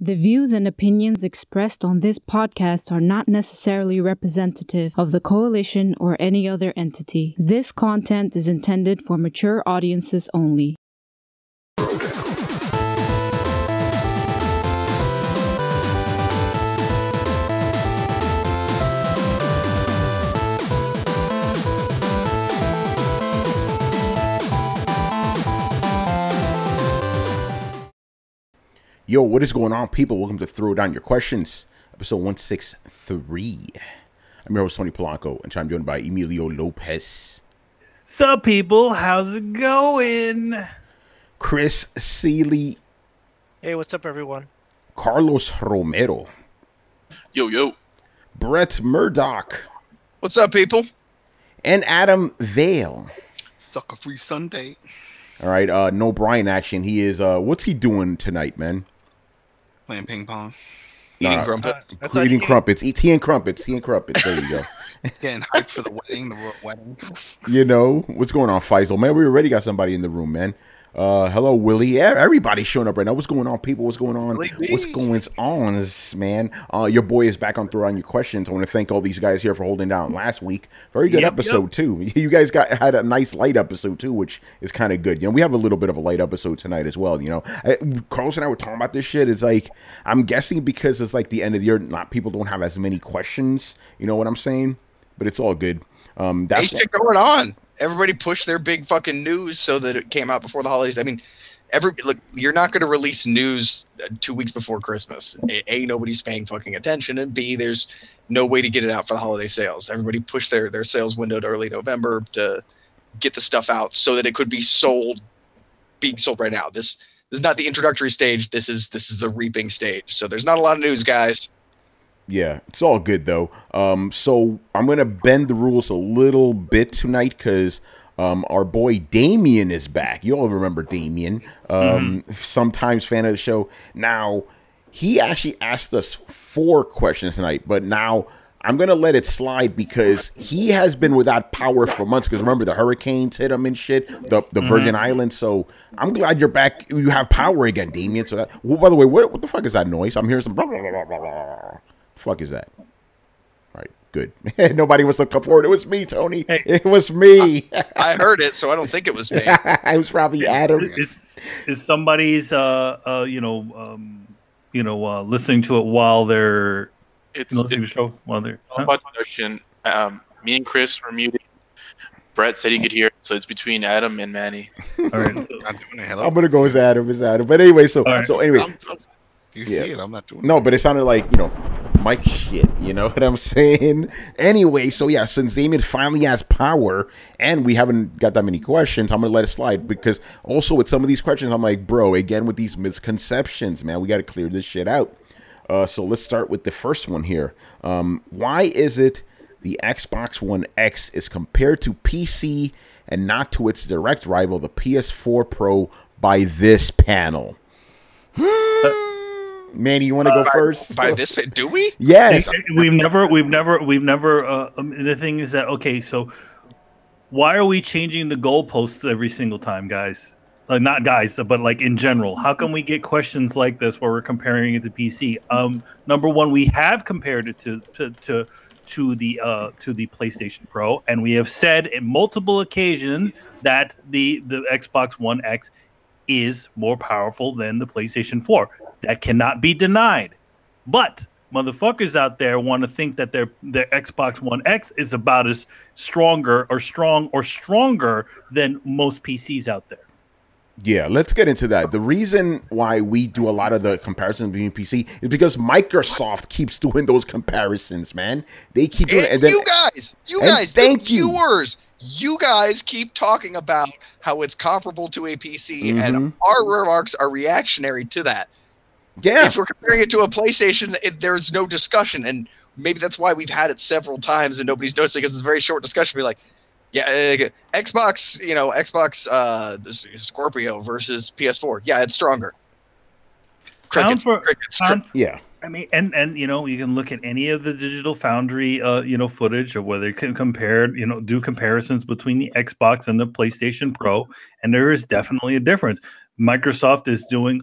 The views and opinions expressed on this podcast are not necessarily representative of the coalition or any other entity. This content is intended for mature audiences only. Yo, what is going on, people? Welcome to Throwdown Your Questions, episode 163. I'm your host, Tony Polanco, and I'm joined by Emilio Lopez. Sup, people? How's it going? Chris Seeley. Hey, what's up, everyone? Carlos Romero. Yo, yo. Brett Murdoch. What's up, people? And Adam Vale. Sucker Free Sunday. All right, no Brian action. He is, what's he doing tonight, man? Playing ping pong. Eating crumpets. Eating crumpets. Tea and crumpets. Tea and crumpets. There you go. Getting hyped for the royal wedding. You know, what's going on, Faisal? Man, we already got somebody in the room, man. Hello, Willie. Yeah, everybody's showing up right now. What's going on, people? What's going on? What's going on, man? Your boy is back on Throwdown Your Questions. I want to thank all these guys here for holding down last week. Very good episode, too. You guys had a nice light episode, too, which is kind of good. You know, we have a little bit of a light episode tonight as well, you know. Carlos and I were talking about this shit. It's like, I'm guessing because it's like the end of the year, people don't have as many questions. You know what I'm saying? But it's all good. That's shit going on. Everybody pushed their big fucking news so that it came out before the holidays. I mean, look, you're not going to release news 2 weeks before Christmas. A, nobody's paying fucking attention, and B, there's no way to get it out for the holiday sales. Everybody pushed their sales window to early November to get the stuff out so that it could be being sold right now. This is not the introductory stage. This is the reaping stage. So there's not a lot of news, guys. Yeah, it's all good, though. So I'm going to bend the rules a little bit tonight because our boy Damien is back. You all remember Damien, sometimes fan of the show. Now, he actually asked us 4 questions tonight, but now I'm going to let it slide because he has been without power for months because remember, the hurricanes hit him and shit, the Virgin Islands. So I'm glad you're back. You have power again, Damien. So that, well, by the way, what the fuck is that noise? I'm hearing some blah, blah, blah, blah, blah. Fuck is that? All right, good. Nobody wants to come forward. It was me, Tony. Hey, it was me. I heard it, so I don't think it was me. It was probably Adam. Is somebody's listening to it while they're listening to the show while they're about production. Me and Chris were muted. Brett said he could hear it, so it's between Adam and Manny. All right, so I'm gonna go as Adam. But anyway, so anyway. You see it, I'm not doing no, but it sounded like, Mike shit, you know what I'm saying? Anyway, so yeah, since Damien finally has power and we haven't got that many questions, I'm going to let it slide because also with some of these questions, I'm like, bro, again, with these misconceptions, man, we got to clear this shit out. So let's start with the first one here. Why is it the Xbox One X is compared to PC and not to its direct rival, the PS4 Pro, by this panel? Manny, you want to go first? By this, do we? Yes. We've never. The thing is that so why are we changing the goalposts every single time, guys? Not guys, but like in general. How come we get questions like this where we're comparing it to PC? Number one, we have compared it to the PlayStation Pro, and we have said in multiple occasions that the Xbox One X is more powerful than the PlayStation 4. That cannot be denied. But motherfuckers out there want to think that their Xbox One X is about as stronger than most PCs out there. Yeah, let's get into that. The reason why we do a lot of the comparisons between PC is because Microsoft keeps doing those comparisons, man. They keep doing it. And then, you guys, thank you. Viewers, you guys keep talking about how it's comparable to a PC, and our remarks are reactionary to that. Yeah. If we're comparing it to a PlayStation, there's no discussion, and maybe that's why we've had it several times and nobody's noticed because it's a very short discussion. Be like, yeah, Xbox, Scorpio versus PS4. Yeah, it's stronger. Crickets. Yeah. I mean, and you can look at any of the Digital Foundry footage of where they can compare, do comparisons between the Xbox and the PlayStation Pro, and there is definitely a difference. Microsoft is doing,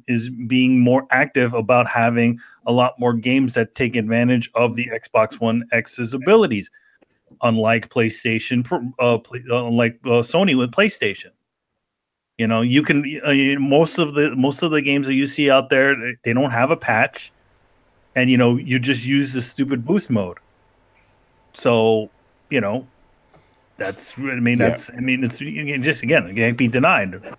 is being more active about having a lot more games that take advantage of the Xbox One X's abilities, unlike PlayStation, unlike Sony with PlayStation. You can most of the games that you see out there, they don't have a patch, and you just use the stupid boost mode. So it's it can't be denied.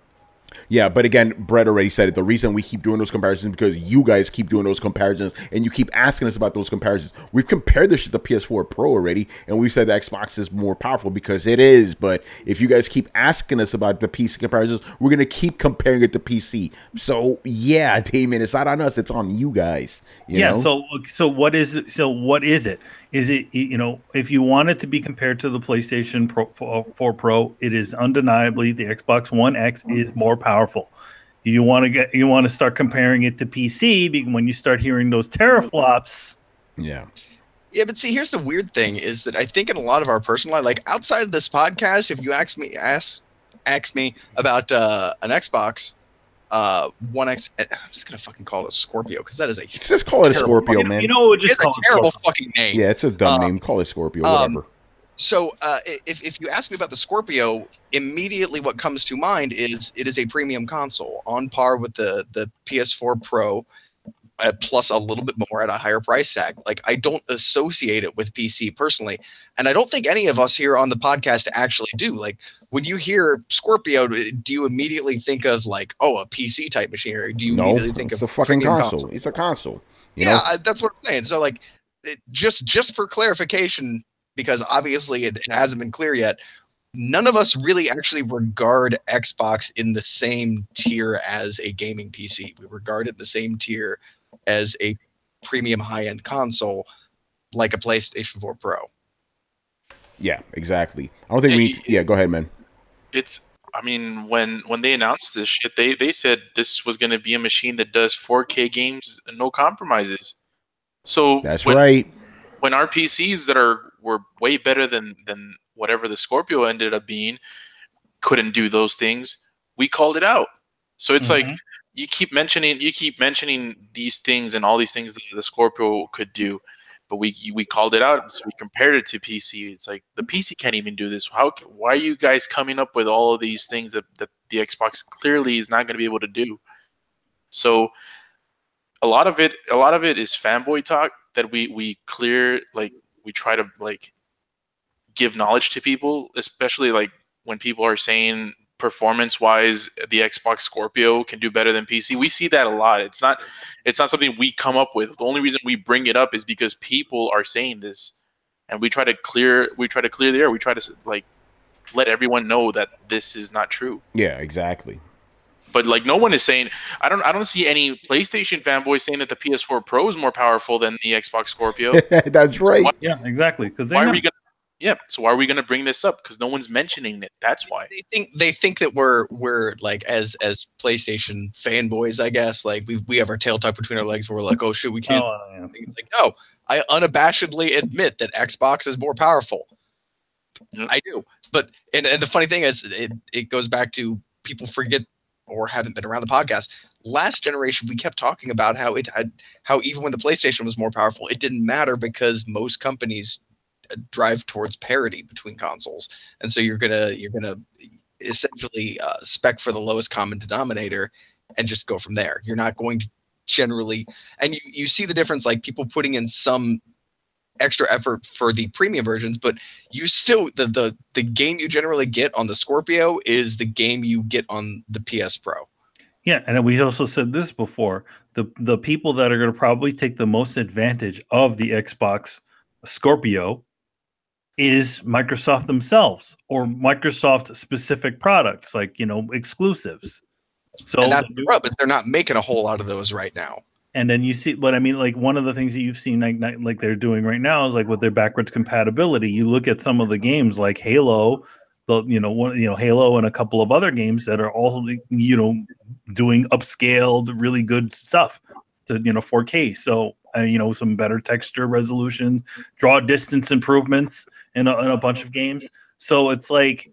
Yeah, but again, Brett already said it. The reason we keep doing those comparisons is because you guys keep doing those comparisons, and you keep asking us about those comparisons. We've compared this to the PS4 Pro already, and we said the Xbox is more powerful because it is. But if you guys keep asking us about the PC comparisons, we're going to keep comparing it to PC. So, yeah, Damien, it's not on us. It's on you guys. You know? So what is it? So what is it? Is it, if you want it to be compared to the PlayStation 4 Pro, it is undeniably the Xbox One X is more powerful. You want to start comparing it to PC, because when you start hearing those teraflops. Yeah. Yeah, but see, here's the weird thing is that I think in a lot of our personal life, like outside of this podcast, if you ask me about an Xbox One X, I'm just gonna fucking call it a Scorpio because that is a just call it a Scorpio, man. Just it's a terrible fucking name. Yeah, it's a dumb name. Call it Scorpio, whatever. So if you ask me about the Scorpio, immediately what comes to mind is it is a premium console on par with the PS4 Pro, plus a little bit more at a higher price tag. Like, I don't associate it with PC personally, and I don't think any of us here on the podcast actually do. Like, when you hear Scorpio, do you immediately think of like, oh, a PC type machine, or do you immediately think of a fucking console? It's a console. That's what I'm saying. So like, just for clarification, because obviously it hasn't been clear yet, none of us really actually regard Xbox in the same tier as a gaming PC. We regard it in the same tier as a premium high-end console, like a PlayStation 4 Pro. Yeah, exactly. I don't think go ahead, man. When they announced this shit, they said this was going to be a machine that does 4K games and no compromises. So that's right. When our PCs that were way better than whatever the Scorpio ended up being couldn't do those things, we called it out. So it's like you keep mentioning these things and all these things that the Scorpio could do, but we called it out, so we compared it to PC. It's like the PC can't even do this. Why are you guys coming up with all of these things that the Xbox clearly is not going to be able to do? So a lot of it is fanboy talk that we clear, like we try to like give knowledge to people, especially like when people are saying performance wise the Xbox Scorpio can do better than PC. We see that a lot. It's not something we come up with. The only reason we bring it up is because people are saying this, and we try to clear the air. We try to like let everyone know that this is not true. Yeah, exactly. But like, no one is saying. I don't see any PlayStation fanboys saying that the PS4 Pro is more powerful than the Xbox Scorpio. That's right. Yeah, exactly. Because why are we gonna? Yeah. So why are we gonna bring this up? Because no one's mentioning it. That's why. They think that we're like as PlayStation fanboys, I guess. Like we have our tail tucked between our legs. Where we're like, oh shit, we can't. It's like, no, I unabashedly admit that Xbox is more powerful. Yep. I do. But and the funny thing is, it goes back to people forget or haven't been around the podcast. Last generation, we kept talking about how even when the PlayStation was more powerful, it didn't matter because most companies drive towards parity between consoles, and so you're gonna essentially spec for the lowest common denominator and just go from there. You're not going to generally, and you see the difference, like people putting in some extra effort for the premium versions, but you still the game you generally get on the Scorpio is the game you get on the PS Pro. Yeah, and we also said this before. The people that are going to probably take the most advantage of the Xbox Scorpio is Microsoft themselves or Microsoft specific products, like exclusives. So and that's the rub, is they're not making a whole lot of those right now. And then you see, but I mean, like one of the things that you've seen, like they're doing right now, is like with their backwards compatibility. You look at some of the games, like Halo, Halo, and a couple of other games that are all doing upscaled, really good stuff to 4K. So some better texture resolutions, draw distance improvements in a bunch of games. So it's like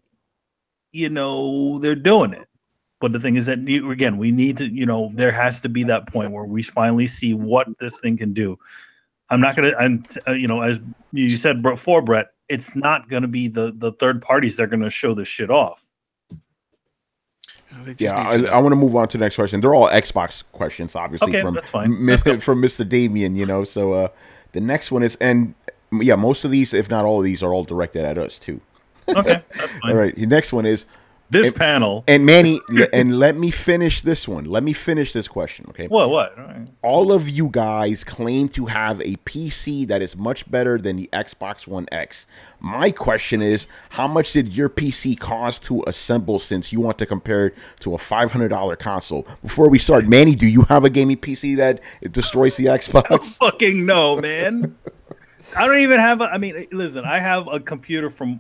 they're doing it. But the thing is that we need to, there has to be that point where we finally see what this thing can do. I'm not gonna, as you said before, Brett, it's not gonna be the third parties that are gonna show this shit off. Yeah, I want to move on to the next question. They're all Xbox questions, obviously, okay, from that's fine. from Mr. Damien. So the next one is, and yeah, most of these, if not all of these, are all directed at us too. Okay, that's fine. All right, the next one is panel. And Manny, and let me finish this one. Let me finish this question, okay? What? All right. All of you guys claim to have a PC that is much better than the Xbox One X. My question is, how much did your PC cost to assemble, since you want to compare it to a $500 console? Before we start, Manny, do you have a gaming PC that it destroys the Xbox? Fucking no, man. I don't even have listen, I have a computer from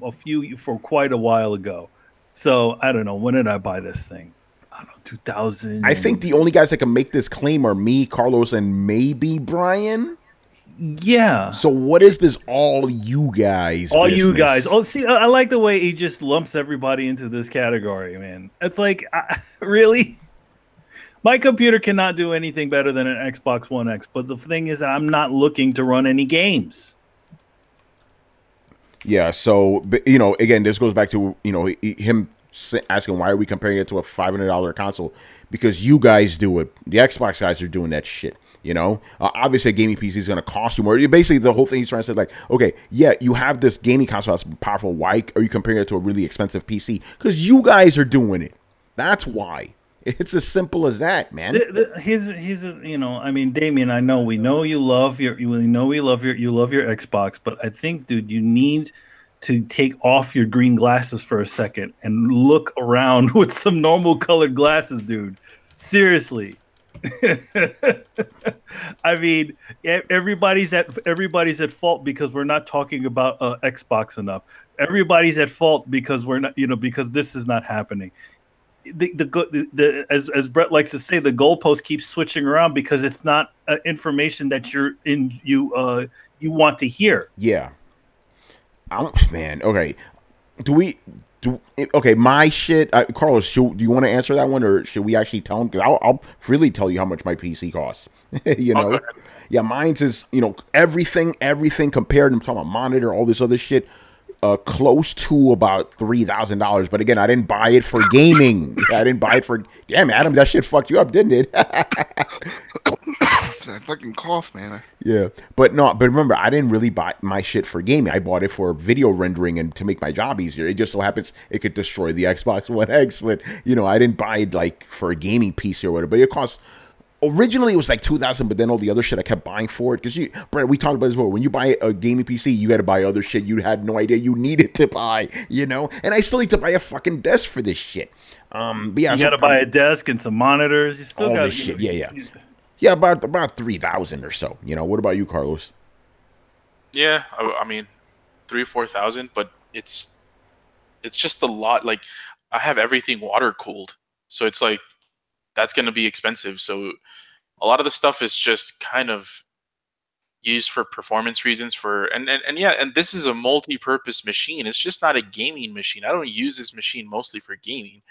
quite a while ago. So I don't know. When did I buy this thing? I don't know, 2000. I think the only guys that can make this claim are me, Carlos, and maybe Brian. Yeah. So what is this all you guys? All business? You guys. Oh, see, I like the way he just lumps everybody into this category, man. It's like, really? My computer cannot do anything better than an Xbox One X. But the thing is, I'm not looking to run any games. Yeah, so, again, this goes back to, him asking why are we comparing it to a $500 console? Because you guys do it. The Xbox guys are doing that shit, Obviously, a gaming PC is going to cost you more. Basically, the whole thing he's trying to say, like, okay, yeah, you have this gaming console that's powerful. Why are you comparing it to a really expensive PC? Because you guys are doing it. That's why. It's as simple as that, man. Damien, I know we love your Xbox, but I think, dude, you need to take off your green glasses for a second and look around with some normal colored glasses, dude. Seriously. Everybody's at fault because we're not talking about Xbox enough. Everybody's at fault because we're not, because this is not happening. As Brett likes to say, the goalpost keeps switching around because it's not information that you want to hear. Yeah. Man. Okay. Okay, my shit. Carlos, do you want to answer that one, or should we actually tell him? Because I'll freely tell you how much my PC costs. Yeah, mine's is everything compared. I'm talking about monitor, all this other shit. Close to about $3,000, but again, I didn't buy it for gaming. I didn't buy it for. Damn, Adam, that shit fucked you up, didn't it? That fucking cough, man. Yeah, but remember, I didn't really buy my shit for gaming. I bought it for video rendering and to make my job easier. It just so happens it could destroy the Xbox One X, but I didn't buy it like for a gaming PC or whatever. But it costs. Originally, it was like $2,000, but then all the other shit I kept buying for it. Because Brett, we talked about this before. When you buy a gaming PC, you got to buy other shit you had no idea you needed to buy. And I still need to buy a fucking desk for this shit. But yeah, you got to buy a desk and some monitors. You still got this shit. Yeah, about 3,000 or so. What about you, Carlos? Yeah, 3,000 or 4,000, but it's just a lot. Like, I have everything water cooled, so it's like that's going to be expensive. So a lot of the stuff is just kind of used for performance reasons and this is a multi-purpose machine. It's just not a gaming machine. I don't use this machine mostly for gaming.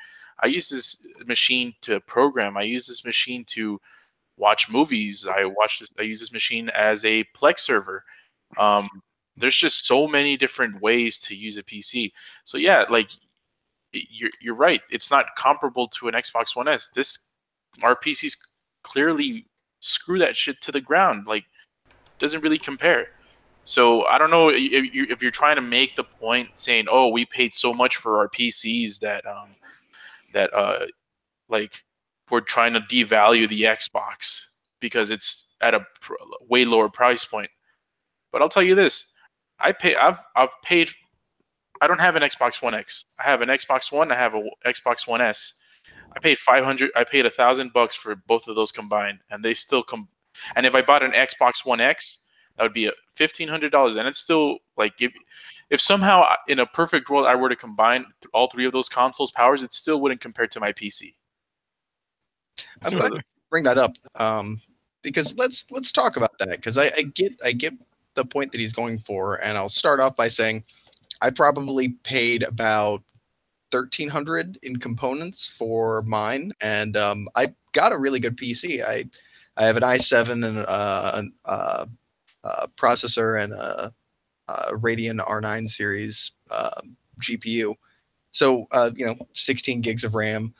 I use this machine to program. I use this machine to watch movies. I use this machine as a Plex server. There's just so many different ways to use a PC. So yeah, like you're right. It's not comparable to an Xbox One S. Our PCs clearly screw that shit to the ground. Like, doesn't really compare. So I don't know if you're trying to make the point saying, "Oh, we paid so much for our PCs that like we're trying to devalue the Xbox because it's at a way lower price point." But I'll tell you this: I've paid. I don't have an Xbox One X. I have an Xbox One. I have an Xbox One S. I paid $500. I paid $1,000 for both of those combined, and they still come. And if I bought an Xbox One X, that would be $1,500, and it's still like if somehow in a perfect world I were to combine all three of those consoles' powers, it still wouldn't compare to my PC. I'm glad you bring that up, because let's talk about that, because I get the point that he's going for, and I'll start off by saying I probably paid about $1,300 in components for mine, and I got a really good PC. I have an i7 and processor and a Radeon R9 series GPU. So 16 gigs of RAM.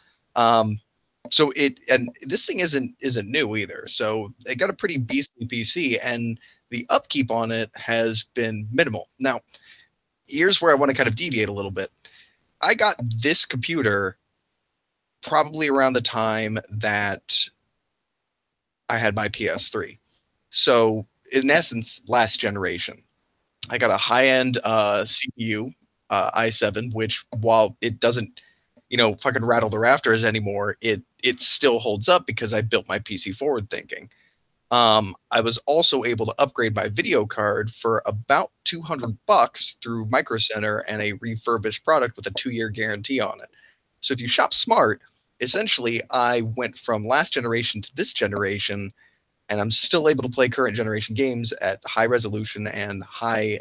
So this thing isn't new either. So it got a pretty beastly PC, and the upkeep on it has been minimal. Now, here's where I want to kind of deviate a little bit. I got this computer probably around the time that I had my PS3. So in essence, last generation. I got a high-end CPU, i7, which while it doesn't, fucking rattle the rafters anymore, it still holds up because I built my PC forward thinking. I was also able to upgrade my video card for about $200 through Micro Center and a refurbished product with a 2-year guarantee on it. So if you shop smart, essentially I went from last generation to this generation, and I'm still able to play current generation games at high resolution and high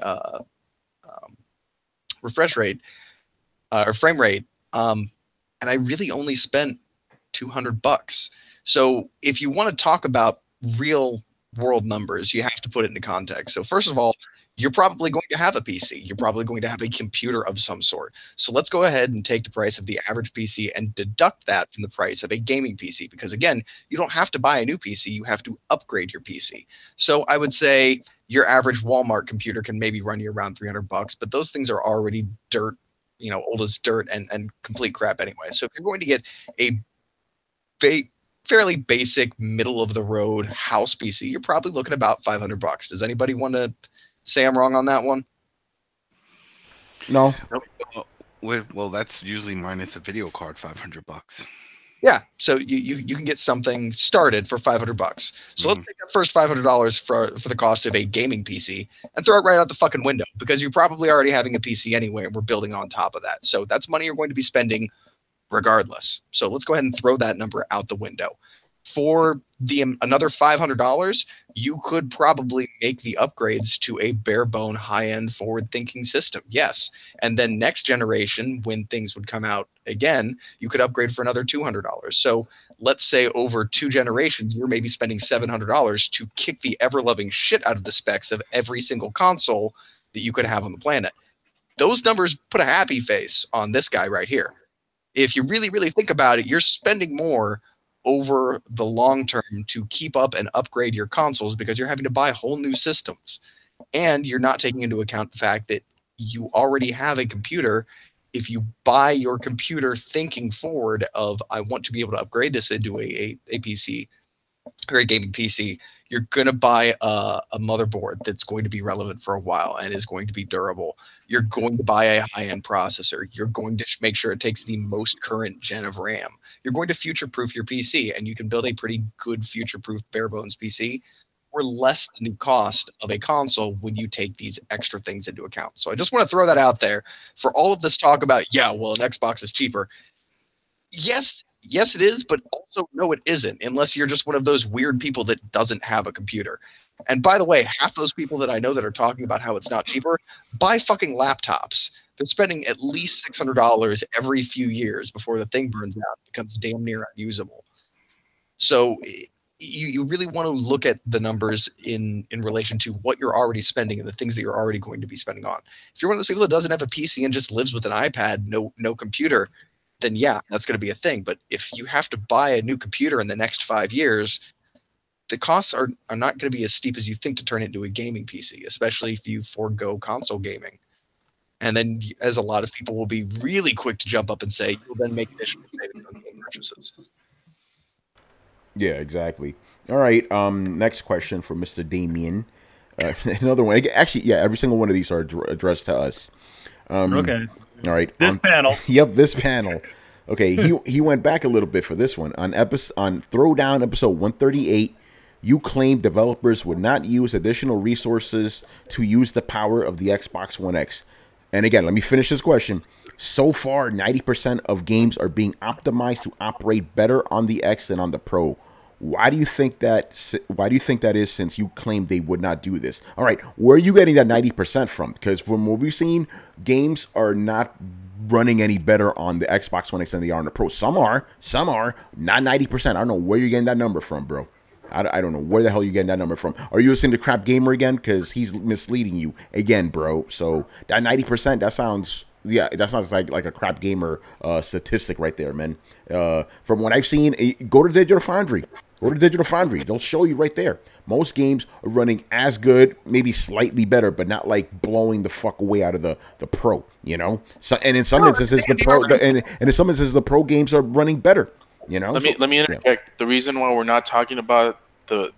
refresh rate or frame rate. And I really only spent $200. So if you want to talk about real world numbers, you have to put it into context. So first of all, you're probably going to have a PC. You're probably going to have a computer of some sort. So let's go ahead and take the price of the average PC and deduct that from the price of a gaming PC. Because again, you don't have to buy a new PC. You have to upgrade your PC. So I would say your average Walmart computer can maybe run you around $300, but those things are already dirt, old as dirt and complete crap anyway. So if you're going to get a fairly basic middle of the road house PC, you're probably looking about $500. Does anybody want to say I'm wrong on that one? No. Well, that's usually minus a video card, $500. Yeah, so you can get something started for $500. So let's take that first $500 for the cost of a gaming PC and throw it right out the fucking window, because you're probably already having a PC anyway, and we're building on top of that. So that's money you're going to be spending regardless. So let's go ahead and throw that number out the window. For another $500, you could probably make the upgrades to a bare bone high-end forward-thinking system. Yes. And then next generation, when things would come out again, you could upgrade for another $200. So let's say over 2 generations, you're maybe spending $700 to kick the ever-loving shit out of the specs of every single console that you could have on the planet. Those numbers put a happy face on this guy right here. If you really, really think about it, you're spending more over the long term to keep up and upgrade your consoles, because you're having to buy whole new systems, and you're not taking into account the fact that you already have a computer. If you buy your computer thinking forward of, I want to be able to upgrade this into a PC or a gaming PC, you're going to buy a motherboard that's going to be relevant for a while and is going to be durable. You're going to buy a high-end processor. You're going to make sure it takes the most current gen of RAM. You're going to future-proof your PC, and you can build a pretty good future-proof bare-bones PC for less than the cost of a console when you take these extra things into account. So I just want to throw that out there for all of this talk about, an Xbox is cheaper. Yes, it is, but also no, it isn't, unless you're just one of those weird people that doesn't have a computer. And by the way, half those people that I know that are talking about how it's not cheaper buy fucking laptops. They're spending at least $600 every few years before the thing burns out and becomes damn near unusable. So you really want to look at the numbers in relation to what you're already spending and the things that you're already going to be spending on. If you're one of those people that doesn't have a PC and just lives with an iPad, no computer, then that's going to be a thing. But if you have to buy a new computer in the next 5 years, the costs are not going to be as steep as you think to turn it into a gaming PC, especially if you forego console gaming. And then, as a lot of people will be really quick to jump up and say, you'll then make additional savings on game purchases. Yeah, exactly. All right. Next question from Mr. Damien. Another one. Actually, every single one of these are addressed to us. Okay. All right. This panel. Yep, this panel. Okay, he went back a little bit for this one. On Throwdown episode 138, you claimed developers would not use additional resources to use the power of the Xbox One X. And again, let me finish this question. So far, 90% of games are being optimized to operate better on the X than on the Pro. Why do you think that is, since you claimed they would not do this? All right, where are you getting that 90% from? Because from what we've seen, games are not running any better on the Xbox One X than they are on the Pro. Some are, not 90%. I don't know where you're getting that number from, bro. I don't know where the hell you're getting that number from. Are you listening to Crap Gamer again? Because he's misleading you again, bro. So that 90%, that sounds like a Crap Gamer statistic right there, man. From what I've seen, go to Digital Foundry. They'll show you right there. Most games are running as good, maybe slightly better, but not like blowing the fuck away out of the Pro, you know? So, and in some instances, the Pro games are running better, you know? Let me interject. Yeah. The reason why we're not talking about the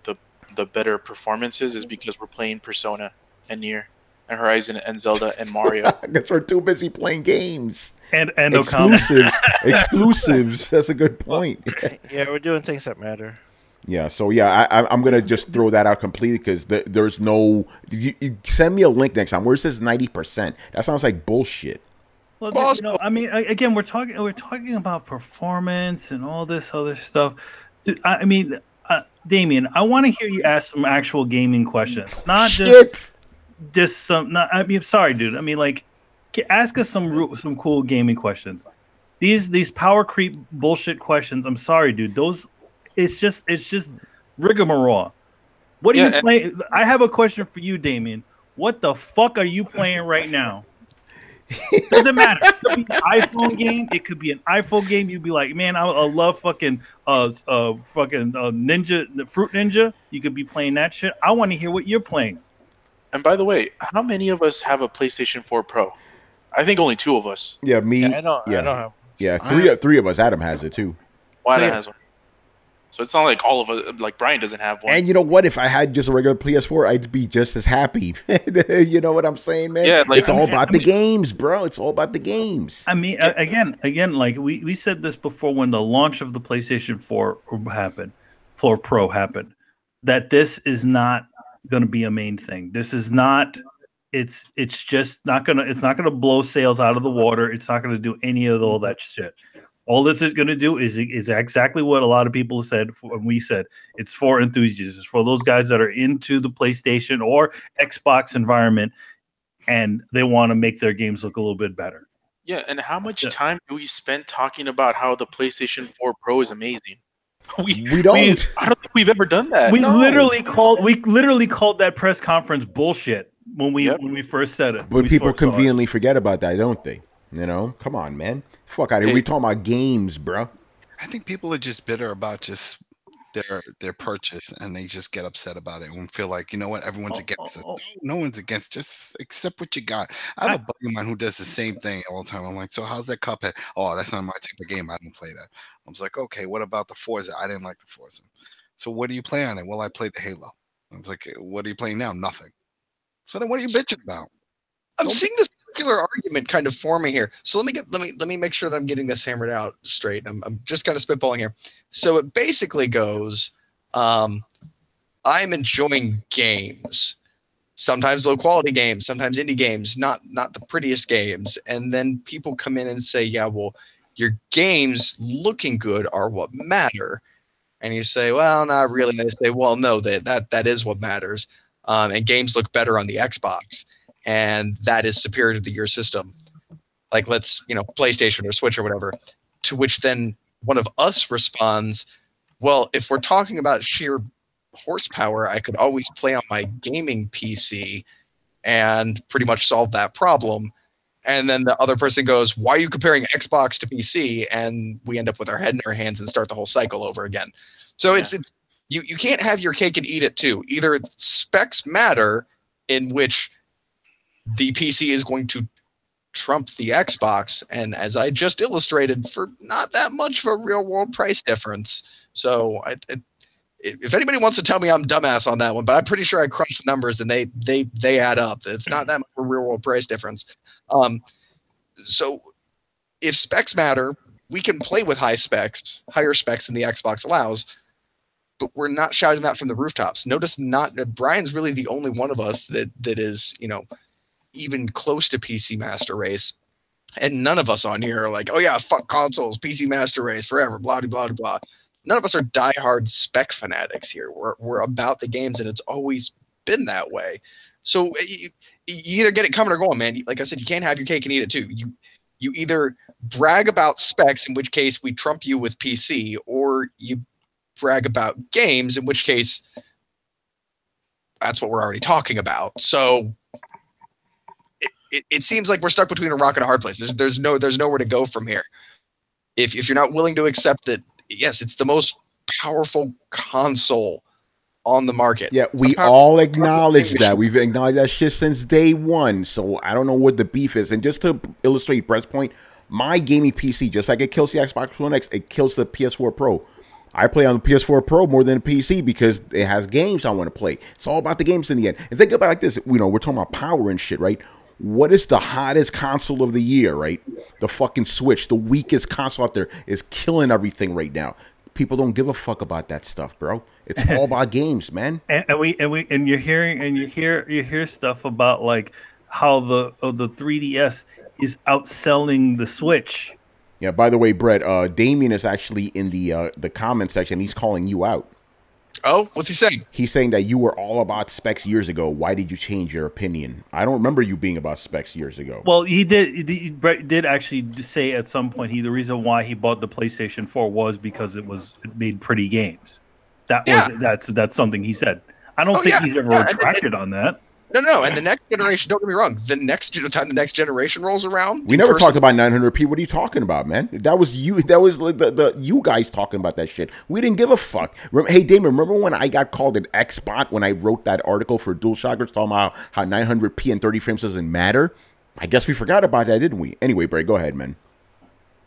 better performances is because we're playing Persona and Nier and Horizon and Zelda and Mario. Because we're too busy playing games. And exclusives. That's a good point. Yeah, we're doing things that matter. Yeah, so yeah, I'm gonna just throw that out completely because there's no. You send me a link next time where it says 90%. That sounds like bullshit. Well, you know, I mean, again, we're talking about performance and all this other stuff. I mean, Damien, I want to hear you ask some actual gaming questions, not just some. Not, I mean, sorry, dude. I mean, like, ask us some cool gaming questions. These power creep bullshit questions. I'm sorry, dude. Those. It's just rigmarole. What are you playing? I have a question for you, Damien. What the fuck are you playing right now? Doesn't matter. It could be an iPhone game. It could be an iPhone game. You'd be like, man, I love fucking Ninja, Fruit Ninja. You could be playing that shit. I want to hear what you're playing. And by the way, how many of us have a PlayStation 4 Pro? I think only 2 of us. Yeah, me. Yeah, I don't have. Yeah, three of us. Adam has it too. Adam has one. So it's not like all of us, like Brian doesn't have one. And you know what? If I had just a regular PS4, I'd be just as happy. You know what I'm saying, man? Yeah, like, it's all about the games, bro. It's all about the games. I mean, again, like we said this before when the launch of the PlayStation 4 Pro happened, that this is not going to be a main thing. This is not. It's just not gonna blow sales out of the water. It's not gonna do any of all that shit. All this is going to do is exactly what a lot of people said when we said it's for enthusiasts. It's for those guys that are into the PlayStation or Xbox environment and they want to make their games look a little bit better. Yeah, and how much time do we spend talking about how the PlayStation 4 Pro is amazing? We don't. I don't think we've ever done that. We literally called that press conference bullshit when we first said it. But people conveniently forget about that, don't they? You know, come on, man. Fuck out of here. We talking about games, bro. I think people are just bitter about just their purchase, and they just get upset about it and feel like, you know what, everyone's against it. No one's against. Just accept what you got. I have a buddy of mine who does the same thing all the time. I'm like, so how's that Cuphead? Oh, that's not my type of game. I don't play that. I was like, okay, what about the Forza? I didn't like the Forza. So what do you play on it? Well, I played the Halo. I was like, what are you playing now? Nothing. So then what are you bitching about? I'm seeing this circular argument kind of forming here. So let me make sure that I'm getting this hammered out straight. I'm just kind of spitballing here. So it basically goes, I'm enjoying games, sometimes low quality games, sometimes indie games, not the prettiest games, and then people come in and say, yeah, well, your games looking good are what matter. And you say, well, not really. And they say, well, no, that is what matters. And games look better on the Xbox. And that is superior to your system, like PlayStation or Switch or whatever. To which then one of us responds, well, if we're talking about sheer horsepower, I could always play on my gaming PC and pretty much solve that problem. And then the other person goes, why are you comparing Xbox to PC? And we end up with our head in our hands and start the whole cycle over again. So it's you can't have your cake and eat it too. Either specs matter, in which the PC is going to trump the Xbox, and as I just illustrated, for not that much of a real world price difference. So if anybody wants to tell me I'm dumbass on that one, but I'm pretty sure I crunched the numbers and they add up. It's not that much of a real world price difference. So if specs matter, we can play with higher specs than the Xbox allows, but we're not shouting that from the rooftops. Notice Brian's really the only one of us that is, even close to PC Master Race, and none of us on here are like, oh yeah, fuck consoles, PC Master Race forever, blah blah blah blah. None of us are diehard spec fanatics here. We're about the games, and it's always been that way. So you either get it coming or going, man. Like I said, you can't have your cake and eat it too. You either brag about specs, in which case we trump you with PC, or you brag about games, in which case that's what we're already talking about. So it seems like we're stuck between a rock and a hard place. There's nowhere to go from here. If you're not willing to accept that, yes, it's the most powerful console on the market. Yeah, we all acknowledge that. We've acknowledged that shit since day one. So I don't know what the beef is. And just to illustrate Brett's point, my gaming PC, just like it kills the Xbox One X, it kills the PS4 Pro. I play on the PS4 Pro more than a PC because it has games I want to play. It's all about the games in the end. And think about it like this. You know, we're talking about power and shit, right? What is the hottest console of the year, right? The fucking Switch, the weakest console out there, is killing everything right now. People don't give a fuck about that stuff, bro. It's all about games, man. And you're hearing you hear stuff about like how the 3DS is outselling the Switch. Yeah. By the way, Brett, Damien is actually in the comment section. He's calling you out. Oh, what's he saying? He's saying that you were all about specs years ago. Why did you change your opinion? I don't remember you being about specs years ago. Well, he did. Brett did actually say at some point the reason why he bought the PlayStation 4 was because it made pretty games. That's something he said. I don't think he's ever retracted on that. No, and the next generation, don't get me wrong, the next generation rolls around. We never talked about 900p. What are you talking about, man? That was you. That was the you guys talking about that shit. We didn't give a fuck. Hey, Damon, remember when I got called an X-bot when I wrote that article for DualShockers talking about how 900p and 30 frames doesn't matter? I guess we forgot about that, didn't we? Anyway, Bray, go ahead, man.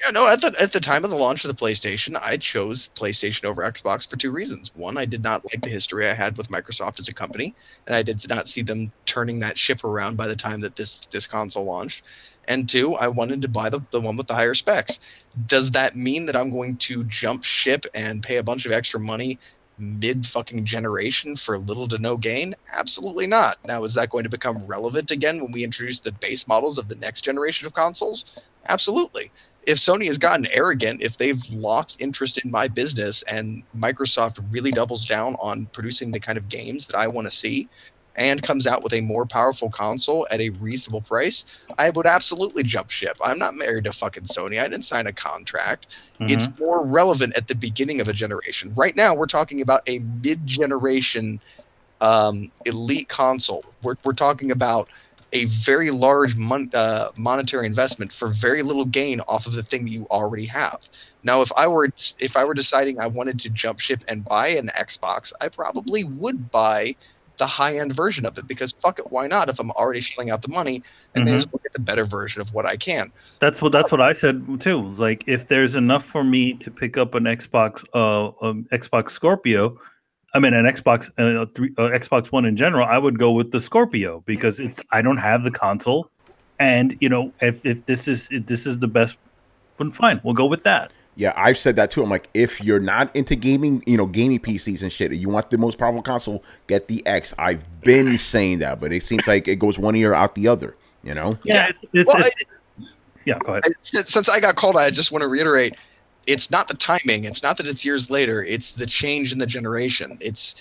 Yeah, no, at the time of the launch of the PlayStation, I chose PlayStation over Xbox for two reasons. One, I did not like the history I had with Microsoft as a company, and I did not see them turning that ship around by the time that this console launched. And two, I wanted to buy the one with the higher specs. Does that mean that I'm going to jump ship and pay a bunch of extra money mid-fucking generation for little to no gain? Absolutely not. Now, is that going to become relevant again when we introduce the base models of the next generation of consoles? Absolutely. If Sony has gotten arrogant, if they've lost interest in my business and Microsoft really doubles down on producing the kind of games that I want to see and comes out with a more powerful console at a reasonable price, I would absolutely jump ship. I'm not married to fucking Sony. I didn't sign a contract. It's more relevant at the beginning of a generation. Right now, we're talking about a mid-generation elite console. We're talking about a very large monetary investment for very little gain off of the thing that you already have. Now, if I were deciding I wanted to jump ship and buy an Xbox, I probably would buy the high-end version of it because fuck it, why not? If I'm already shelling out the money, I may as well get the better version of what I can. That's what I said too. Like if there's enough for me to pick up an Xbox Scorpio. I mean, an Xbox One in general, I would go with the Scorpio because I don't have the console, and if this is the best, then fine, we'll go with that. Yeah, I've said that too. I'm like, if you're not into gaming, gaming PCs and shit, you want the most powerful console, get the X. I've been saying that, but it seems like it goes one ear out the other. Yeah, go ahead. Since I got called, I just want to reiterate. It's not the timing. It's not that it's years later. It's the change in the generation. It's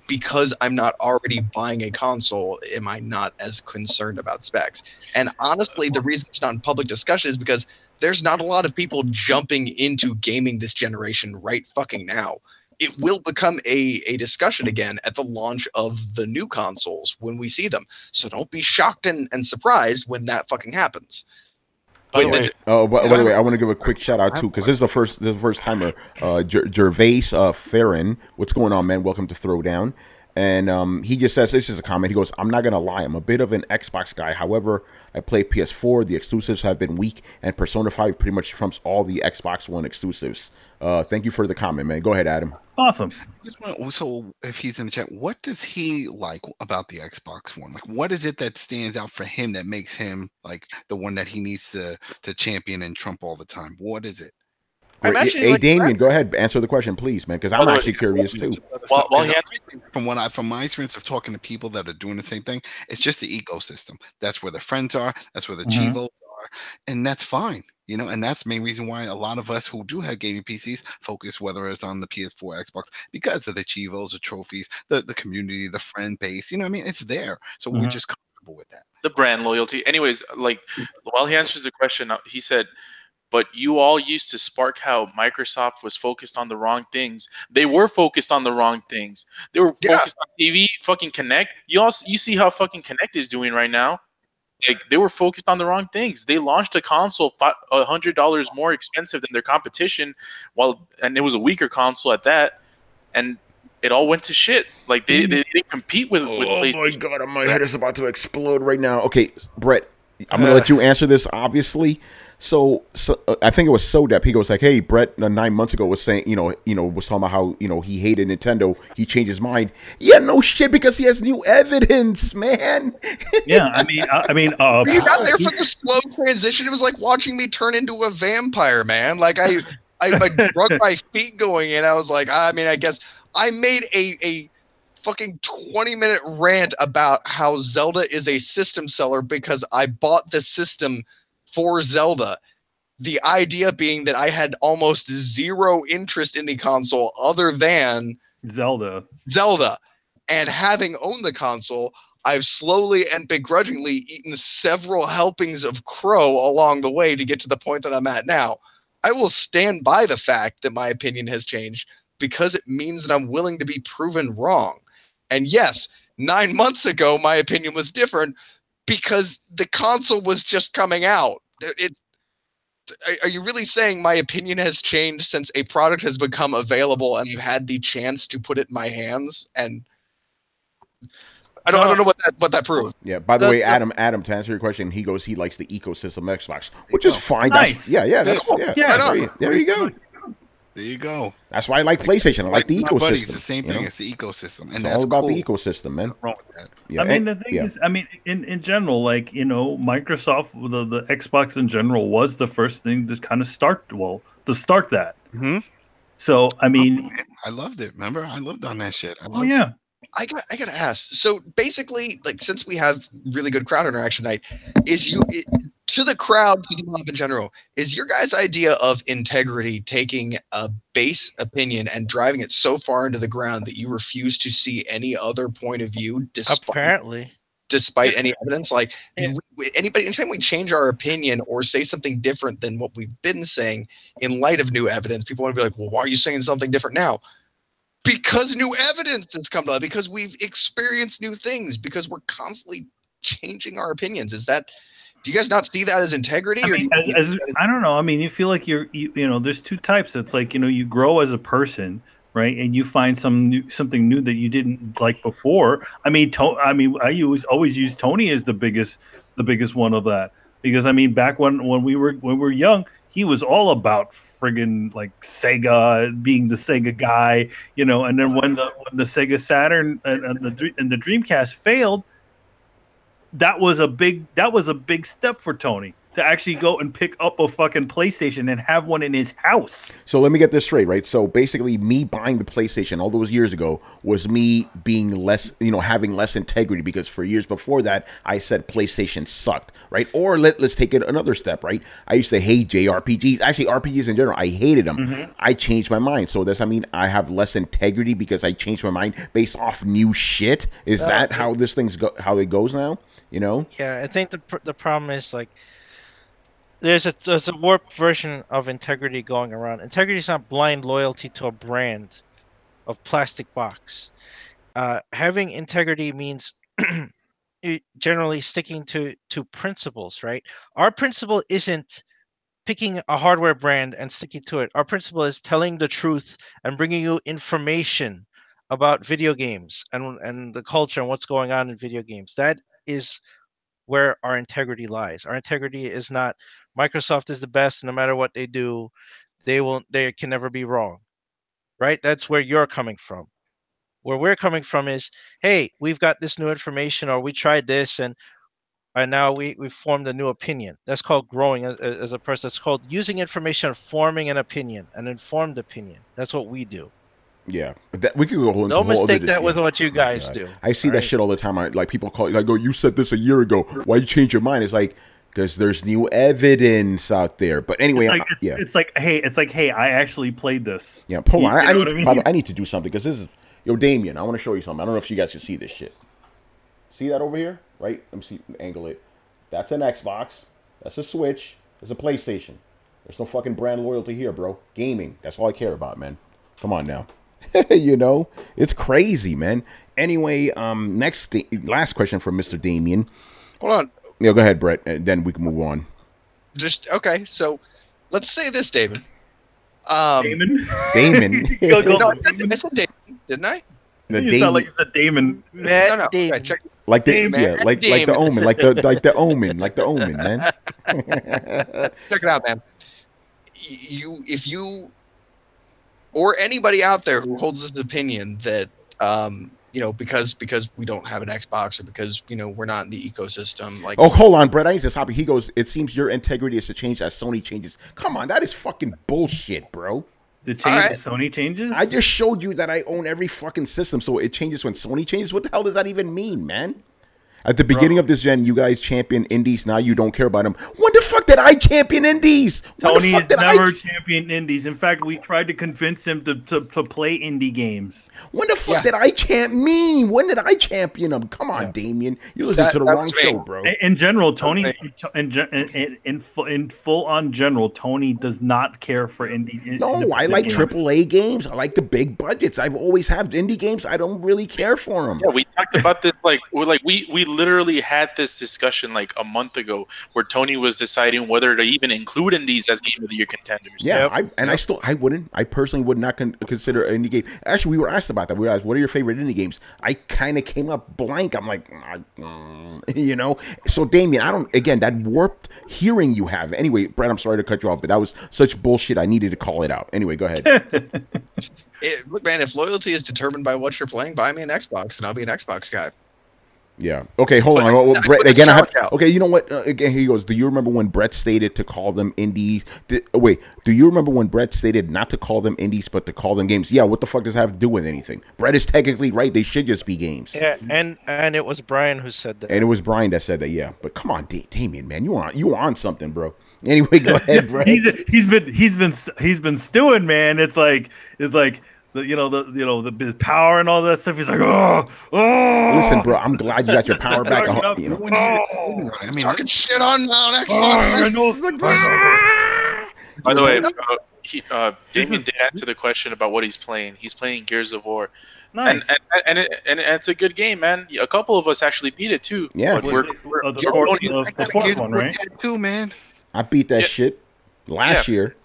because I'm not already buying a console, am I not as concerned about specs? And honestly, the reason it's not in public discussion is because there's not a lot of people jumping into gaming this generation right fucking now. It will become a discussion again at the launch of the new consoles when we see them. So don't be shocked and surprised when that fucking happens. By the way, I want to give a quick shout out too because this is the first timer, Gervais Farron. What's going on, man? Welcome to Throwdown. And he just says, this is a comment. He goes, I'm not gonna lie, I'm a bit of an Xbox guy. However, I play PS4. The exclusives have been weak, and Persona 5 pretty much trumps all the Xbox One exclusives. Thank you for the comment, man. Go ahead, Adam. Awesome. So if he's in the chat, what does he like about the Xbox One? Like, what is it that stands out for him that makes him like the one that he needs to champion and trump all the time? What is it? Hey, Damien, go ahead. Answer the question, please, man, because I'm actually curious too. From my experience of talking to people that are doing the same thing, it's just the ecosystem. That's where the friends are. That's where the Chivos are. and that's fine. You know, and that's the main reason why a lot of us who do have gaming PCs focus, whether it's on the PS4, Xbox, because of the Chivos, the trophies, the community, the friend base. You know what I mean? It's there. So we're just comfortable with that. The brand loyalty. Anyways, like while he answers the question, he said, but you all used to spark how Microsoft was focused on the wrong things. They were focused on the wrong things. They were focused on TV, fucking Kinect. You see how fucking Kinect is doing right now. Like, they were focused on the wrong things. They launched a console $100 more expensive than their competition, and it was a weaker console at that, and it all went to shit. Like, they didn't compete with PlayStation. Oh my god, my head is about to explode right now. Okay, Brett, I'm gonna let you answer this, obviously. So I think it was Sodep. He goes like, "Hey, Brett, 9 months ago was saying, was talking about how he hated Nintendo. He changed his mind. Yeah, no shit, because he has new evidence, man. Yeah, I mean, were you not there for the slow transition? It was like watching me turn into a vampire, man. Like I broke my feet going in. I was like, I guess I made a fucking 20-minute rant about how Zelda is a system seller because I bought the system for Zelda. The idea being that I had almost zero interest in the console other than Zelda. And having owned the console, I've slowly and begrudgingly eaten several helpings of crow along the way to get to the point that I'm at now. I will stand by the fact that my opinion has changed because it means that I'm willing to be proven wrong. And yes, 9 months ago, my opinion was different because the console was just coming out. Are you really saying my opinion has changed since a product has become available and I've had the chance to put it in my hands? And I don't know what that proved. Yeah. By the way, Adam, to answer your question, he goes, he likes the ecosystem Xbox, which is fine. Nice. That's cool. There you go. There you go. That's why I like PlayStation. I like the ecosystem. Buddies, the same thing. It's the ecosystem, and it's that's all about cool. the ecosystem, man. Wrong with that. Yeah. I mean, the thing is, in general, like, Microsoft, the Xbox in general was the first thing to kind of start that. Mm-hmm. So, I mean, I loved it. Remember, I lived on that shit. I gotta ask. So basically, like, since we have really good crowd interaction tonight, to the crowd, to the mob in general, is your guys' idea of integrity taking a base opinion and driving it so far into the ground that you refuse to see any other point of view, despite any evidence? Like, anytime we change our opinion or say something different than what we've been saying in light of new evidence, people want to be like, well, why are you saying something different now? Because new evidence has come to light, because we've experienced new things, because we're constantly changing our opinions. Do you guys not see that as integrity? I mean, I don't know. I mean, you feel like there's two types. It's like, you grow as a person, right? And you find something new that you didn't like before. I mean, I always use Tony as the biggest one of that, because I mean, back when we were young, he was all about friggin' like Sega, being the Sega guy, and then when the Sega Saturn and the Dreamcast failed, that was a big step for Tony to actually go and pick up a fucking PlayStation and have one in his house. So let me get this straight, right? So basically, me buying the PlayStation all those years ago was me being less, having less integrity, because for years before that, I said PlayStation sucked, right? Or let's take it another step, right? I used to hate JRPGs. Actually, RPGs in general, I hated them. Mm-hmm. I changed my mind. So does that mean I have less integrity because I changed my mind based off new shit? Is that how this thing's how it goes now? Yeah, I think the problem is, like, there's a warped version of integrity going around. Integrity is not blind loyalty to a brand of plastic box. Having integrity means generally sticking to principles, right? Our principle isn't picking a hardware brand and sticking to it. Our principle is telling the truth and bringing you information about video games and the culture and what's going on in video games. That is where our integrity lies. Our integrity is not Microsoft is the best, no matter what they do, they can never be wrong, right? That's where you're coming from. Where we're coming from is, hey, we've got this new information, or we tried this, and now we've formed a new opinion. That's called growing as a person. It's called using information, forming an opinion, an informed opinion. That's what we do. Yeah, we could go into Don't mistake that with what you guys do. I see that shit all the time. Like, people call, like, "Oh, you said this a year ago. Why you change your mind?" It's like, because there's new evidence out there. But anyway, it's like, hey, I actually played this. Yeah, hold on. I need to do something because this is Damien. I want to show you something. I don't know if you guys can see this shit. See that over here, right? Let me see, angle it. That's an Xbox. That's a Switch. There's a PlayStation. There's no fucking brand loyalty here, bro. Gaming. That's all I care about, man. Come on now. You know, it's crazy, man. Anyway, last question from Mr. Damien. Hold on. Yeah, go ahead, Brett, and then we can move on. Okay, so let's say this, Damon. Damon? Damon. No, I said Damon, didn't I? You sound like you said Damon. No. Damon. Check. Like like the Omen, like the Omen, man. Check it out, man. If you or anybody out there who holds this opinion that because we don't have an Xbox or because we're not in the ecosystem, like, oh, hold on, Brett, I need to stop you. He goes, it seems your integrity is to change as Sony changes. Come on, that is fucking bullshit, bro. Sony changes? I just showed you that I own every fucking system, so it changes when Sony changes. What the hell does that even mean, man? At the beginning of this gen, you guys champion indies. Now you don't care about them. When the fuck did I champion indies? Tony has never championed indies. In fact, we tried to convince him to play indie games. When the fuck did I When did I champion them? Come on, Damien. You're listening to the wrong show, bro. In general, Tony, in full on general, Tony does not care for indie. No, I like AAA games. I like the big budgets. I've always had indie games. I don't really care for them. Yeah, we talked about this. We literally had this discussion like a month ago where Tony was deciding whether to even include indies as Game of the Year contenders. Yeah, I wouldn't. I personally would not consider an indie game. Actually, we were asked about that. We were asked, what are your favorite indie games? I kind of came up blank. I'm like, So, Damien, that warped hearing you have. Anyway, Brett, I'm sorry to cut you off, but that was such bullshit. I needed to call it out. Anyway, go ahead. Look, man, if loyalty is determined by what you're playing, buy me an Xbox, and I'll be an Xbox guy. Yeah. Okay, hold on. Well, Brett, again, okay, you know what? Again, he goes, do you remember when Brett stated to call them indies? Wait, do you remember when Brett stated not to call them indies, but to call them games? Yeah, what the fuck does that have to do with anything? Brett is technically right. They should just be games. Yeah, and it was Brian who said that. And it was Brian that said that, yeah. But come on, Damien, man. You on something, bro. Anyway, go ahead, Brett. he's been stewing, man. It's like the power and all that stuff. He's like, oh. Listen, bro, I'm glad you got your power back. I mean, talking shit on Xbox. By the way, Damien did answer the question about what he's playing. He's playing Gears of War. Nice. And it's a good game, man. A couple of us actually beat it too. Yeah, the fourth one, right? Too, man. I beat that shit last year.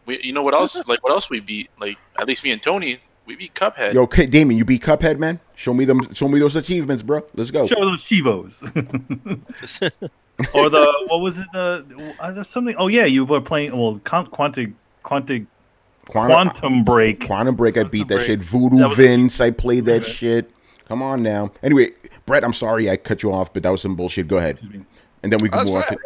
You know what else? Like what else we beat? Like at least me and Tony, we beat Cuphead. Yo, okay, Damien, you beat Cuphead, man. Show me those achievements, bro. Let's go. Show those Chivos. Or what was it? There's something. Oh yeah, you were playing. Well, Quantum Break. Quantum Break. I beat that shit. Voodoo Vince. I played that shit. Come on now. Anyway, Brett, I'm sorry I cut you off, but that was some bullshit. Go ahead. And then we can move on to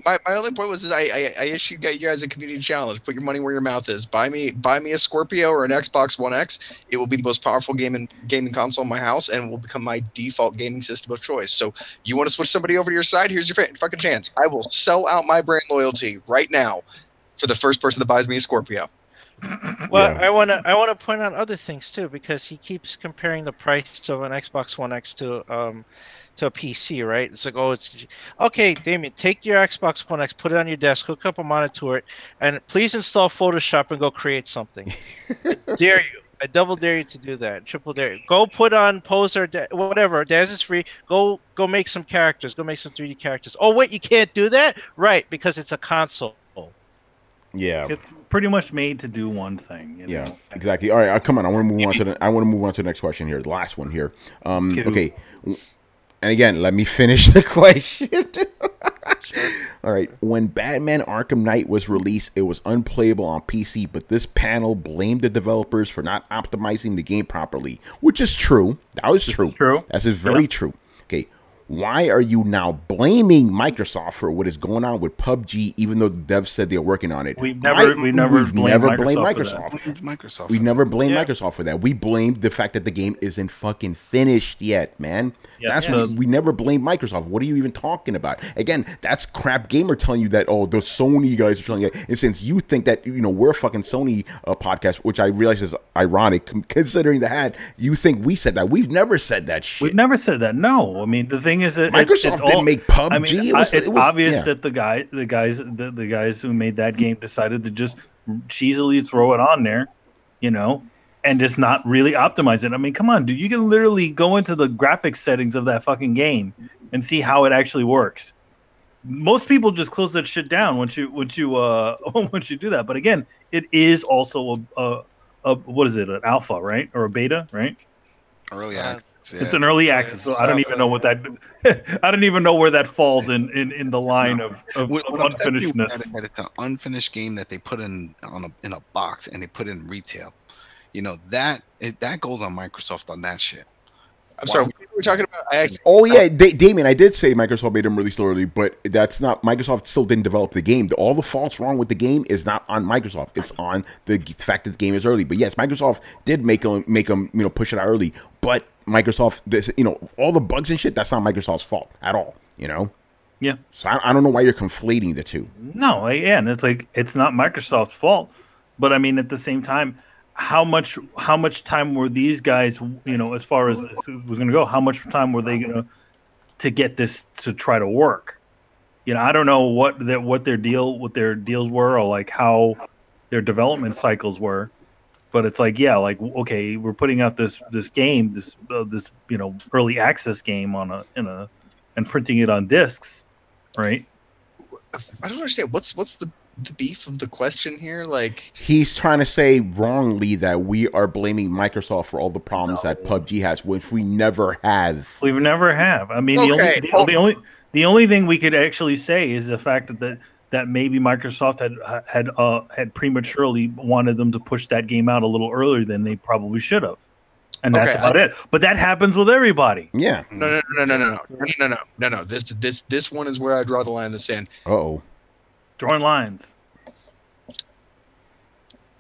my only point was I issued you guys a community challenge. Put your money where your mouth is. Buy me a Scorpio or an Xbox One X. It will be the most powerful gaming console in my house and will become my default gaming system of choice. So you want to switch somebody over to your side? Here's your fucking chance. I will sell out my brand loyalty right now for the first person that buys me a Scorpio. Well, I want to point out other things too, because he keeps comparing the price of an Xbox One X to a PC, right? It's like, it's okay, Damien, take your Xbox One X, put it on your desk, hook up a monitor to it, and please install Photoshop and go create something. Dare you. I double dare you to do that. Triple dare you. Go put on Poser, whatever. Daz is free. Go make some characters. Go make some 3D characters. Oh, wait, you can't do that? Right, because it's a console. Yeah, it's pretty much made to do one thing. You know? Exactly. All right, come on. I want to move on to the next question here. The last one here. Okay. And again, let me finish the question. Sure. All right. When Batman Arkham Knight was released, it was unplayable on PC, but this panel blamed the developers for not optimizing the game properly, which is true. That was true. True. That is very true. Okay. Why are you now blaming Microsoft for what is going on with PUBG, even though the devs said they're working on it? We've never blamed Microsoft. Microsoft. We never blamed Yeah. Microsoft for that. We blamed the fact that the game isn't fucking finished yet, man. Yeah. That's Yeah. what we never blamed Microsoft. What are you even talking about? Again, that's crap gamer telling you that, oh, the Sony guys are telling you. And since you think that, we're a fucking Sony podcast, which I realize is ironic considering that, you think we said that. We've never said that shit. We've never said that. No, I mean the thing is that Microsoft didn't make PUBG. I mean, it's obvious that the guys who made that game decided to just cheesily throw it on there, and just not really optimize it. I mean, come on, dude, you can literally go into the graphics settings of that fucking game and see how it actually works. Most people just close that shit down once you once you do that. But again, it is also a what is it? An alpha, right? Or a beta, right? Early access. Yeah. It's an early access, so I don't even know what that. I don't even know where that falls in the line of unfinishedness. It's an unfinished game that they put in a box and they put in retail. That goes on Microsoft on that shit. I'm sorry, we were talking about. Damien, I did say Microsoft made them release early, but that's not. Microsoft still didn't develop the game. All the faults wrong with the game is not on Microsoft. It's on the fact that the game is early. But yes, Microsoft did make them push it out early. But Microsoft, all the bugs and shit, that's not Microsoft's fault at all. Yeah. So I don't know why you're conflating the two. No, and it's like it's not Microsoft's fault, but I mean at the same time, how much time were these guys, as far as this was going to go, how much time were they going to get this to try to work? I don't know what their deals were, or like how their development cycles were, but it's like, yeah, like, okay, we're putting out this game, this early access game and printing it on discs, right? I don't understand. What's the beef of the question here? Like, he's trying to say wrongly that we are blaming Microsoft for all the problems that PUBG has, which we never have. We've never have. I mean, the only thing we could actually say is the fact that maybe Microsoft had prematurely wanted them to push that game out a little earlier than they probably should have, and that's about it. But that happens with everybody. Yeah. No. This one is where I draw the line in the sand. Uh-oh. Drawing lines.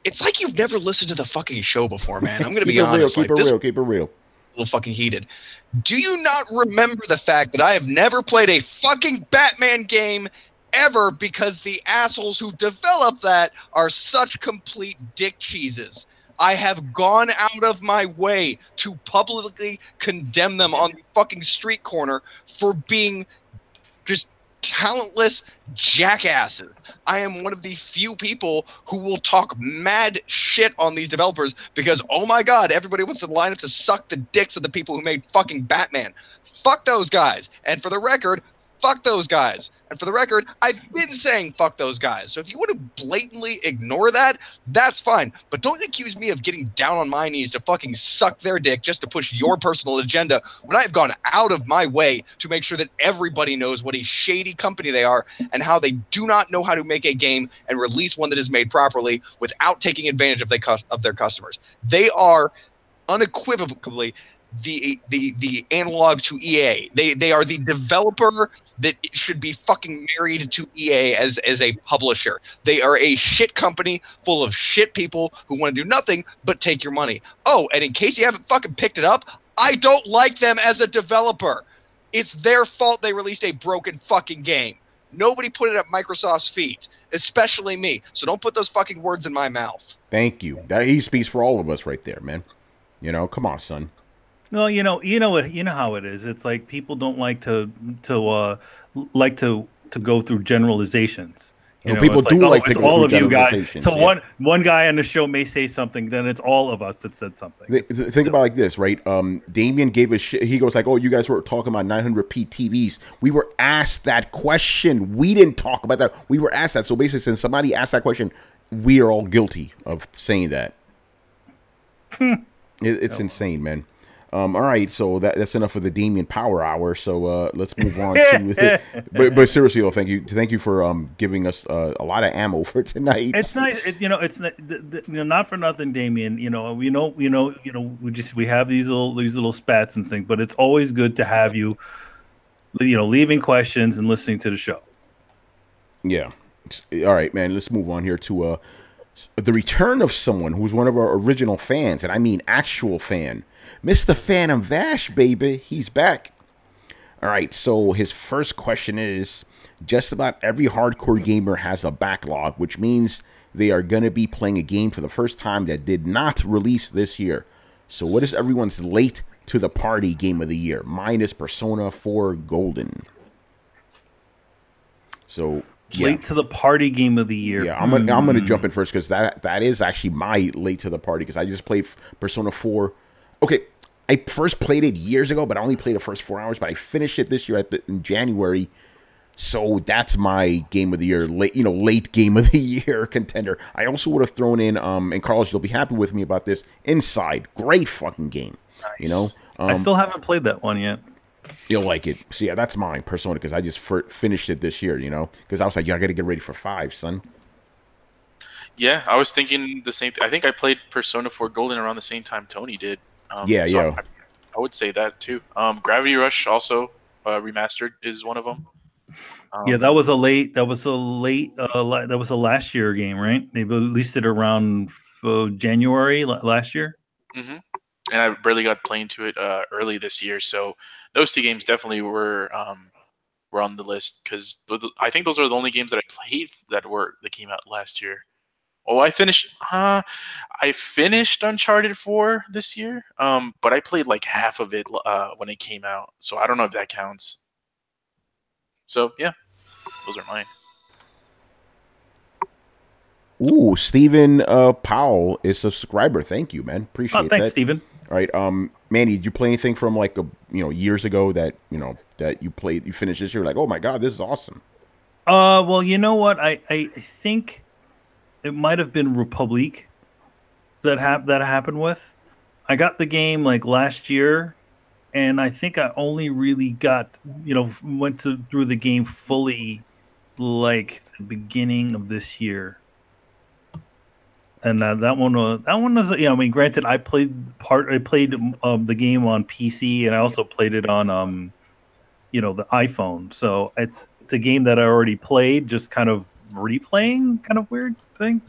It's like you've never listened to the fucking show before, man. I'm gonna be honest. Keep it real. A little fucking heated. Do you not remember the fact that I have never played a fucking Batman game ever because the assholes who developed that are such complete dick cheeses? I have gone out of my way to publicly condemn them on the fucking street corner for being just talentless jackasses. I am one of the few people who will talk mad shit on these developers because, oh my god, everybody wants to line up to suck the dicks of the people who made fucking Batman. Fuck those guys. And for the record, fuck those guys. And for the record, I've been saying fuck those guys. So if you want to blatantly ignore that, that's fine. But don't accuse me of getting down on my knees to fucking suck their dick just to push your personal agenda when I've gone out of my way to make sure that everybody knows what a shady company they are and how they do not know how to make a game and release one that is made properly without taking advantage of their customers. They are unequivocally the analog to EA. They are the developer that should be fucking married to EA as a publisher. They are a shit company full of shit people who want to do nothing but take your money. Oh, and in case you haven't fucking picked it up, I don't like them as a developer. It's their fault they released a broken fucking game. Nobody put it at Microsoft's feet, especially me. So don't put those fucking words in my mouth. Thank you. He speaks for all of us right there, man. Come on, son. Well, you know how it is. It's like people don't like to go through generalizations. People do like to go all through of you guys. generalizations. So one guy on the show may say something, then it's all of us that said something. Think about it like this, right? Damien gave a shit. He goes like, "Oh, you guys were talking about 900p TVs. We were asked that question. We didn't talk about that. We were asked that. So basically, since somebody asked that question, we are all guilty of saying that." It's insane, man. All right, so that's enough for the Damien Power Hour. So let's move on to. but seriously, though, thank you for giving us a lot of ammo for tonight. It's nice, it's not for nothing, Damien. We have these little spats and things, but it's always good to have you leaving questions and listening to the show. Yeah. All right, man. Let's move on here to the return of someone who's one of our original fans, and I mean actual fan, Mr. Phantom Vash, baby. He's back. All right. So his first question is: just about every hardcore gamer has a backlog, which means they are going to be playing a game for the first time that did not release this year. So what is everyone's late to the party game of the year? Mine is Persona 4 Golden. So late to the party game of the year. Yeah, I'm gonna jump in first because that is actually my late to the party because I just played Persona 4. Okay, I first played it years ago, but I only played the first 4 hours. But I finished it this year in January. So that's my game of the year, late game of the year contender. I also would have thrown in, and Carlos, you'll be happy with me about this, Inside. Great fucking game. Nice. I still haven't played that one yet. You'll like it. So yeah, that's mine, Persona, because I just finished it this year, because I was like, I got to get ready for 5, son. Yeah, I was thinking the same thing. I think I played Persona 4 Golden around the same time Tony did. Yeah. I would say that too. Gravity Rush also remastered is one of them. Yeah, that was a last year game, right? They released it around January last year. Mm-hmm. And I barely got playing to it early this year, so those 2 games definitely were on the list because I think those are the only games that I played that came out last year. Oh, I finished Uncharted 4 this year, but I played like half of it when it came out, so I don't know if that counts. So yeah, those are mine. Ooh, Stephen Powell is a subscriber. Thank you, man. Appreciate that. Thanks, Stephen. All right, Manny, did you play anything from like years ago that that you finished this year? Like, oh my god, this is awesome. Well, you know what? I think it might have been Republic that happened with. I got the game like last year, and I think I only really got went through the game fully like the beginning of this year. And that one was, I mean, granted, I played the game on PC, and I also played it on, the iPhone. So it's a game that I already played, just kind of replaying, kind of weird thing.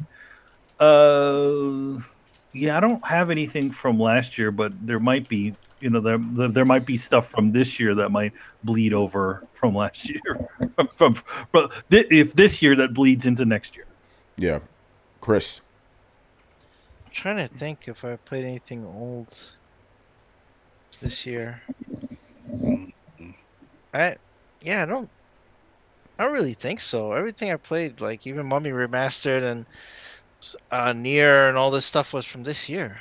Yeah, I don't have anything from last year, but there might be, there might be stuff from this year that might bleed over from last year, from if this year that bleeds into next year. Yeah, Chris. Trying to think if I played anything old this year. I don't really think so. Everything I played, like even Mummy Remastered and Nier and all this stuff, was from this year.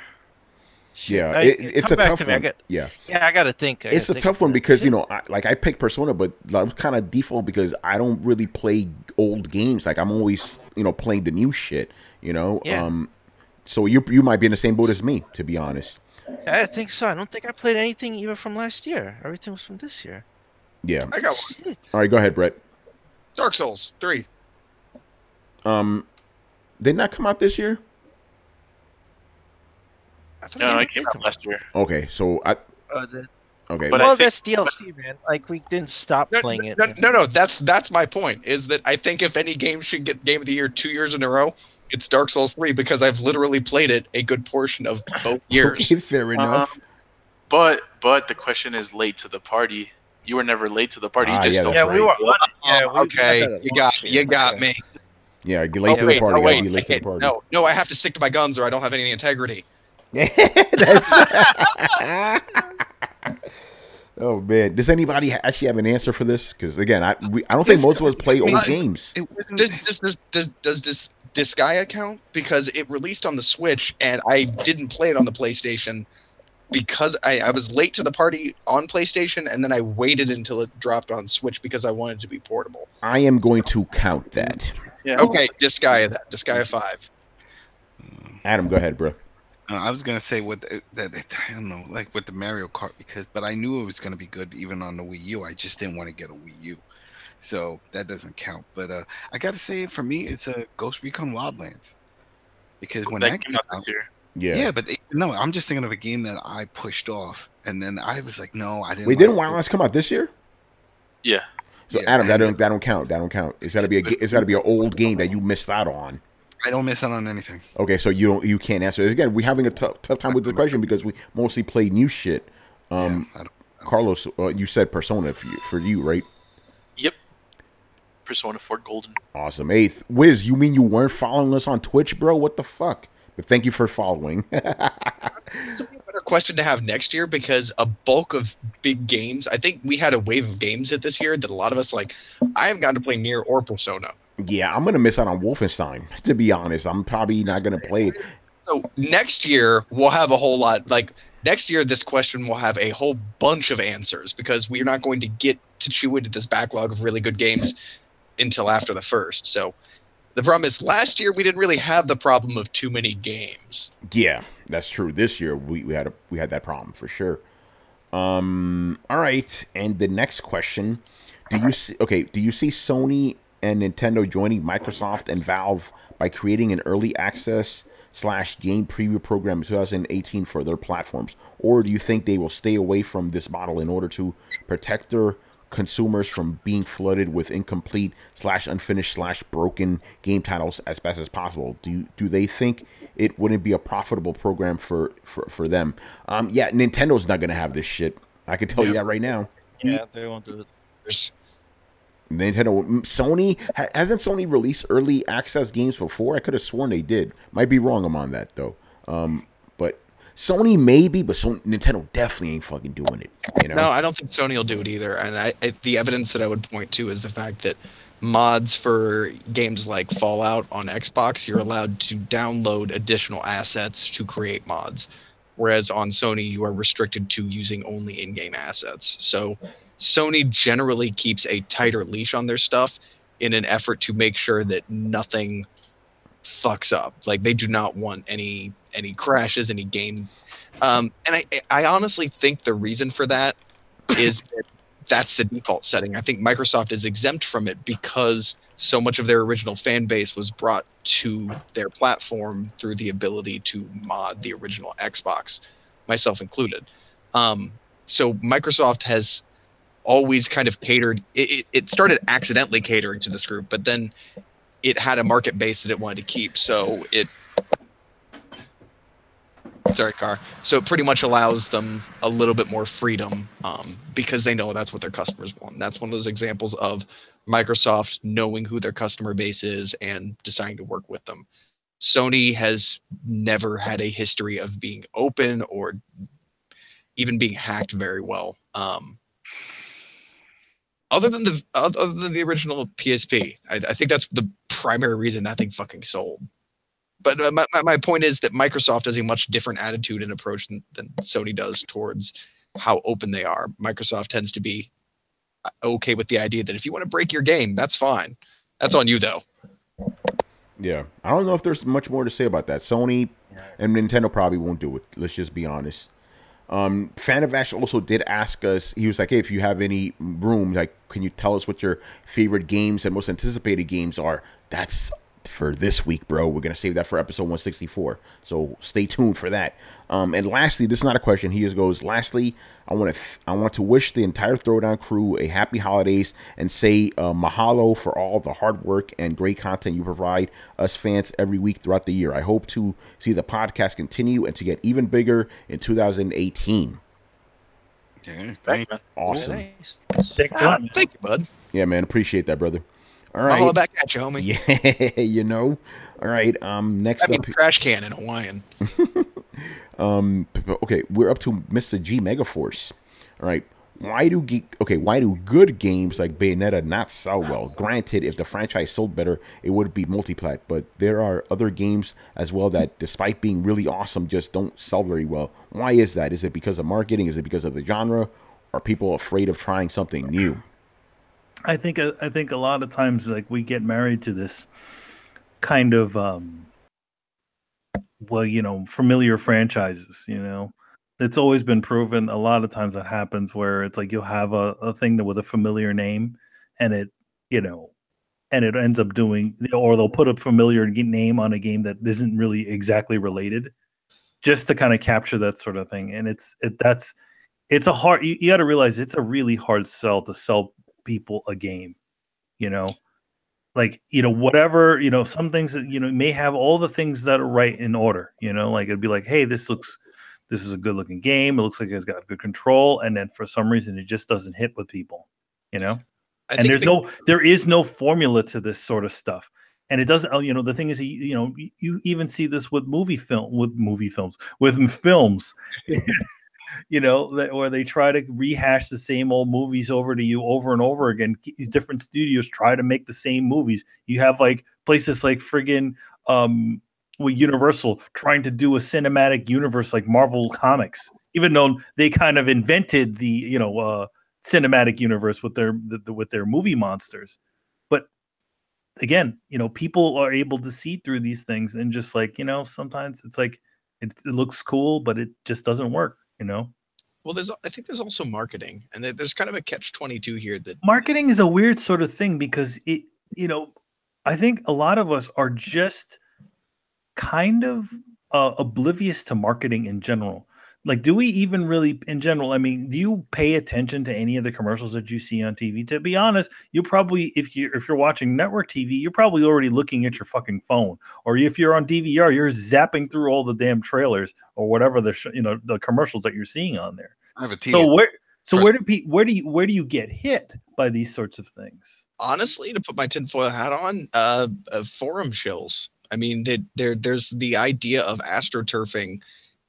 Shit. Yeah, it's a tough one. I gotta think. It's a tough one because I picked Persona, but I was kind of default because I don't really play old games. Like I'm always playing the new shit. Yeah. So you might be in the same boat as me, to be honest. I think so. I don't think I played anything even from last year. Everything was from this year. Yeah. I got one. All right, go ahead, Brett. Dark Souls 3. Did not come out this year? No, it came out last year. Okay, so okay. But well, that's DLC, man. Like we didn't stop playing it. No. That's my point. Is that I think if any game should get Game of the Year 2 years in a row, it's Dark Souls 3 because I've literally played it a good portion of both years. Okay, fair enough. But the question is late to the party. You were never late to the party. You just we were on it. Yeah, okay, you got me. Yeah, get late to the party. Wait, be late to the party. No, I have to stick to my guns or I don't have any integrity. Oh man, does anybody actually have an answer for this? Because again, I don't think most of us play old games. Does Disgaea count? Because it released on the Switch and I didn't play it on the PlayStation because I was late to the party on PlayStation and then I waited until it dropped on Switch because I wanted to be portable. I am going to count that. Yeah. Okay, Disgaea 5. Adam, go ahead, bro. I was gonna say I don't know, like with the Mario Kart but I knew it was gonna be good even on the Wii U. I just didn't want to get a Wii U, so that doesn't count. But I gotta say, for me, it's a Ghost Recon Wildlands because when that came out this year. Yeah, but no, I'm just thinking of a game that I pushed off, and then I was like, no, I didn't. Wait, didn't Wildlands come out this year? Yeah. So Yeah, Adam, that and don't count. That don't count. It's got to be an old game that you missed out on. I don't miss out on anything. Okay, so you can't answer this. Again, we're having a tough time with this question because we mostly play new shit. Yeah, I don't. Carlos, you said Persona for you, right? Yep. Persona 4 Golden. Awesome. Eighth, Wiz, you mean you weren't following us on Twitch, bro? What the fuck? But thank you for following. It's a better question to have next year because a bulk of big games. I think we had a wave of games hit this year that a lot of us like. I haven't gotten to play Nier or Persona. Yeah, I'm gonna miss out on Wolfenstein. To be honest, I'm probably not gonna play it. So next year we'll have a whole lot. Like next year, this question will have a whole bunch of answers because we're not going to get to chew into this backlog of really good games until after the first. So the problem is last year we didn't really have the problem of too many games. Yeah, that's true. This year we had that problem for sure. All right, and the next question: do you see Sony and Nintendo joining Microsoft and Valve by creating an early access / game preview program in 2018 for their platforms, or do you think they will stay away from this model in order to protect their consumers from being flooded with incomplete / unfinished / broken game titles as best as possible? Do they think it wouldn't be a profitable program for them? Yeah, Nintendo's not gonna have this shit. I can tell you that right now. Yeah, they won't do it. Nintendo, Sony hasn't Sony released early access games before? I could have sworn they did. Might be wrong on that though. But Sony maybe, but Nintendo definitely ain't fucking doing it. You know? No, I don't think Sony will do it either. And the evidence that I would point to is the fact that mods for games like Fallout on Xbox, you're allowed to download additional assets to create mods, whereas on Sony you are restricted to using only in-game assets. So Sony generally keeps a tighter leash on their stuff in an effort to make sure that nothing fucks up. Like they do not want any crashes, any game. And I honestly think the reason for that is that that's the default setting. I think Microsoft is exempt from it because so much of their original fan base was brought to their platform through the ability to mod the original Xbox, myself included. So Microsoft has always kind of catered. It started accidentally catering to this group, but then it had a market base that it wanted to keep. So it pretty much allows them a little bit more freedom because they know that's what their customers want. And that's one of those examples of Microsoft knowing who their customer base is and deciding to work with them. Sony has never had a history of being open or even being hacked very well. Other than the original PSP, I think that's the primary reason that thing fucking sold. But my point is that Microsoft has a much different attitude and approach than Sony does towards how open they are. Microsoft tends to be okay with the idea that if you want to break your game, that's fine. That's on you, though. Yeah, I don't know if there's much more to say about that. Sony and Nintendo probably won't do it. Let's just be honest. Fan of Ash also did ask us, he was like, hey, if you have any room, like, can you tell us what your favorite games and most anticipated games are? That's for this week, bro. We're going to save that for episode 164. So stay tuned for that. And lastly, this is not a question. He just goes, lastly, I want to wish the entire Throwdown crew a happy holidays and say mahalo for all the hard work and great content you provide us fans every week throughout the year. I hope to see the podcast continue and to get even bigger in 2018. Yeah, Thanks, man. Awesome. Nice. Thanks a lot. Thank you, bud. Yeah, man. Appreciate that, brother. All right. Mahalo back at you, homie. Yeah, you know. All right. Next I mean, up. trash can in Hawaiian. Okay, we're up to Mr. G Megaforce. All right. Why do good games like Bayonetta not sell well? Granted, if the franchise sold better, it would be multiplat, but there are other games as well that, despite being really awesome, just don't sell very well. Why is that? Is it because of marketing? Is it because of the genre? Are people afraid of trying something new? I think a lot of times, like, we get married to this kind of familiar franchises. It's always been proven. A lot of times that happens where it's like you'll have a thing with a familiar name, and it ends up doing, or they'll put a familiar name on a game that isn't really exactly related, just to kind of capture that sort of thing. And it's a hard. You got to realize it's a really hard sell to sell people a game, you know, like, you know, whatever, you know, some things that, you know, may have all the things that are right in order, you know, like it'd be like, hey, this is a good looking game. It looks like it's got good control. And then for some reason, it just doesn't hit with people, you know, and there is no formula to this sort of stuff. And it doesn't, you know, the thing is, you know, you even see this with films, you know, where they try to rehash the same old movies over to you over and over again. These different studios try to make the same movies. You have like places like friggin' with Universal trying to do a cinematic universe like Marvel Comics, even though they kind of invented the, you know, cinematic universe with their movie monsters. But again, you know, people are able to see through these things and just like, you know, sometimes it's like it looks cool, but it just doesn't work, you know. Well, I think there's also marketing, and there's kind of a catch-22 here. That marketing is a weird sort of thing because it, you know, I think a lot of us are just kind of oblivious to marketing in general. Like, do we even really, in general, I mean, do you pay attention to any of the commercials that you see on TV? To be honest, you probably, if you're watching network TV, you're probably already looking at your fucking phone. Or if you're on DVR, you're zapping through all the damn trailers or whatever the commercials that you're seeing on there. I have a TV. So where do you get hit by these sorts of things? Honestly, to put my tinfoil hat on, forum shills. I mean, there's the idea of astroturfing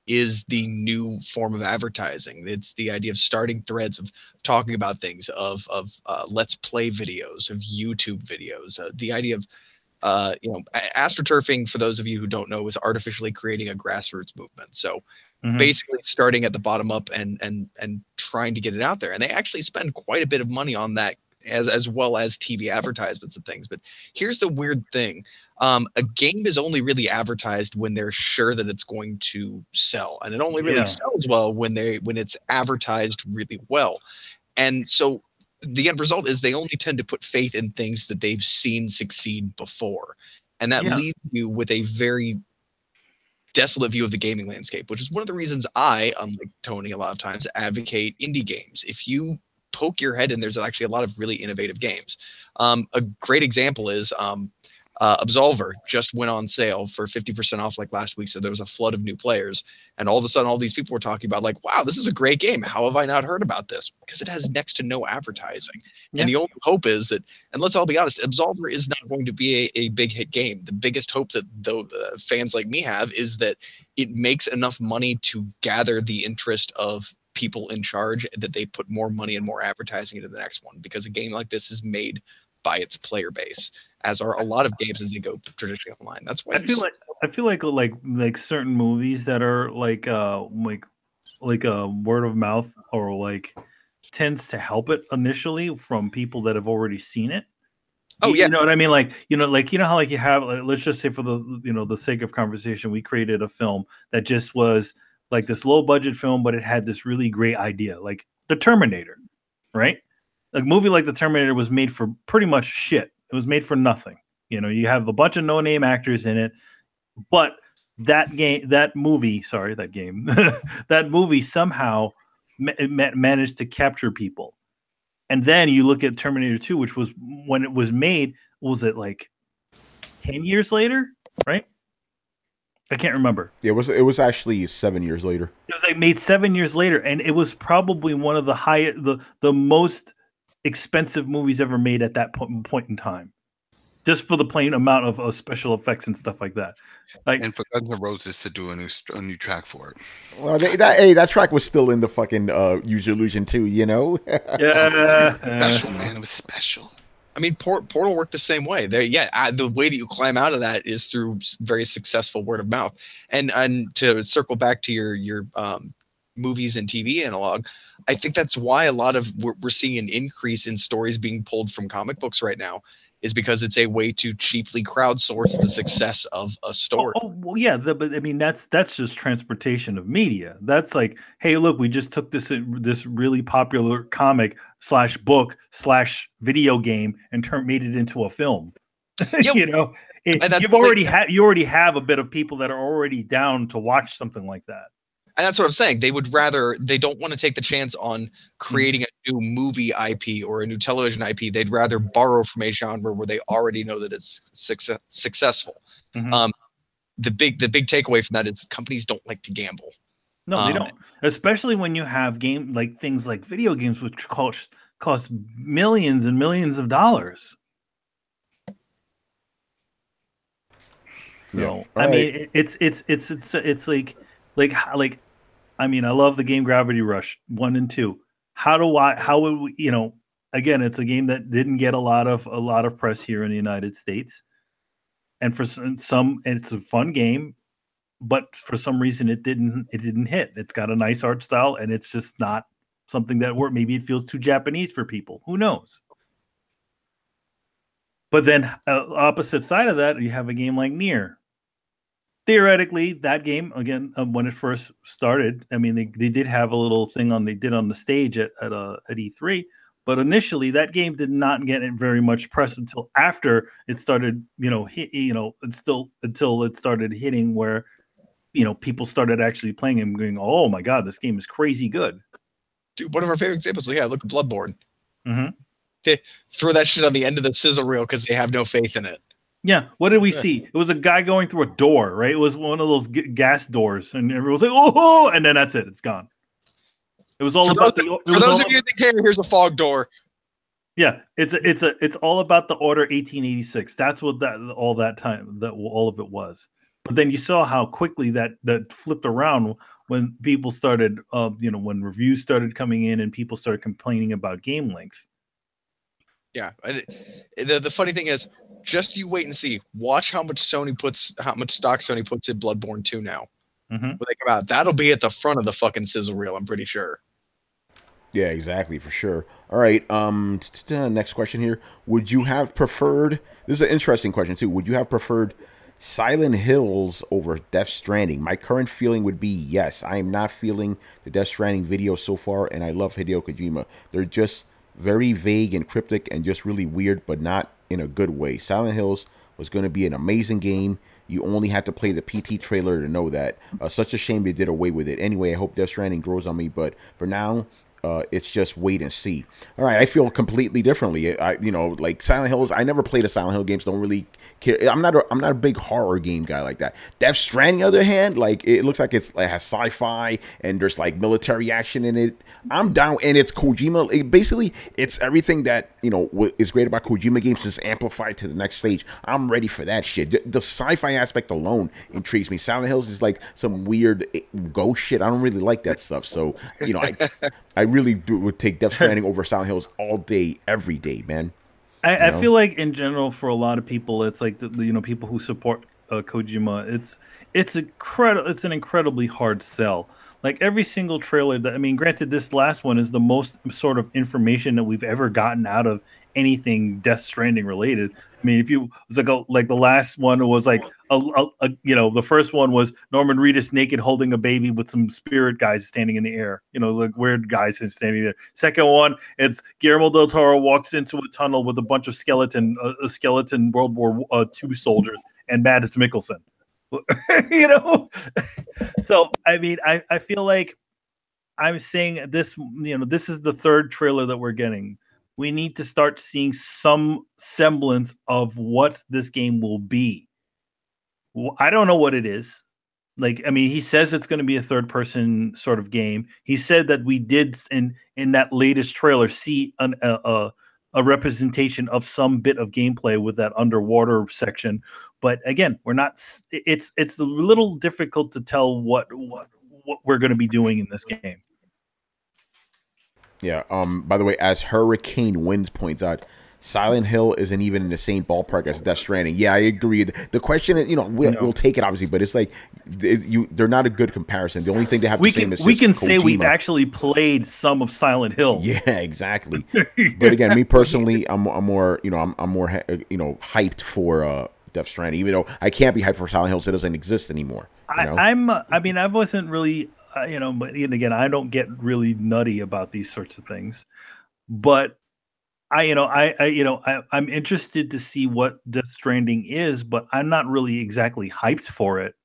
is the new form of advertising. It's the idea of starting threads, of talking about things, of let's play videos, of YouTube videos. The idea of you know, astroturfing, for those of you who don't know, is artificially creating a grassroots movement. So basically starting at the bottom up and trying to get it out there. And they actually spend quite a bit of money on that, as well as TV advertisements and things. But here's the weird thing. A game is only really advertised when they're sure that it's going to sell. And it only really sells well when it's advertised really well. And so the end result is they only tend to put faith in things that they've seen succeed before. And that leaves you with a very desolate view of the gaming landscape, which is one of the reasons I, unlike Tony, a lot of times advocate indie games. If you poke your head in, there's actually a lot of really innovative games. A great example is Absolver just went on sale for 50% off like last week. So there was a flood of new players, and all of a sudden all these people were talking about like, wow, this is a great game. How have I not heard about this? Because it has next to no advertising. And the only hope is that, and let's all be honest, Absolver is not going to be a big hit game. The biggest hope that fans like me have is that it makes enough money to gather the interest of people in charge, that they put more money and more advertising into the next one, because a game like this is made by its player base, as are a lot of games as they go traditionally online. That's why I feel like certain movies that are like word of mouth, or like tends to help it initially from people that have already seen it. Oh yeah, you know what I mean? Like, you know how like you have, like, let's just say for the sake of conversation, we created a film that just was like this low budget film, but it had this really great idea, like The Terminator, right? A movie like The Terminator was made for pretty much shit. It was made for nothing. You know, you have a bunch of no-name actors in it, but that movie somehow managed to capture people. And then you look at Terminator 2, which was, when it was made, was it like 10 years later, right? I can't remember. It was actually 7 years later. It was like made 7 years later, and it was probably one of the most expensive movies ever made at that point in time, just for the plain amount of special effects and stuff like that. Like, and for Guns N' Roses to do a new track for it. Well, that track was still in the fucking Use Your Illusion 2, you know. Special, man, it was special. I mean, Portal worked the same way. The way that you climb out of that is through very successful word of mouth. And to circle back to your movies and TV analog, I think that's why a lot of we're seeing an increase in stories being pulled from comic books right now, is because it's a way to cheaply crowdsource the success of a story. Well, yeah, but I mean, that's just transportation of media. That's like, hey, look, we just took this really popular comic / book / video game and made it into a film. Yep. You know, you already have a bit of people that are already down to watch something like that. And that's what I'm saying. They don't want to take the chance on creating a new movie IP or a new television IP. They'd rather borrow from a genre where they already know that it's successful. The big takeaway from that is companies don't like to gamble. No, they don't. Especially when you have things like video games, which cost millions and millions of dollars. So I mean, it's like I mean, I love the game Gravity Rush 1 and 2. How would we, again, it's a game that didn't get a lot of press here in the United States, and for some, it's a fun game. But for some reason, it didn't hit. It's got a nice art style, and it's just not something that worked. Maybe it feels too Japanese for people. Who knows? But then, opposite side of that, you have a game like Nier. Theoretically, that game again, when it first started, I mean, they did have a little thing on the stage at E3. But initially, that game did not get very much press until after it started. Until it started hitting where. People started actually playing and going, "Oh my god, this game is crazy good." Dude, one of our favorite examples. Yeah, look at Bloodborne. They throw that shit on the end of the sizzle reel because they have no faith in it. Yeah, what did we see? It was a guy going through a door, right? It was one of those gas doors, and everyone was like, "Oh!" And then that's it; it's gone. It was all about the. For those of you that care, here's a fog door. Yeah, it's all about the Order 1886. That's what all of it was. But then you saw how quickly that flipped around when people started, when reviews started coming in and people started complaining about game length. Yeah, the funny thing is, just you wait and see. Watch how much stock Sony puts in Bloodborne 2 now. When they come out, that'll be at the front of the fucking sizzle reel. I'm pretty sure. Yeah, exactly, for sure. All right, next question here. Would you have preferred? This is an interesting question too. Would you have preferred Silent Hills over Death Stranding? My current feeling would be yes. I am not feeling the Death Stranding video so far, and I love Hideo Kojima. They're just very vague and cryptic and just really weird, but not in a good way. Silent Hills was going to be an amazing game. You only had to play the PT trailer to know that. Such a shame they did away with it. Anyway, I hope Death Stranding grows on me, but for now, it's just wait and see. All right, I feel completely differently. Like Silent Hills, I never played a Silent Hill game, so don't really care. I'm not a big horror game guy like that. Death Stranding, on the other hand, like it looks like it has sci-fi and there's like military action in it. I'm down, and it's Kojima. Basically, it's everything that what is great about Kojima games is amplified to the next stage. I'm ready for that shit. The sci-fi aspect alone intrigues me. Silent Hills is like some weird ghost shit. I don't really like that stuff. So I really would take Death Stranding over Silent Hills all day, every day, man. I feel like in general, for a lot of people, it's like people who support Kojima. It's an incredibly hard sell. Like every single trailer granted, this last one is the most sort of information that we've ever gotten out of anything Death Stranding related. I mean, it's like the last one was like the first one was Norman Reedus naked holding a baby with some spirit guys standing in the air, like weird guys standing there. Second one, it's Guillermo del Toro walks into a tunnel with a bunch of skeleton World War II soldiers and Mads Mikkelsen. So I mean, I feel like I'm saying this. This is the third trailer that we're getting. We need to start seeing some semblance of what this game will be. I don't know what it is. He says it's going to be a third-person sort of game. He said that we did in that latest trailer see a representation of some bit of gameplay with that underwater section. But again, we're not. It's a little difficult to tell what we're going to be doing in this game. Yeah. By the way, as Hurricane Winds points out, Silent Hill isn't even in the same ballpark as Death Stranding. Yeah, I agree. The question is, we'll take it obviously, but it's like they're not a good comparison. The only thing they have to say is we can say we've actually played some of Silent Hill. Yeah, exactly. But again, me personally, I'm more hyped for Death Stranding, even though I can't be hyped for Silent Hill, so it doesn't exist anymore. I wasn't really. But again, I don't get really nutty about these sorts of things, but I'm interested to see what Death Stranding is, but I'm not really exactly hyped for it.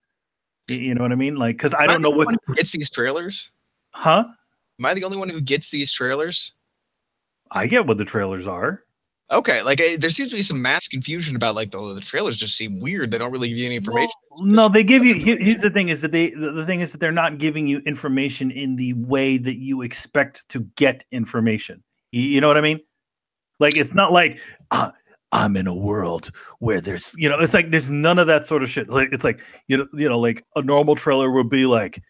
You know what I mean? Like, because I Am don't know the what one who gets these trailers. huh? Am I the only one who gets these trailers? I get what the trailers are. Okay, like there seems to be some mass confusion about like the trailers just seem weird. They don't really give you any information. Well, no, they give you. Here's the thing: is that the thing is that they're not giving you information in the way that you expect to get information. You know what I mean? Like it's not like I'm in a world where there's, you know, it's like there's none of that sort of shit. Like it's like you know, like a normal trailer would be like,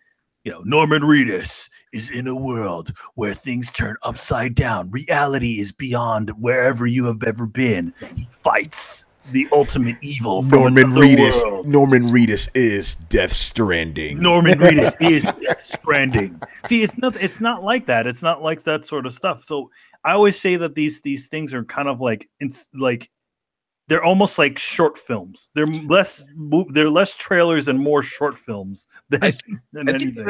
you know, Norman Reedus is in a world where things turn upside down. Reality is beyond wherever you have ever been. He fights the ultimate evil from another world. Norman Reedus is Death Stranding. Norman Reedus is Death Stranding. See, it's not like that. It's not like that sort of stuff. So I always say that these things are kind of like it's like they're almost like short films. They're less trailers and more short films than anything.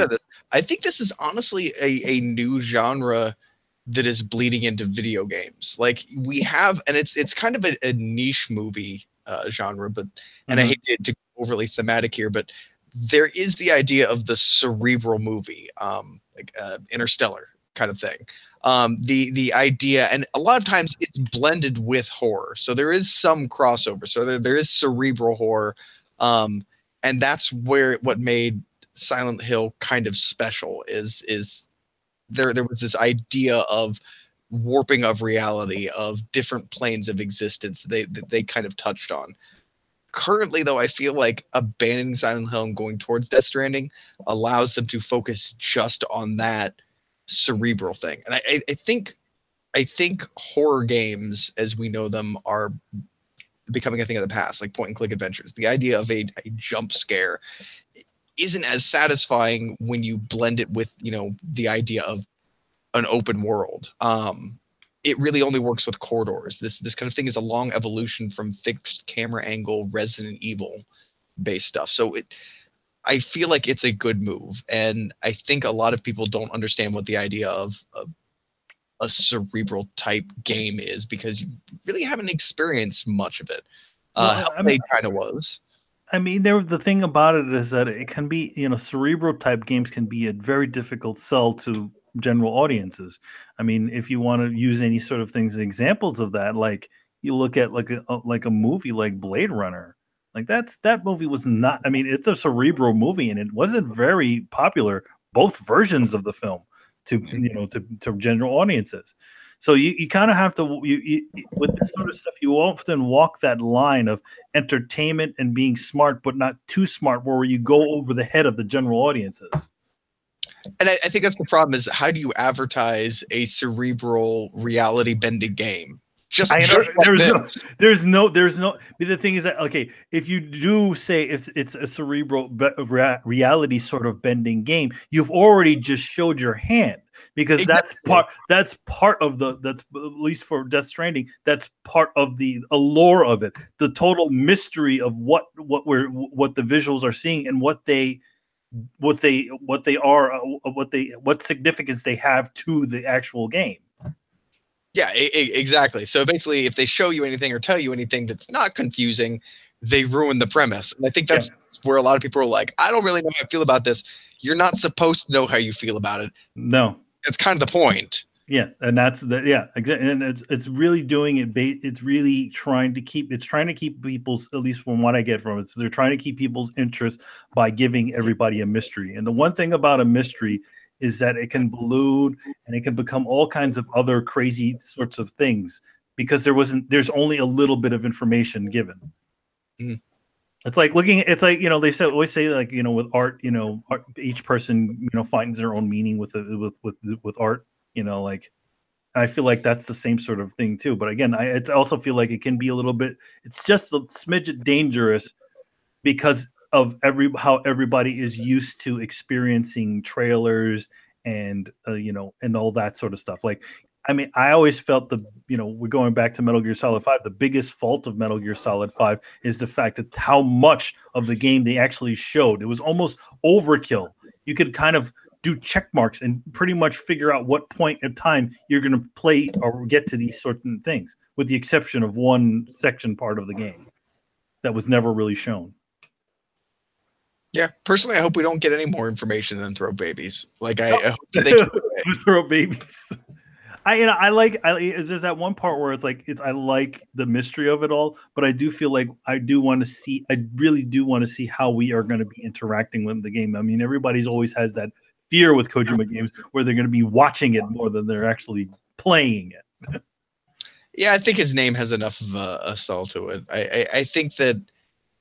I think this is honestly a new genre that is bleeding into video games. Like we have, and it's kind of a niche movie genre, but and I hate to go overly thematic here, but there is the idea of the cerebral movie, like Interstellar kind of thing. The idea, and a lot of times it's blended with horror, so there is some crossover. So there is cerebral horror, and that's what made Silent Hill kind of special. Is there was this idea of warping of reality, of different planes of existence that they kind of touched on. Currently, though, I feel like abandoning Silent Hill and going towards Death Stranding allows them to focus just on that cerebral thing. And I think horror games as we know them are becoming a thing of the past, like point and click adventures. The idea of a jump scare isn't as satisfying when you blend it with, you know, the idea of an open world. It really only works with corridors. This kind of thing is a long evolution from fixed camera angle Resident Evil based stuff. So I feel like it's a good move, and I think a lot of people don't understand what the idea of a cerebral type game is because you really haven't experienced much of it. Hellblade kind of was. I mean, the thing about it is that it can be, you know, cerebral type games can be a very difficult sell to general audiences. I mean, if you want to use any sort of things, examples of that, like you look at like a movie like Blade Runner. Like that movie was not. I mean, it's a cerebral movie, and it wasn't very popular. Both versions of the film to general audiences. So you kind of have to with this sort of stuff. You often walk that line of entertainment and being smart, but not too smart, where you go over the head of the general audiences. And I think that's the problem: is how do you advertise a cerebral reality bending game? There's no. The thing is that, okay, if you do say it's a cerebral reality sort of bending game, you've already just showed your hand, because exactly. that's part of that's at least for Death Stranding, that's part of the allure of it, the total mystery of what the visuals are seeing and what significance they have to the actual game. Yeah, exactly. So basically, if they show you anything or tell you anything that's not confusing, they ruin the premise. And I think that's where a lot of people are like, I don't really know how I feel about this. You're not supposed to know how you feel about it. No. That's kind of the point. Yeah, and that's exactly. And it's really doing it. It's really trying to keep people's, at least from what I get from it, so they're trying to keep people's interest by giving everybody a mystery. And the one thing about a mystery is that it can balloon and it can become all kinds of other crazy sorts of things, because there's only a little bit of information given. Mm. It's like they always say, like, you know, with art, you know, each person, you know, finds their own meaning with art, you know, like, I feel like that's the same sort of thing too. But again, I also feel like it can be a little bit, it's just a smidget dangerous because of how everybody is used to experiencing trailers and and all that sort of stuff. Like, I mean, I always felt we're going back to Metal Gear Solid 5. The biggest fault of Metal Gear Solid 5 is the fact that how much of the game they actually showed. It was almost overkill. You could kind of do check marks and pretty much figure out what point in time you're going to play or get to these certain things, with the exception of one section part of the game that was never really shown. Yeah, personally, I hope we don't get any more information than throw babies. Like I hope that they keep it away. Throw babies. It's just that one part where it's like I like the mystery of it all, but I do feel like I really do want to see how we are going to be interacting with the game. I mean, everybody's always has that fear with Kojima games where they're going to be watching it more than they're actually playing it. Yeah, I think his name has enough of a sell to it. I think that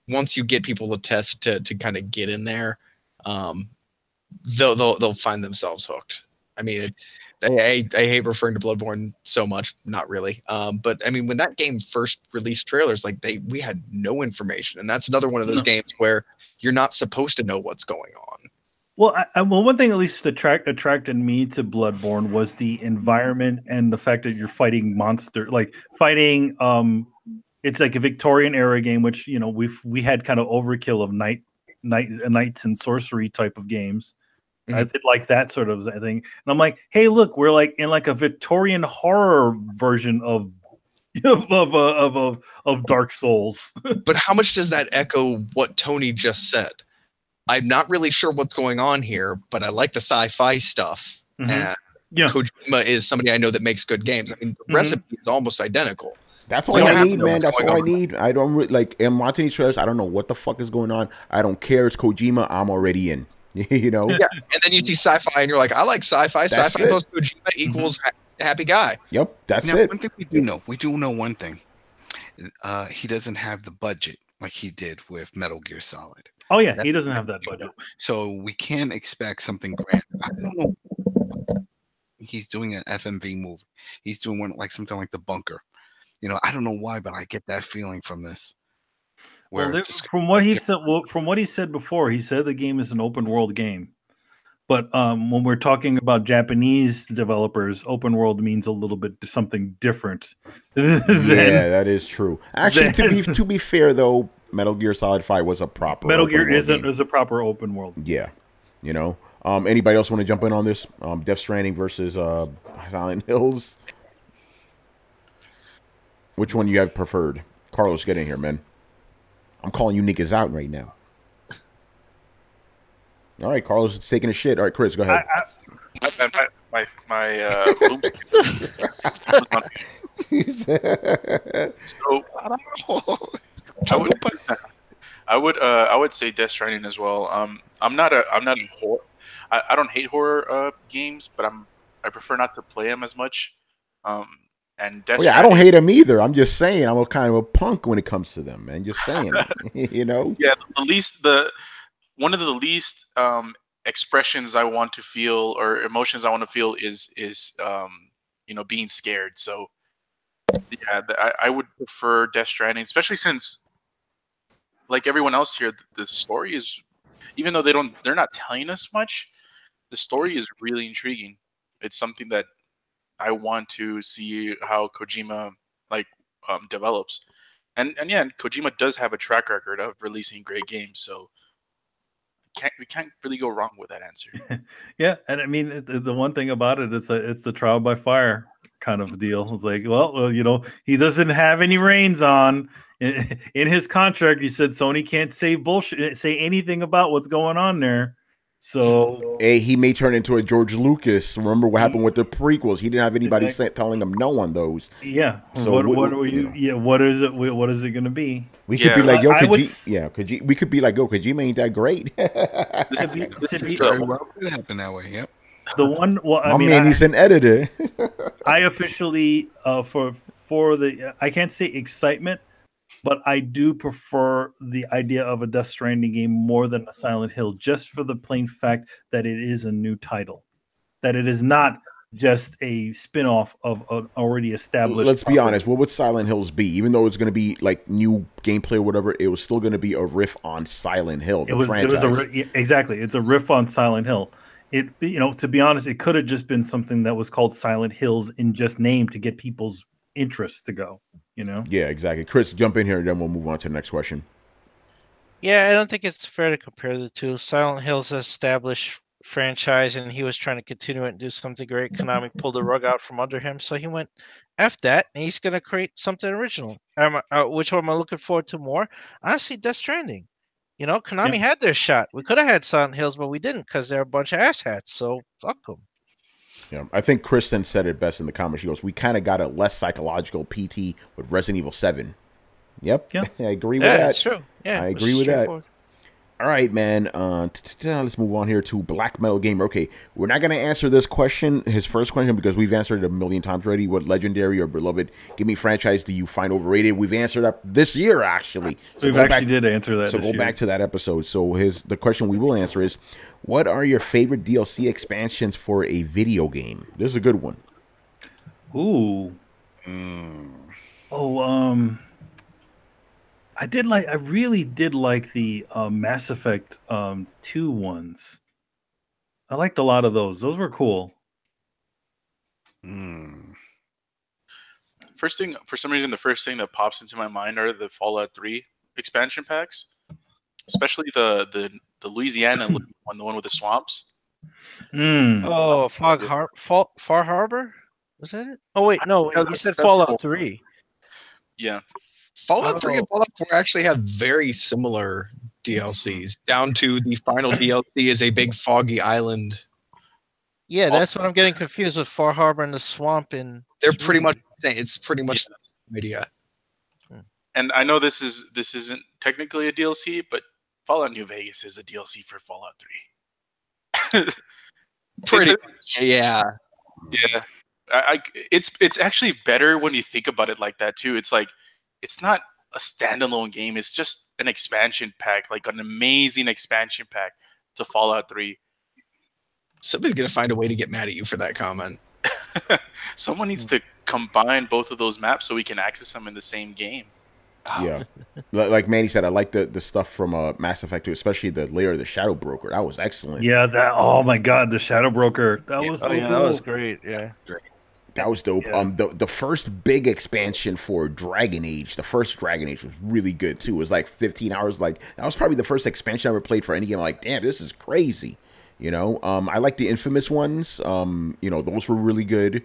once you get people to test to kind of get in there, they'll find themselves hooked. I mean, I hate referring to Bloodborne so much, not really. But I mean, when that game first released trailers, like we had no information, and that's another one of those games where you're not supposed to know what's going on. Well, one thing at least that attracted me to Bloodborne was the environment and the fact that you're fighting fighting. It's like a Victorian era game, which we had kind of overkill of knights and sorcery type of games. Mm-hmm. I did like that sort of thing, and I'm like, hey, look, we're like in like a Victorian horror version of Dark Souls. But how much does that echo what Tony just said? I'm not really sure what's going on here, but I like the sci-fi stuff. Mm-hmm. And Kojima is somebody I know that makes good games. I mean, the recipe is almost identical. That's all I need, man. That's all I need. I don't I'm watching these trailers. I don't know what the fuck is going on. I don't care. It's Kojima. I'm already in. Yeah, and then you see sci-fi, and you're like, I like sci-fi. Sci-fi plus Kojima equals happy guy. Yep, that's it. One thing we do know one thing. He doesn't have the budget like he did with Metal Gear Solid. Oh yeah, he doesn't have that budget. So we can't expect something grand. I don't know. He's doing an FMV movie. He's doing one like something like The Bunker. I don't know why, but I get that feeling from this. From what he said before, he said the game is an open world game. But when we're talking about Japanese developers, open world means a little bit something different. Yeah, that is true. Actually, to be fair though, Metal Gear Solid 5 was a proper Metal Gear is a proper open world. Yeah, anybody else want to jump in on this? Death Stranding versus Silent Hills. Which one you have preferred? Carlos, get in here, man. I'm calling you niggas out right now. All right, Carlos is taking a shit. All right, Chris, go ahead. I would say Death Stranding as well. I'm not a horror. I don't hate horror games, but I prefer not to play them as much. And I don't hate them either. I'm just saying I'm a kind of a punk when it comes to them, man. Just saying, Yeah, one of the least expressions I want to feel or emotions I want to feel is being scared. So yeah, I would prefer Death Stranding, especially since, like everyone else here, the story is, even though they're not telling us much, the story is really intriguing. It's something that I want to see how Kojima develops, and yeah, Kojima does have a track record of releasing great games, so we can't really go wrong with that answer. Yeah, and I mean the one thing about it, it's the trial by fire kind of deal. It's like, well, he doesn't have any reins on in his contract. He said Sony can't say anything about what's going on there. So he may turn into a George Lucas. Remember what happened with the prequels? He didn't have anybody telling him no on those. Yeah. So what is it? What is it going to be? We could be like, yo, Kojima. We could be like, yo, Kojima ain't that great. This could happen that way. Yep. The one. Well, I mean, he's an editor. I officially for the I can't say excitement, but I do prefer the idea of a Death Stranding game more than a Silent Hill, just for the plain fact that it is a new title, that it is not just a spin-off of an already established. Let's be honest. What would Silent Hills be? Even though it's going to be like new gameplay or whatever, it was still going to be a riff on Silent Hill, the franchise. Exactly. It's a riff on Silent Hill. It, to be honest, it could have just been something that was called Silent Hills in just name to get people's interest to go. Yeah, exactly. Chris, jump in here and then we'll move on to the next question. Yeah, I don't think it's fair to compare the two. Silent Hill's an established franchise, and he was trying to continue it and do something great. Konami pulled the rug out from under him, so he went, F that, and he's going to create something original. Which one am I looking forward to more? Honestly, Death Stranding. You know, Konami had their shot. We could have had Silent Hills, but we didn't because they're a bunch of asshats. So fuck them. Yeah, I think Kristen said it best in the comments. She goes, "We kind of got a less psychological PT with Resident Evil 7." Yep, Yeah. I agree with that. That's true. Yeah, I it was agree with that. straightforward. All right, man. Let's move on here to Black Metal Gamer. Okay, we're not going to answer this question, his first question, because we've answered it a million times already. What legendary or beloved gaming franchise do you find overrated? We've answered that this year, actually. So we actually did answer that. So go back to that episode. So the question we will answer is, what are your favorite DLC expansions for a video game? This is a good one. Ooh. Oh, I really did like the Mass Effect 2 ones. I liked a lot of those. Those were cool. For some reason, the first thing that pops into my mind are the Fallout 3 expansion packs, especially the Louisiana one, the one with the swamps. Oh, Far Harbor? Was that it? Oh wait, no, you said Fallout 3. Yeah. Fallout 3 and Fallout 4 actually have very similar DLCs, down to the final DLC is a big foggy island. Yeah, that's what I'm getting confused with Far Harbor and the swamp. And they're pretty much the same. It's pretty much the same idea. And I know this isn't technically a DLC, but Fallout New Vegas is a DLC for Fallout 3. Pretty much, yeah. Yeah. It's actually better when you think about it like that too. It's like it's not a standalone game. It's just an expansion pack, like an amazing expansion pack to Fallout 3. Somebody's gonna find a way to get mad at you for that comment. Someone needs to combine both of those maps so we can access them in the same game. Yeah, like Manny said, I like the stuff from Mass Effect 2, especially the layer of the Shadow Broker. That was excellent. Yeah, oh my god, the Shadow Broker. That was so cool. That was great. Yeah. That was dope. Yeah. The first big expansion for Dragon Age, the first Dragon Age was really good too. It was like 15 hours. Like that was probably the first expansion I ever played for any game. I'm like, damn, this is crazy. You know, I like the Infamous ones. You know, those were really good.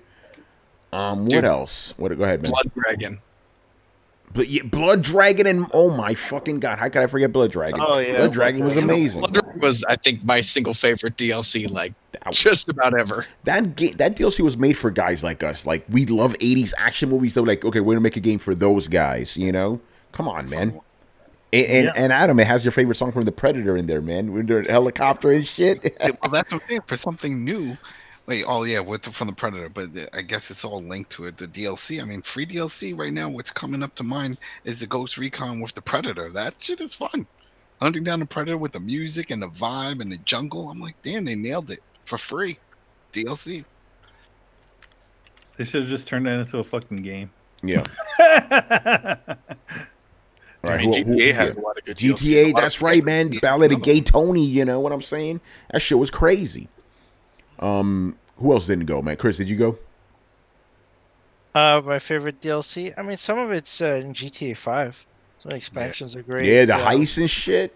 What else? Go ahead, man. Blood Dragon. But yeah, Blood Dragon and oh my fucking god, how could I forget Blood Dragon? Oh yeah, Blood Dragon was amazing. Blood Dragon was, I think, my single favorite DLC. Like just about ever. That DLC was made for guys like us. Like we love 80s action movies. So like, okay, we're gonna make a game for those guys. You know, come on, man. And Adam, it has your favorite song from The Predator in there, man. When they're in a helicopter and shit. Well, that's the thing. For something new. Wait, from The Predator, but I guess it's all linked to it. The DLC, I mean, free DLC right now, what's coming up to mind is the Ghost Recon with The Predator. That shit is fun. Hunting down the Predator with the music and the vibe and the jungle. I'm like, damn, they nailed it for free. DLC. They should have just turned that into a fucking game. Yeah. All right, GTA has a lot of good GTA, DLC. that's right, man. Ballad of Gay Tony, you know what I'm saying? That shit was crazy. Who else didn't go, man? Chris, did you go? My favorite DLC. I mean, some of it's in GTA 5. Some expansions are great. Yeah, the heist and shit.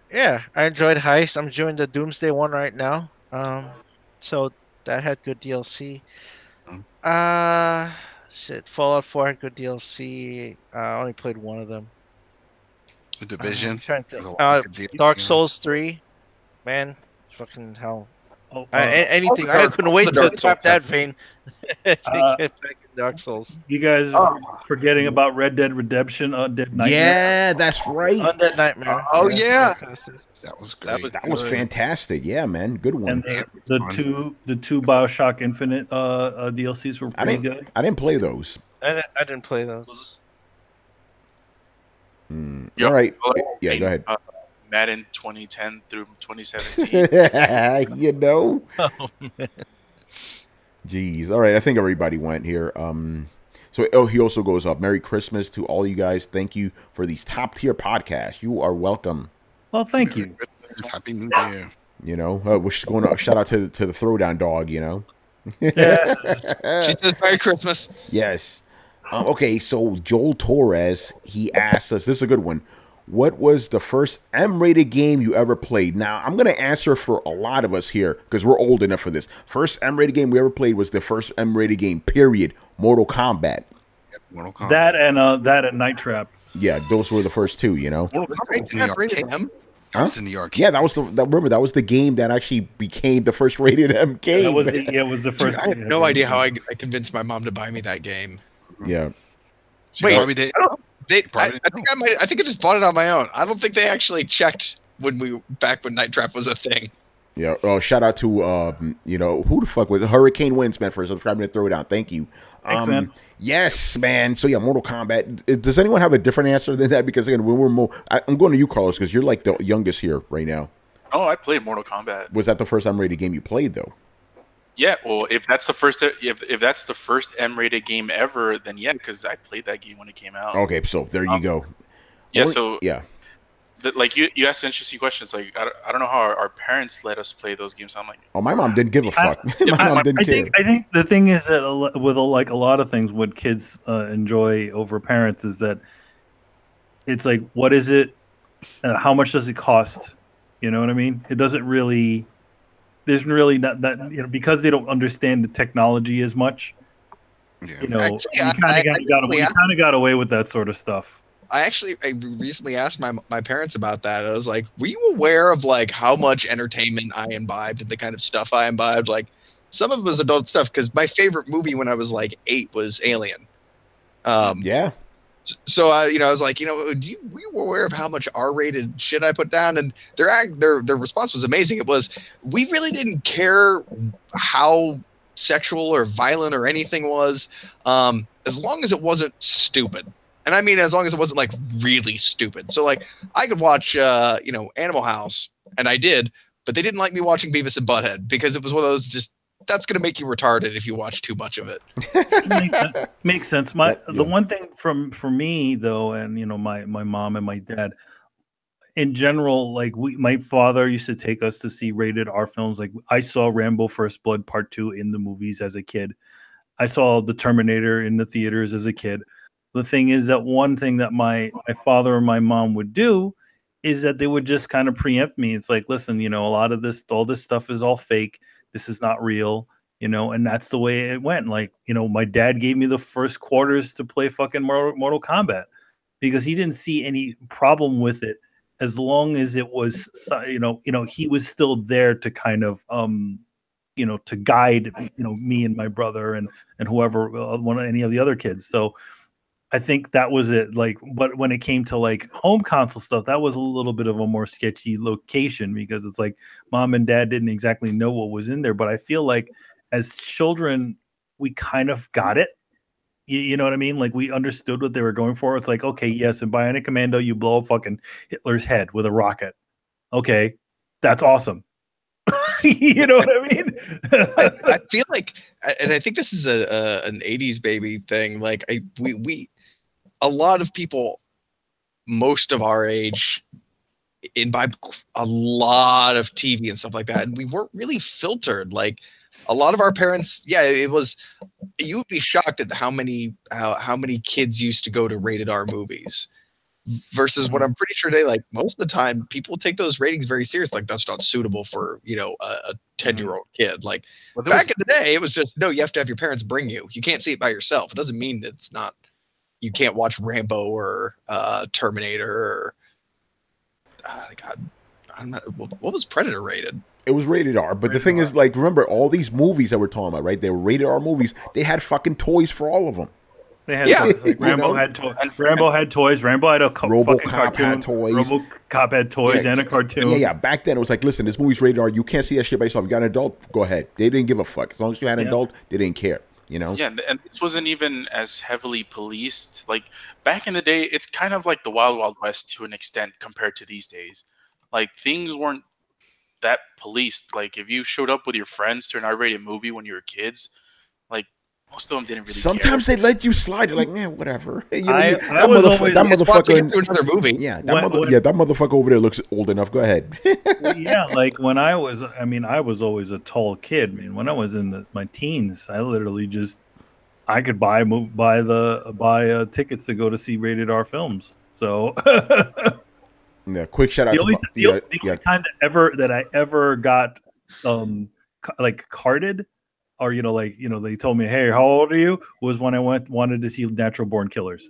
Yeah, I enjoyed heist. I'm enjoying the Doomsday one right now. So that had good DLC. Fallout 4 had good DLC. I only played one of them. The Division. Dark Souls 3. Man, fucking hell. Anything. I couldn't wait to tap that vein. Get back in Dark Souls. You guys are forgetting about Red Dead Redemption, Undead Nightmare. Yeah, that's right. Undead Nightmare. That was great. That was fantastic. Yeah, man, good one. And the two BioShock Infinite DLCs were pretty good. I didn't play those. I didn't play those. All right. Yeah, go ahead. Madden 2010 through 2017. You know? Oh, man. Jeez. All right. I think everybody went here. So he also goes up. Merry Christmas to all you guys. Thank you for these top tier podcasts. You are welcome. Well, thank you. Happy New Year. You know, we're just going to shout out to the Throwdown dog, you know? Yeah. She says Merry Christmas. Yes. Okay. So Joel Torres, he asked us, this is a good one. What was the first M-rated game you ever played? Now, I'm going to answer for a lot of us here because we're old enough for this. First M-rated game we ever played was the first M-rated game, period. Mortal Kombat. Mortal Kombat. That and Night Trap. Yeah, those were the first two. You know. Mortal Kombat was in the arcade. That was in the arcade. Yeah, that was remember that was the game that actually became the first rated M game. That was it was the first. Dude, I have no idea how I convinced my mom to buy me that game. Yeah. Wait, probably did. I think I just bought it on my own. I don't think they actually checked back when Night Trap was a thing. Yeah. Oh, shout out to you know, who the fuck was it? Hurricane Winds, man, for subscribing to Throwdown. Thank you. Thanks, man. Yes, man. So yeah, Mortal Kombat. Does anyone have a different answer than that? Because again, when we're I'm going to you, Carlos, because you're like the youngest here right now. Oh, I played Mortal Kombat. Was that the first M-rated game you played though? Yeah, well, if that's the first M-rated game ever, then yeah, because I played that game when it came out. Okay, so there you go. Yeah, so yeah. Like you asked interesting questions. Like I don't know how our parents let us play those games. I'm like, oh, my mom didn't give a fuck. My mom didn't care. I think the thing is that with like a lot of things, what kids enjoy over parents is that it's like, what is it? How much does it cost? You know what I mean? It doesn't really. There's really not that, you know, because they don't understand the technology as much. Yeah. You know, Actually, you kind of got away with that sort of stuff. I recently asked my parents about that. I was like, were you aware of like how much entertainment I imbibed and the kind of stuff I imbibed? Like, some of it was adult stuff, because my favorite movie when I was like 8 was Alien. Yeah. So I was like, were you aware of how much R-rated shit I put down? And their response was amazing. It was, we really didn't care how sexual or violent or anything was, as long as it wasn't stupid. And I mean, as long as it wasn't like really stupid. So like, I could watch Animal House, and I did, but they didn't like me watching Beavis and Butthead, because it was one of those just, that's going to make you retarded if you watch too much of it. Makes sense. The one thing for me though, and my mom and my dad in general, like my father used to take us to see rated R films. Like I saw Rambo First Blood Part 2 in the movies as a kid. I saw The Terminator in the theaters as a kid. The thing is that one thing that my father and my mom would do is that they would just kind of preempt me. It's like, listen, all this stuff is all fake. This is not real, and that's the way it went. Like, my dad gave me the first quarters to play fucking Mortal Kombat, because he didn't see any problem with it, as long as it was, he was still there to kind of, to guide, me and my brother and whoever, any of the other kids. So I think that was it. Like, but when it came to like home console stuff, that was a little bit of a more sketchy location, because it's like mom and dad didn't exactly know what was in there. But I feel like as children, we kind of got it. You know what I mean? Like, we understood what they were going for. It's like, okay, yes, in Bionic Commando, you blow up fucking Hitler's head with a rocket. Okay, that's awesome. You know what I mean? I feel like, and I think this is an 80s baby thing. Like, we a lot of people, most of our age, imbibe a lot of TV and stuff like that, and we weren't really filtered. Like, a lot of our parents, it was. You would be shocked at how many kids used to go to rated R movies, versus what I'm pretty sure today. Like, most of the time, people take those ratings very serious. Like, that's not suitable for a 10-year-old kid. Like, back in the day, it was just, no, you have to have your parents bring you. You can't see it by yourself. It doesn't mean it's not. You can't watch Rambo or Terminator or God, I'm not, what was Predator rated? It was rated R, but the thing is, like, remember all these movies that we're talking about, right? They were rated R movies. They had fucking toys for all of them. They had toys. Like, Rambo had toys. Rambo had toys. Rambo had a fucking cartoon. Had toys. RoboCop had toys and a cartoon. Yeah. Back then, it was like, listen, this movie's rated R. You can't see that shit by yourself. You got an adult, go ahead. They didn't give a fuck. As long as you had an adult, they didn't care. Yeah, and this wasn't even as heavily policed. Like, back in the day, it's kind of like the Wild Wild West to an extent compared to these days. Like, things weren't that policed. Like, if you showed up with your friends to an R-rated movie when you were kids, like, most of them didn't really Sometimes care. they let you slide. You're like, man, whatever. I was always that motherfucker to another movie. Yeah, that motherfucker over there looks old enough. Go ahead. Yeah, like when I was always a tall kid, man. When I was in my teens, I literally I could buy tickets to go to see rated R films. So yeah, quick shout out. The only time that I ever got like carded, or they told me, hey, how old are you, was when I wanted to see Natural Born Killers.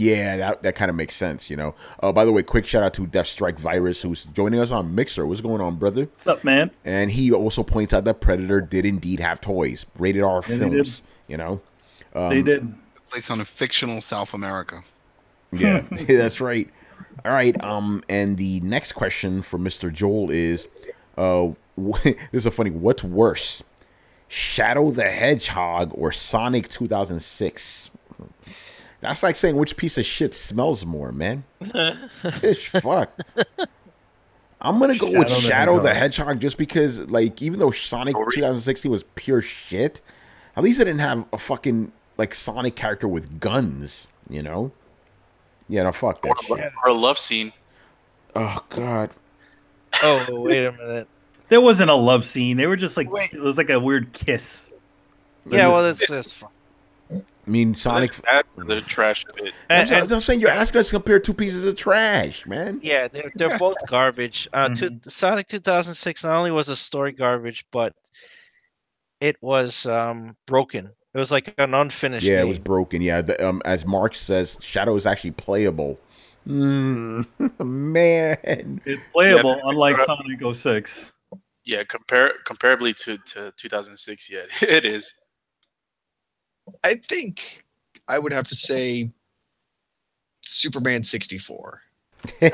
Yeah, that kind of makes sense, you know. By the way, quick shout out to Death Strike Virus, who's joining us on Mixer. What's going on, brother? What's up, man? And he also points out that Predator did indeed have toys, rated R films, you know. They did. Place on a fictional South America. Yeah, that's right. All right. And the next question for Mr. Joel is, this is a funny. What's worse, Shadow the Hedgehog or Sonic 2006? That's like saying which piece of shit smells more, man. It's fuck. I'm gonna go with Shadow the Hedgehog just because, like, even though Sonic 2016 was pure shit, at least it didn't have a fucking like Sonic character with guns, you know. Yeah, no, fuck that shit. Or a love scene. Oh god. Oh, wait a minute. There wasn't a love scene. They were just like it was like a weird kiss. Yeah, well, it's just. I mean, Sonic. That's the trash bit. I'm saying you're asking us to compare two pieces of trash, man. Yeah, they're both garbage. Sonic 2006 not only was a story garbage, but it was broken. It was like an unfinished game. It was broken. Yeah, as Mark says, Shadow is actually playable. Man, it's playable, unlike Sonic 06. Yeah, comparably to 2006. Yeah, it is. I think I would have to say Superman 64. Don't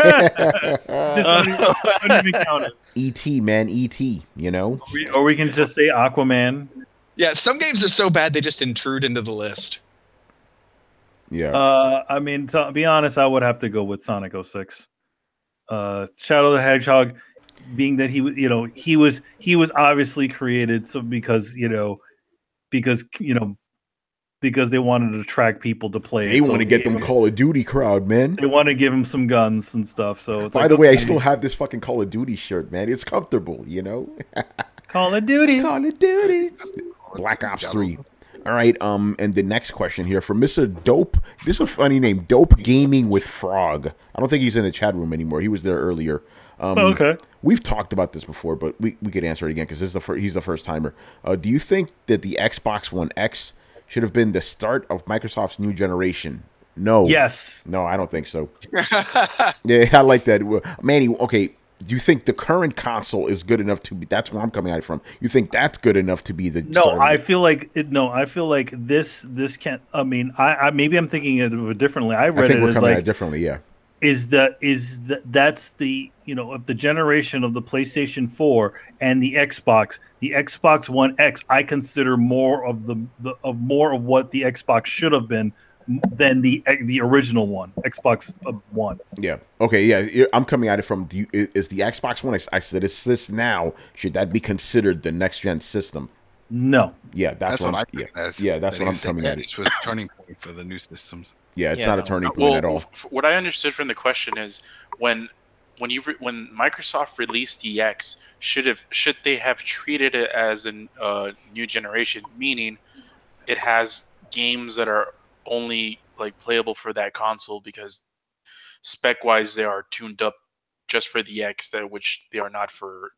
even count it. E.T., man, E.T., you know? Or we can just say Aquaman. Yeah, some games are so bad they just intrude into the list. Yeah. I mean, to be honest, I would have to go with Sonic 06. Shadow the Hedgehog, being that he was obviously created because they wanted to attract people to play. They want to get them Call of Duty crowd, man. They want to give him some guns and stuff. So it's by the way, I still have this fucking Call of Duty shirt, man. It's comfortable, you know. Call of Duty. Black Ops 3. All right, and the next question here from Mr. Dope. This is a funny name, Dope Gaming with Frog. I don't think he's in the chat room anymore. He was there earlier. Okay. We've talked about this before, but we could answer it again because he's the first timer. Do you think that the Xbox One X should have been the start of Microsoft's new generation? No. Yes. No, I don't think so. Yeah, I like that. Manny, okay, do you think the current console is good enough to be... That's where I'm coming at it from. You think that's good enough to be the... No, I feel like... I feel like this can't... I mean, I maybe I'm thinking of it differently. I think we're coming at it differently, yeah. That's the, of the generation of the PlayStation 4 and the Xbox One X, I consider more of what the Xbox should have been than the original one, Xbox One. Yeah. Okay. Yeah. I'm coming at it from. Is the Xbox One X? I said, is this now? Should that be considered the next gen system? No. Yeah, that's what I'm. Yeah, that's what I'm coming at. This was a turning point for the new systems. Yeah, it's not a turning point at all. What I understood from the question is when Microsoft released the X, should they have treated it as a new generation, meaning it has games that are only like playable for that console because spec wise they are tuned up just for the X, which they are not for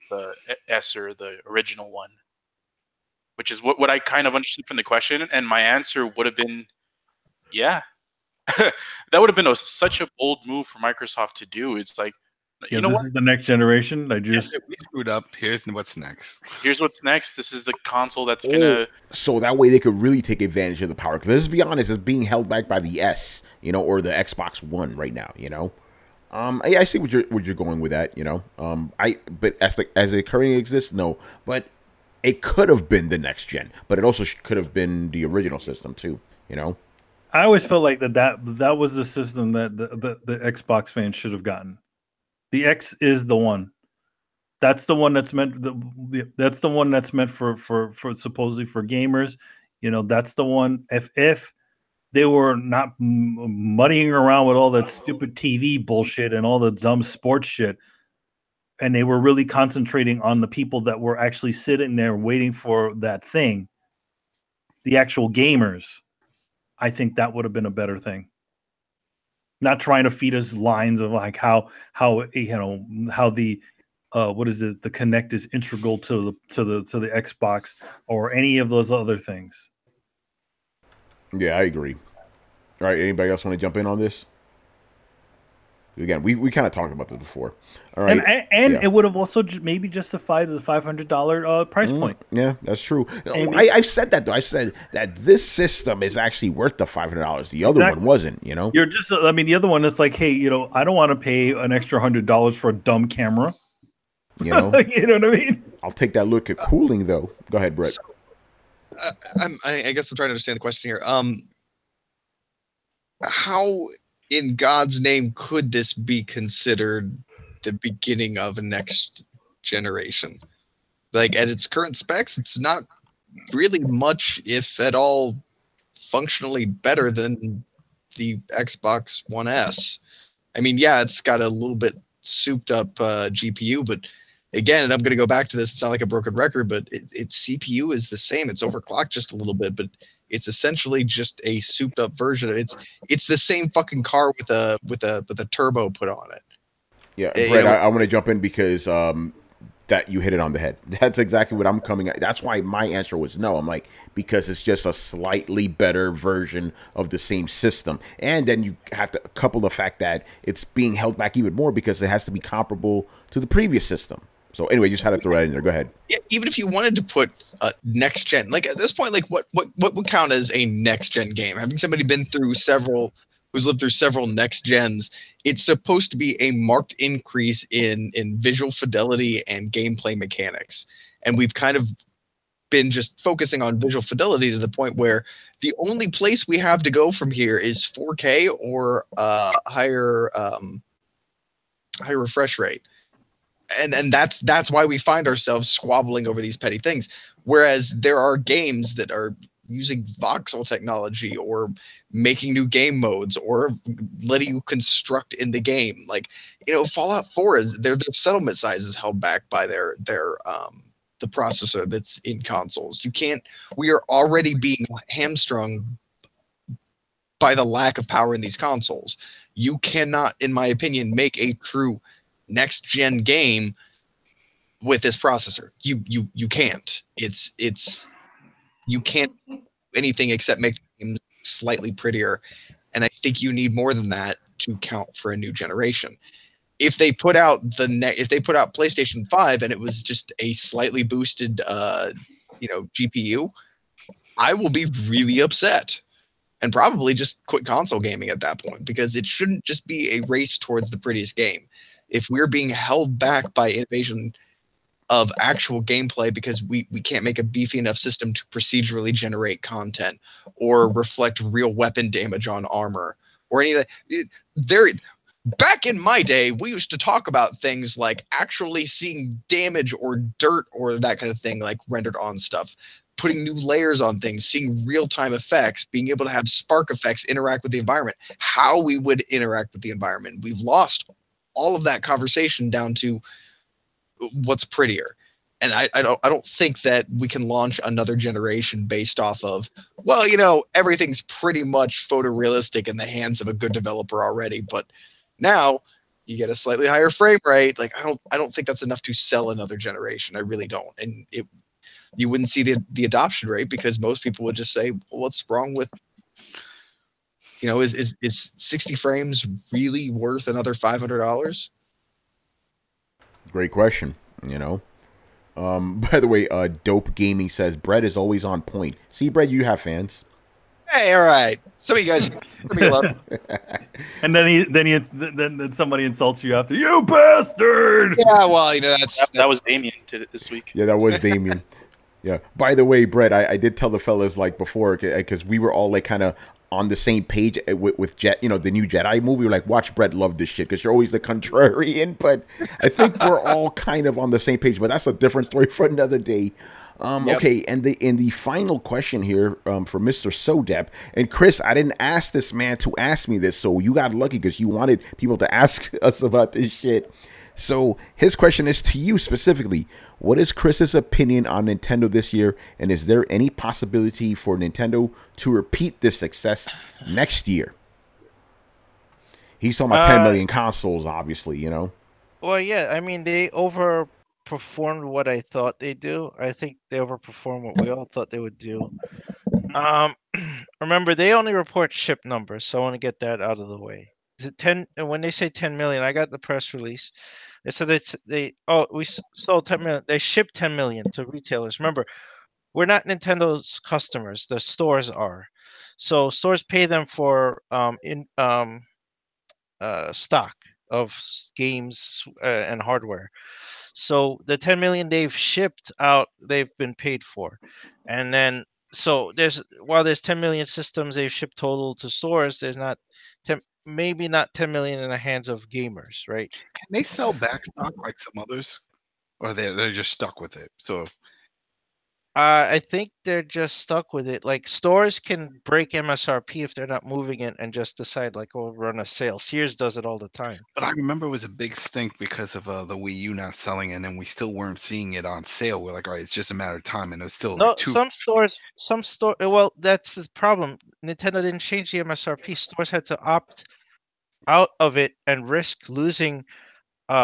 the S or the original one, which is what I kind of understood from the question, and my answer would have been yeah. That would have been such a bold move for Microsoft to do. It's like, this is the next generation. We screwed up. Here's what's next. Here's what's next. This is the console that's gonna. So that way they could really take advantage of the power. Because let's be honest, it's being held back by the S, or the Xbox One right now. I see what you're going with that. But as it currently exists, no. But it could have been the next gen. But it also could have been the original system too. I always felt like that was the system that the Xbox fans should have gotten. The X is the one. That's the one that's meant. That's the one that's meant for supposedly for gamers. That's the one. If they were not muddying around with all that stupid TV bullshit and all the dumb sports shit, and they were really concentrating on the people that were actually sitting there waiting for that thing, the actual gamers, I think that would have been a better thing. Not trying to feed us lines of like how the what is it? The Kinect is integral to the Xbox or any of those other things. Yeah, I agree. All right, anybody else want to jump in on this? Again, we kind of talked about this before. All right, and it would have also maybe justified the $500 price point. Yeah, that's true. I've said that though. I said that this system is actually worth the $500. The other one wasn't. You know, you're just. I mean, the other one, it's like, hey, I don't want to pay an extra $100 for a dumb camera. You know, you know what I mean. I'll take that look at cooling though. Go ahead, Brett. So, I guess I'm trying to understand the question here. How in God's name could this be considered the beginning of a next generation? Like at its current specs, it's not really much, if at all, functionally better than the Xbox One S. I mean, yeah, it's got a little bit souped up GPU, but again, and I'm going to go back to this, it's not like a broken record, but its CPU is the same. It's overclocked just a little bit, but it's essentially just a souped up version. It's the same fucking car with a turbo put on it. Yeah, Brett, I want to jump in because that you hit it on the head. That's exactly what I'm coming at. That's why my answer was no. I'm like, because it's just a slightly better version of the same system. And then you have to couple the fact that it's being held back even more because it has to be comparable to the previous system. So anyway, you just had to throw that in there. Go ahead. Yeah, even if you wanted to put next gen, like at this point, like what would count as a next gen game? Having somebody been through who's lived through several next gens, it's supposed to be a marked increase in visual fidelity and gameplay mechanics. And we've kind of been just focusing on visual fidelity to the point where the only place we have to go from here is 4K or higher refresh rate. And that's why we find ourselves squabbling over these petty things. Whereas there are games that are using voxel technology or making new game modes or letting you construct in the game. Like, Fallout 4 is their settlement size is held back by their the processor that's in consoles. We are already being hamstrung by the lack of power in these consoles. You cannot, in my opinion, make a true next gen game with this processor. You can't. You can't do anything except make the game slightly prettier, and I think you need more than that to count for a new generation. If they put out PlayStation 5 and it was just a slightly boosted GPU, I will be really upset and probably just quit console gaming at that point, because it shouldn't just be a race towards the prettiest game. If we're being held back by innovation of actual gameplay because we can't make a beefy enough system to procedurally generate content or reflect real weapon damage on armor or any of that. Back in my day, we used to talk about things like actually seeing damage or dirt or that kind of thing, like rendered on stuff, putting new layers on things, seeing real-time effects, being able to have spark effects interact with the environment, how we would interact with the environment. We've lost all of that conversation down to what's prettier. And I don't think that we can launch another generation based off of, everything's pretty much photorealistic in the hands of a good developer already, but now you get a slightly higher frame rate. Like, I don't think that's enough to sell another generation. I really don't. And you wouldn't see the adoption rate because most people would just say, well, what's wrong with, is 60 frames really worth another $500? Great question. By the way, Dope Gaming says Brett is always on point. See, Brett, you have fans. Hey, all right. Some of you guys, love. And then somebody insults you after, you bastard. Yeah, well, that was Damien did it this week. Yeah, that was Damien. Yeah. By the way, Brett, I did tell the fellas like before because we were all like kind of on the same page with Jet, the new Jedi movie. We were like, watch Brett love this shit because you're always the contrarian. But I think we're all kind of on the same page. But that's a different story for another day. Yep. Okay, and the final question here for Mr. Sodep. And Chris, I didn't ask this man to ask me this, so you got lucky because you wanted people to ask us about this shit. So his question is to you specifically. What is Chris's opinion on Nintendo this year? And is there any possibility for Nintendo to repeat this success next year? He's talking about 10 million consoles, obviously, Well, yeah, I mean, they overperformed what I thought they'd do. I think they overperformed what we all thought they would do. remember they only report ship numbers, so I want to get that out of the way. Is it 10? And when they say 10 million, I got the press release. They said we sold 10 million. They shipped 10 million to retailers. Remember, we're not Nintendo's customers. The stores are. So stores pay them for stock of games and hardware. So the 10 million they've shipped out, they've been paid for. And then so while there's 10 million systems they've shipped total to stores, there's not 10, maybe not 10 million in the hands of gamers, right? Can they sell back stock like some others, or they're just stuck with it? So I think they're just stuck with it. Like stores can break MSRP if they're not moving it and just decide like, oh, run a sale. Sears does it all the time. but I remember it was a big stink because of the Wii U not selling, and then we still weren't seeing it on sale. We're like, all right, it's just a matter of time, and it was still No, like some store. Well, that's the problem. Nintendo didn't change the MSRP. Stores had to opt out of it and risk losing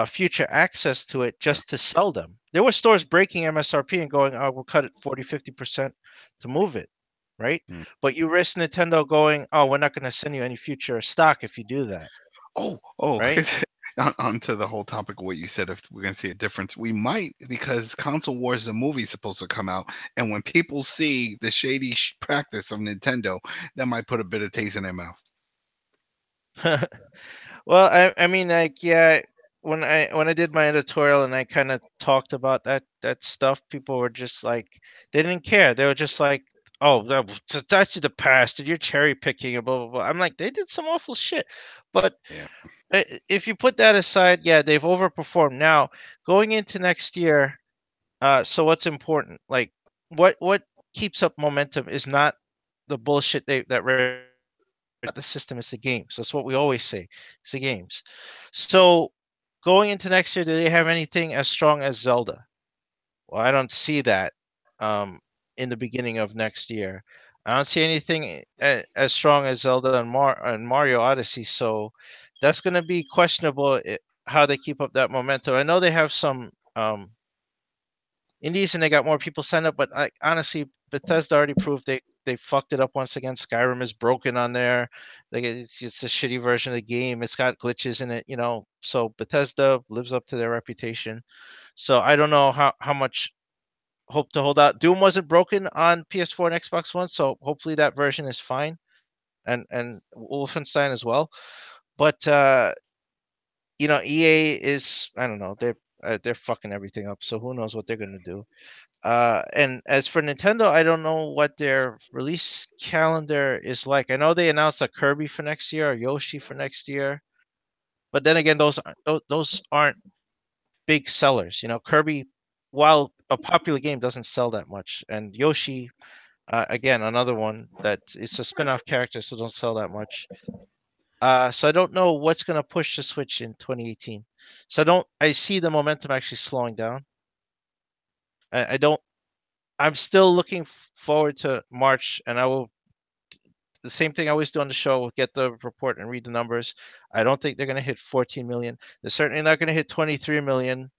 future access to it just to sell them. There were stores breaking MSRP and going, oh, we'll cut it 40, 50% to move it, right? Hmm. But you risk Nintendo going, oh, we're not going to send you any future stock if you do that. Oh, right? onto the whole topic of what you said, if we're going to see a difference, we might, because Console Wars, the movie, is supposed to come out, and when people see the shady practice of Nintendo, that might put a bitter taste in their mouth. Well, I mean, like, yeah, when I did my editorial and I kind of talked about that stuff, people were just like, they didn't care. They were just like, oh, that's the past, and you're cherry picking and blah blah blah. I'm like, they did some awful shit, but Yeah. if you put that aside, yeah, they've overperformed. Now going into next year, so what's important? Like, what keeps up momentum is not the bullshit the system, is the games. That's what we always say. It's the games. So going into next year, do they have anything as strong as Zelda? Well, I don't see that in the beginning of next year. I don't see anything as strong as Zelda and Mario Odyssey. So that's going to be questionable how they keep up that momentum. I know they have some indies and they got more people signed up, but honestly, Bethesda already proved they fucked it up once again. Skyrim is broken on there. Like it's a shitty version of the game. It's got glitches in it, So Bethesda lives up to their reputation. So I don't know how much hope to hold out. Doom wasn't broken on PS4 and Xbox One, so hopefully that version is fine, and Wolfenstein as well. But EA is, I don't know, they're fucking everything up. So who knows what they're gonna do. And as for Nintendo, I don't know what their release calendar is like. I know they announced a Kirby for next year, or Yoshi for next year, but then again, those aren't big sellers. Kirby, while a popular game, doesn't sell that much, and Yoshi, again, another one that it's a spin-off character, so don't sell that much. So I don't know what's gonna push the Switch in 2018. So I see the momentum actually slowing down. I don't. I'm still looking forward to March, and I will the same thing I always do on the show: get the report and read the numbers. I don't think they're going to hit 14 million. They're certainly not going to hit 23 million,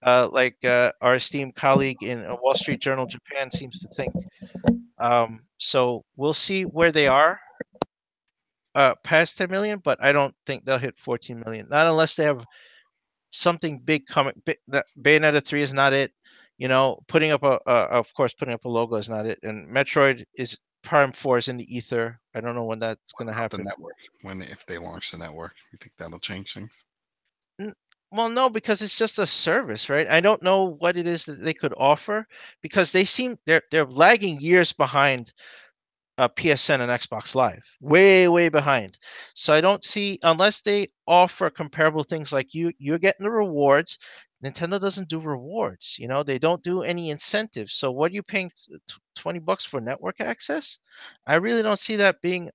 like our esteemed colleague in Wall Street Journal Japan seems to think. So we'll see where they are past 10 million, but I don't think they'll hit 14 million. Not unless they have something big coming. Bayonetta 3 is not it. Putting up of course, putting up a logo is not it. And Metroid is Prime 4 is in the ether. I don't know when that's going to happen. The network, if they launch the network, you think that'll change things? Well, no, because it's just a service, right? I don't know what it is that they could offer, because they're lagging years behind PSN and Xbox Live, way behind. So I don't see, unless they offer comparable things like you're getting the rewards. Nintendo doesn't do rewards. They don't do any incentives. So what are you paying $20 for network access? I really don't see that being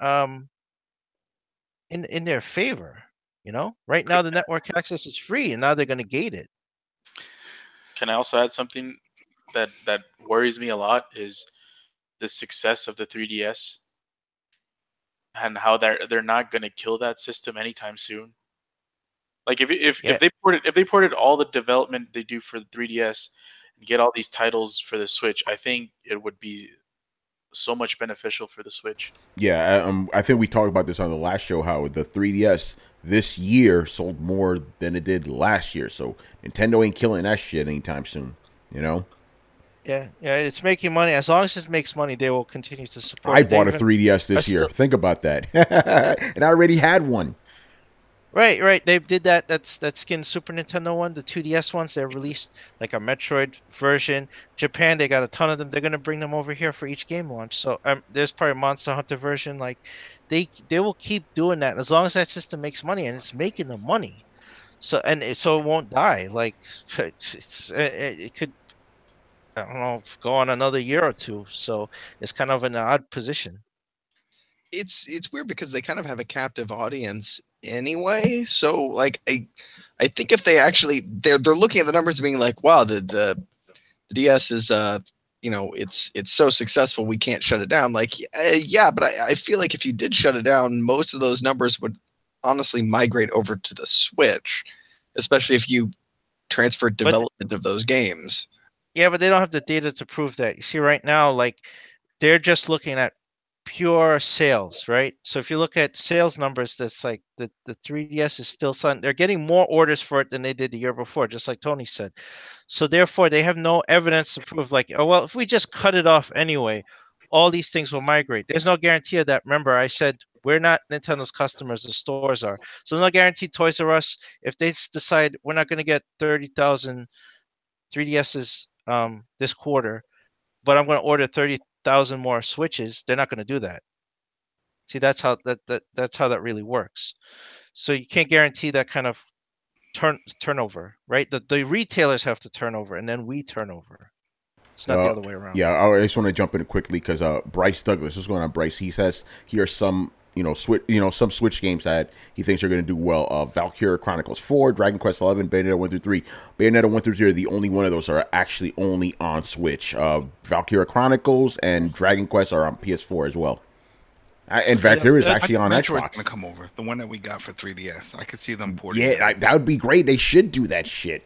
in their favor. Right now the network access is free, and now they're going to gate it. Can I also add something that worries me a lot is the success of the 3DS and how they're not going to kill that system anytime soon. Like if they ported all the development they do for the 3DS and get all these titles for the Switch, I think it would be so much beneficial for the Switch. Yeah, I think we talked about this on the last show, how the 3DS this year sold more than it did last year. So Nintendo ain't killing that shit anytime soon, you know? Yeah, it's making money. As long as it makes money, they will continue to support I it. bought a 3DS this year. Think about that. And I already had one. Right. They did that. That skin Super Nintendo one, the 2DS ones. They released like a Metroid version. Japan, they got a ton of them. They're gonna bring them over here for each game launch. So there's probably a Monster Hunter version. Like they will keep doing that as long as that system makes money, and it's making them money. So so it won't die. Like it could, I don't know, go on another year or two. So it's kind of an odd position. It's weird because they kind of have a captive audience anyway. So like I think if they actually they're looking at the numbers and being like, wow, the DS is it's so successful we can't shut it down. Like yeah, but I feel like if you did shut it down, most of those numbers would honestly migrate over to the Switch, especially if you transferred development of those games. Yeah, but they don't have the data to prove that. You see, right now, like they're just looking at pure sales, right? So if you look at sales numbers, that's like the 3DS is still selling. They're getting more orders for it than they did the year before, just like Tony said. So therefore, they have no evidence to prove like, oh well, if we just cut it off anyway, all these things will migrate. There's no guarantee of that. Remember, I said we're not Nintendo's customers; the stores are. So there's no guarantee Toys R Us, if they decide we're not going to get 30,000 3DSs this quarter, but I'm going to order 30,000 more Switches, they're not going to do that. See, that's how that really works. So you can't guarantee that kind of turnover, right? The retailers have to turn over, and then we turn over. It's not the other way around. Yeah, I just want to jump in quickly because Bryce Douglas, what's going on, Bryce? He says here are some some Switch games that he thinks are going to do well. Valkyria Chronicles 4, Dragon Quest 11, Bayonetta 1 through 3. Bayonetta 1 through 3 are the only one of those are actually only on Switch. Valkyria Chronicles and Dragon Quest are on PS4 as well. And Valkyria is actually on Metroid's Xbox. Gonna come over, the one that we got for 3DS. I could see them porting. Yeah, that would be great. They should do that shit.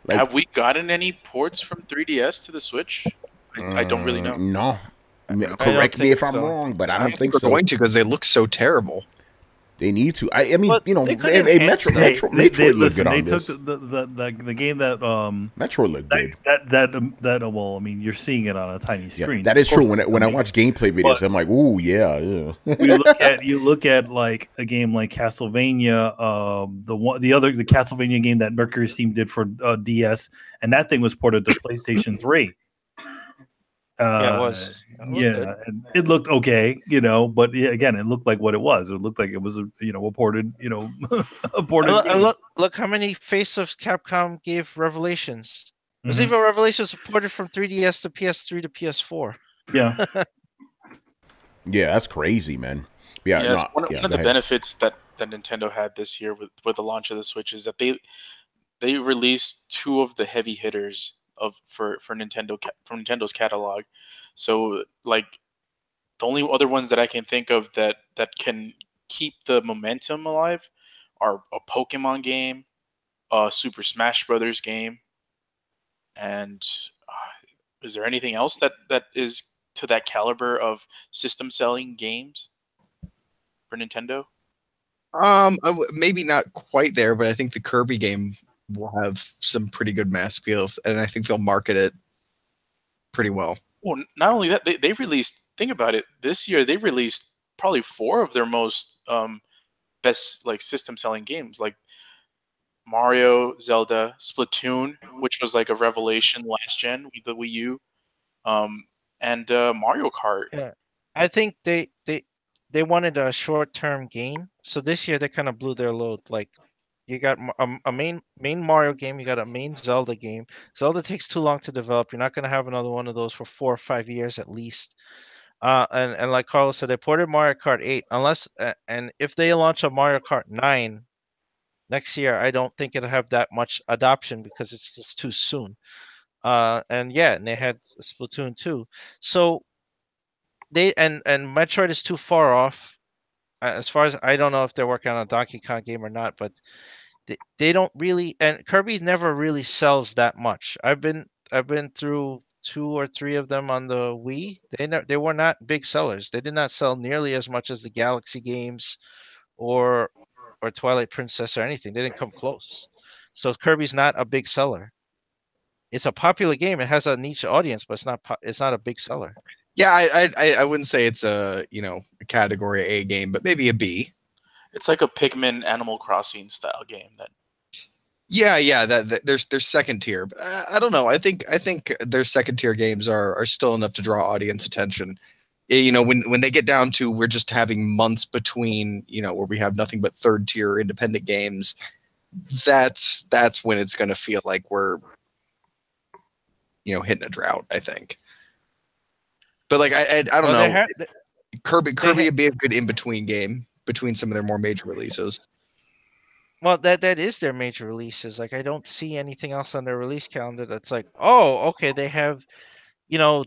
Have we gotten any ports from 3DS to the Switch? I don't really know. No. Correct me if I'm wrong, but I don't think so. They're going to because they look so terrible. They need to. I mean, But Metroid looked good on this. They took the game that Metroid looked good. That well, I mean, you're seeing it on a tiny screen. Yeah, that is true. When I watch gameplay videos, I'm like, ooh, yeah. you look at like a game like Castlevania, the Castlevania game that Mercury Steam did for DS, and that thing was ported to PlayStation 3. Yeah, it was. And it looked okay, but again, it looked like what it was. It looked like it was a ported, a ported. And look how many Face of Capcom gave Revelations. There's even Revelations ported from 3DS to PS3 to PS4. Yeah. Yeah, that's crazy, man. One of the benefits that Nintendo had this year with the launch of the Switch is that they released two of the heavy hitters for Nintendo from Nintendo's catalog. So like the only other ones that I can think of that can keep the momentum alive are a Pokemon game, a Super Smash Brothers game, and is there anything else that is to that caliber of system selling games for Nintendo? Maybe not quite there, but I think the Kirby game will have some pretty good mass appeal, and I think they'll market it pretty well. Well, not only that, they released. Think about it. This year, they released probably 4 of their most best like system selling games, like Mario, Zelda, Splatoon, which was like a revelation last gen with the Wii U, and Mario Kart. Yeah, I think they wanted a short term gain, so this year they kind of blew their load. Like you got a main Mario game, you got a main Zelda game. Zelda takes too long to develop. You're not going to have another one of those for 4 or 5 years at least. And like Carlos said, they ported Mario Kart 8. And if they launch a Mario Kart 9 next year, I don't think it'll have that much adoption because it's just too soon. And they had Splatoon 2. So they and Metroid is too far off. As far as I don't know if they're working on a Donkey Kong game or not, but they don't really, and Kirby never really sells that much. I've been through 2 or 3 of them on the Wii. They were not big sellers. They did not sell nearly as much as the Galaxy games or Twilight Princess or anything. They didn't come close. So Kirby's not a big seller. It's a popular game. It has a niche audience, but it's not a big seller. Yeah, I wouldn't say it's a a category A game, but maybe a B. It's like a Pikmin Animal Crossing style game that. Yeah, that there's second tier, but I don't know. I think their second tier games are still enough to draw audience attention. When they get down to we're just having months between where we have nothing but third tier independent games, that's when it's going to feel like we're hitting a drought, I think. But like I don't know. Kirby would be a good in between game between some of their more major releases. Well, that is their major releases. Like I don't see anything else on their release calendar that's like, oh, okay, they have,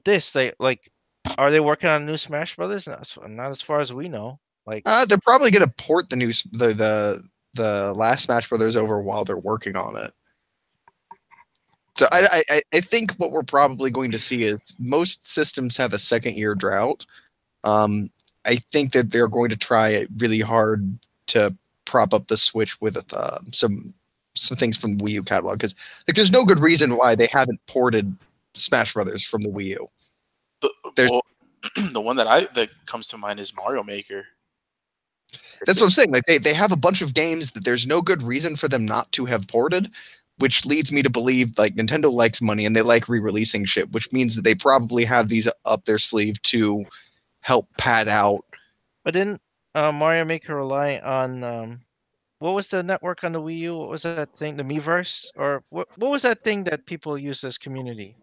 this. They like, are they working on new Smash Brothers? Not as far as we know. Like, they're probably gonna port the last Smash Brothers over while they're working on it. So I think what we're probably going to see is most systems have a second year drought. I think that they're going to try really hard to prop up the Switch with some things from the Wii U catalog, because like there's no good reason why they haven't ported Smash Brothers from the Wii U. The one that comes to mind is Mario Maker. That's what I'm saying. Like they have a bunch of games that there's no good reason for them not to have ported, which leads me to believe like Nintendo likes money and they like re-releasing shit, which means that they probably have these up their sleeve to help pad out. But didn't Mario Maker rely on what was the network on the Wii U? What was that thing? The Miiverse? Or what was that thing that people use as community?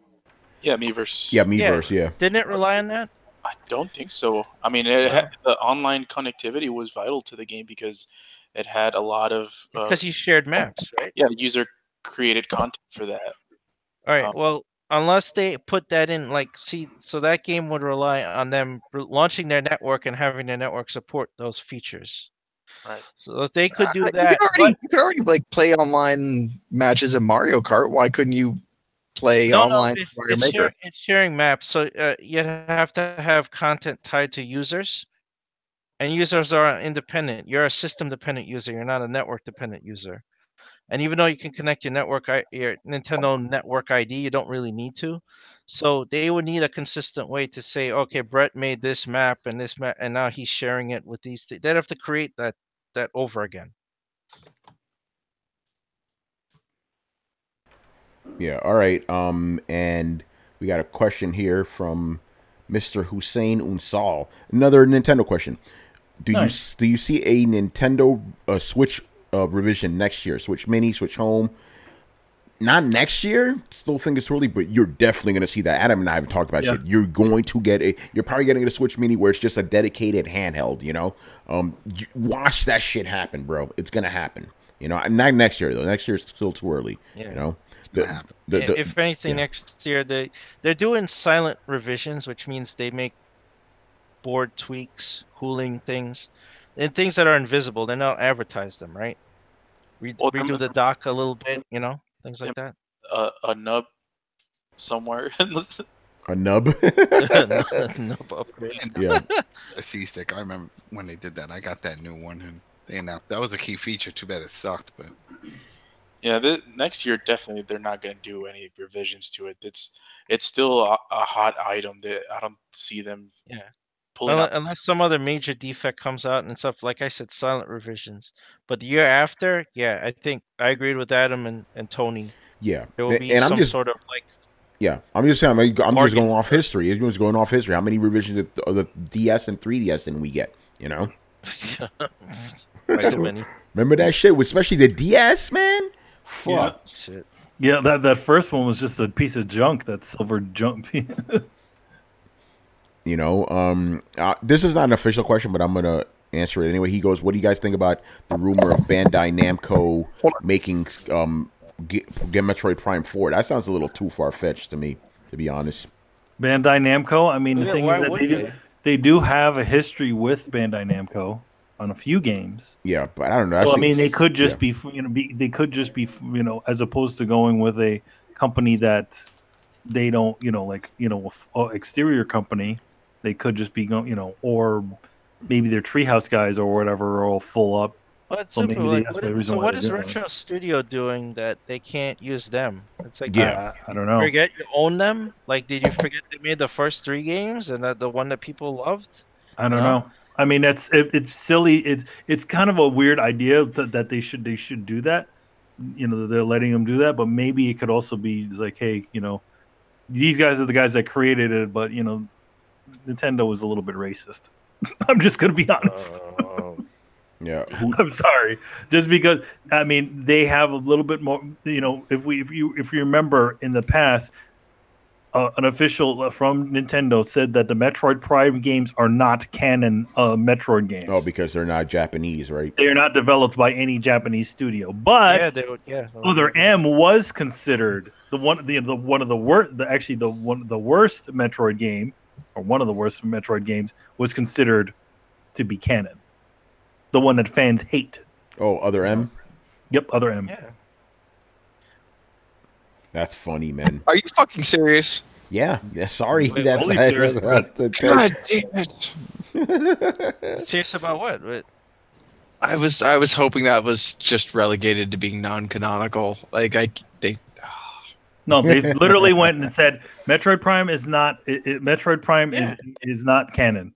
Yeah, Miiverse. Yeah, Miiverse, yeah. Didn't it rely on that? I don't think so. I mean, the online connectivity was vital to the game because it had a lot of... because you shared maps, right? Yeah, user-created content for that. All right, well, unless they put that in, so that game would rely on them launching their network and having their network support those features. Right. So if they could do that... You could already play online matches in Mario Kart. Why couldn't you play online Mario Maker? It's sharing maps, so you have to have content tied to users. And users are independent. You're a system-dependent user. You're not a network-dependent user. And even though you can connect your Nintendo Network ID, you don't really need to. So they would need a consistent way to say, okay, Brett made this map and this map, and now he's sharing it with these. They'd have to create that over again. Yeah. All right. And we got a question here from Mr. Hussein Unsal. Another Nintendo question. Do you see a Nintendo Switch revision next year? Switch Mini, Switch Home. Not next year. Still think it's too early, but you're definitely going to see that. Adam and I have talked about shit. You're going to get you're probably going to get a Switch Mini where it's just a dedicated handheld. Watch that shit happen, bro. It's going to happen. Not next year though. Next year is still too early. Yeah. If anything, next year they're doing silent revisions, which means they make board tweaks, cooling things, and things that are invisible. They don't advertise them, right? Redo the dock a little bit, things like that. A nub somewhere. A nub? Nub upgrade. Yeah. A C-stick. I remember when they did that. I got that new one, and they announced that was a key feature. Too bad it sucked, but... Yeah, next year definitely they're not going to do any revisions to it. It's still a hot item that I don't see them pulling up. Unless some other major defect comes out and stuff. Like I said, silent revisions. But the year after, I think I agreed with Adam and Tony. Yeah, there will be some sort of Yeah, I'm just saying. I'm just going off history. It's just going off history. How many revisions of the DS and 3DS didn't we get? Remember that shit, especially the DS, man. Fuck. Shit. Yeah, that first one was just a piece of junk. That silver junk piece. This is not an official question, but I'm gonna answer it anyway. He goes, "What do you guys think about the rumor of Bandai Namco making Metroid Prime 4? That sounds a little too far fetched to me, to be honest." Bandai Namco. I mean, the thing is that they do have a history with Bandai Namco on a few games. Yeah, but I don't know. So I mean, they could just be, they could just be, as opposed to going with a company that, they don't, exterior company, they could just be going, or maybe their treehouse guys or whatever are all full up. Well, it's So super. maybe Like, that's what the is, reason so why what they're is doing it. Retro Studio doing that they can't use them? It's like, Yeah. I don't know. forget you own them? Like, did you forget they made the first 3 games and that the one that people loved? I don't know. I mean, it's silly. It's kind of a weird idea that they should do that. They're letting them do that, but maybe it could also be like, hey, these guys are the guys that created it, but Nintendo was a little bit racist. I'm just gonna be honest. Yeah. I'm sorry. Just because I mean they have a little bit more. If you remember in the past, an official from Nintendo said that the Metroid Prime games are not canon Metroid games. Oh, because they're not Japanese, right? They are not developed by any Japanese studio. But Yeah, they would. Yeah. Other M was considered one of the worst Metroid game, or one of the worst Metroid games was considered to be canon. The one that fans hate. Oh, Other M? Yep, Other M. Yeah. That's funny, man. Are you fucking serious? Yeah. Sorry. Wait, That's only serious, God damn it! Serious about what? I was hoping that was just relegated to being non-canonical. Like No, they literally went and said Metroid Prime is not. Metroid Prime is not canon.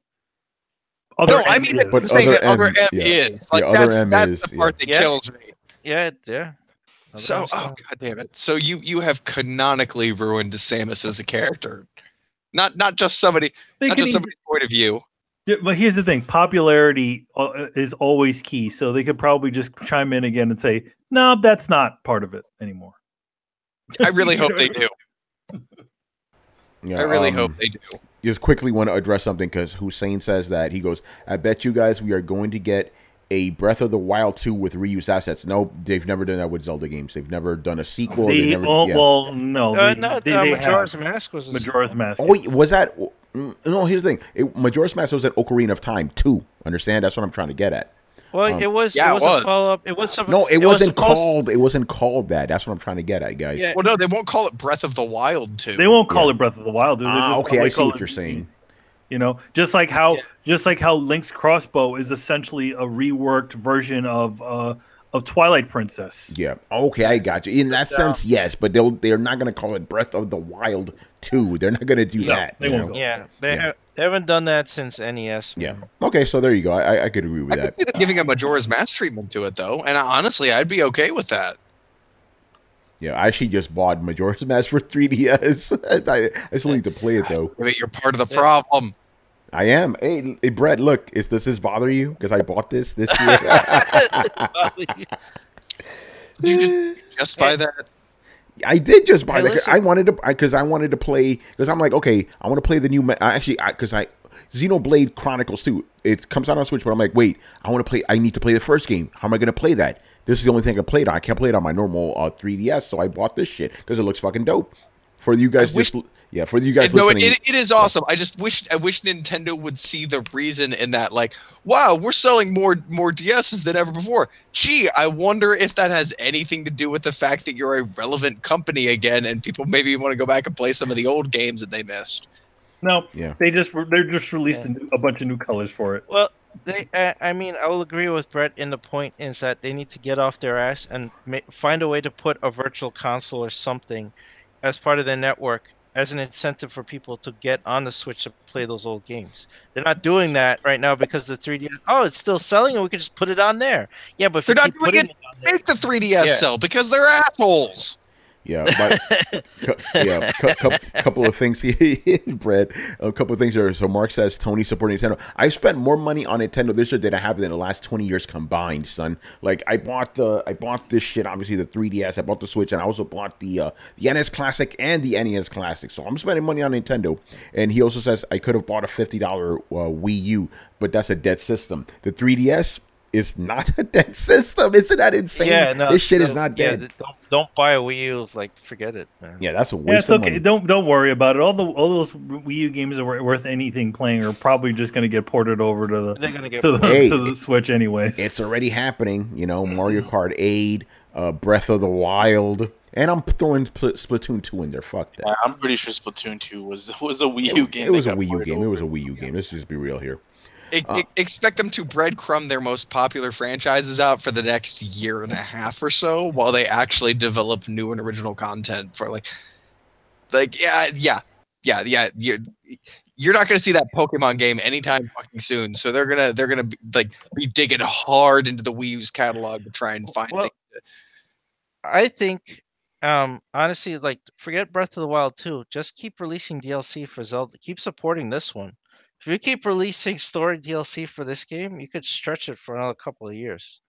No, I mean, But saying that Other Other M, M yeah. is. Like, Yeah, Other M that's is, the part that yeah. kills me. Yeah, yeah. So, god damn it. So you have canonically ruined Samus as a character. Not just somebody's point of view. Yeah, but here's the thing: popularity is always key. So they could probably just chime in again and say, "No, that's not part of it anymore." I really hope they do. Yeah, I really hope they do. Just quickly want to address something because Hussein says that he goes, I bet you guys we are going to get a Breath of the Wild 2 with reused assets. No, they've never done that with Zelda games. They've never done a sequel. Well, no. Majora's Mask was a Majora's Mask. Oh, wait, was that? No, here's the thing. Majora's Mask was at Ocarina of Time 2. Understand? That's what I'm trying to get at. Well, it was a follow-up. It was something. No, it wasn't called. It wasn't called that. That's what I'm trying to get at, guys. Yeah. Well, no, they won't call it Breath of the Wild 2. They won't call it Breath of the Wild. Dude. Okay, I see what you're saying. Just like how Link's crossbow is essentially a reworked version of Twilight Princess. Yeah. Okay, I got you. In that sense, yes, but they're not going to call it Breath of the Wild 2. They're not going to do that. They won't. Yeah, they haven't done that since NES. Yeah. Okay, so there you go. I could agree with I that. could see them giving a Majora's Mask treatment to it, though, and honestly, I'd be okay with that. Yeah, I actually just bought Majora's Mask for 3DS. I still need to play it, though. But you're part of the problem. I am. Hey, Brett, look. Does this bother you? Because I bought this year. Did you just buy that? I did just buy Hey, that. listen. I wanted to play, because I'm like, okay, I want to play the new, Xenoblade Chronicles 2. It comes out on Switch, but I'm like, wait, I need to play the first game. How am I going to play that? This is the only thing I played on. I can't play it on my normal 3DS, so I bought this shit because it looks fucking dope. For you guys, listening. It is awesome. I wish Nintendo would see the reason in that. Like, wow, we're selling more DSs than ever before. Gee, I wonder if that has anything to do with the fact that you're a relevant company again, and people maybe want to go back and play some of the old games that they missed. No, yeah, they're just released a bunch of new colors for it. Well, I mean, I will agree with Brett in the point is that they need to get off their ass and find a way to put a virtual console or something as part of their network as an incentive for people to get on the Switch to play those old games. They're not doing that right now because the 3DS, it's still selling and we could just put it on there. Yeah, but if they're not doing it, make the 3DS sell because they're assholes. Yeah, but couple of things here, Brett. A couple of things here. So Mark says Tony supporting Nintendo. I spent more money on Nintendo this year than I have in the last 20 years combined, son. Like I bought this shit, obviously the 3DS. I bought the Switch, and I also bought the NES Classic and the NES Classic. So I'm spending money on Nintendo. And he also says I could have bought a $50 Wii U, but that's a dead system. The 3DS is not a dead system. Isn't that insane? Yeah, no, this shit is not dead. Don't buy a Wii U. Like, forget it, man. Yeah, that's a waste of money. Don't worry about it. All those Wii U games that are worth anything playing are probably just going to get ported over to the Switch anyways. It's already happening. Mario Kart 8, Breath of the Wild. And I'm throwing Splatoon 2 in there. Fuck that. Yeah, I'm pretty sure Splatoon 2 was a Wii U game. It was a Wii U game. It was a Wii U game. Let's just be real here. Expect them to breadcrumb their most popular franchises out for the next year and a half or so, while they actually develop new and original content for you're not gonna see that Pokemon game anytime fucking soon. So they're gonna be digging hard into the Wii U's catalog to try and find things. I think, honestly, forget Breath of the Wild 2. Just keep releasing DLC for Zelda. Keep supporting this one. If you keep releasing story DLC for this game, you could stretch it for another couple of years.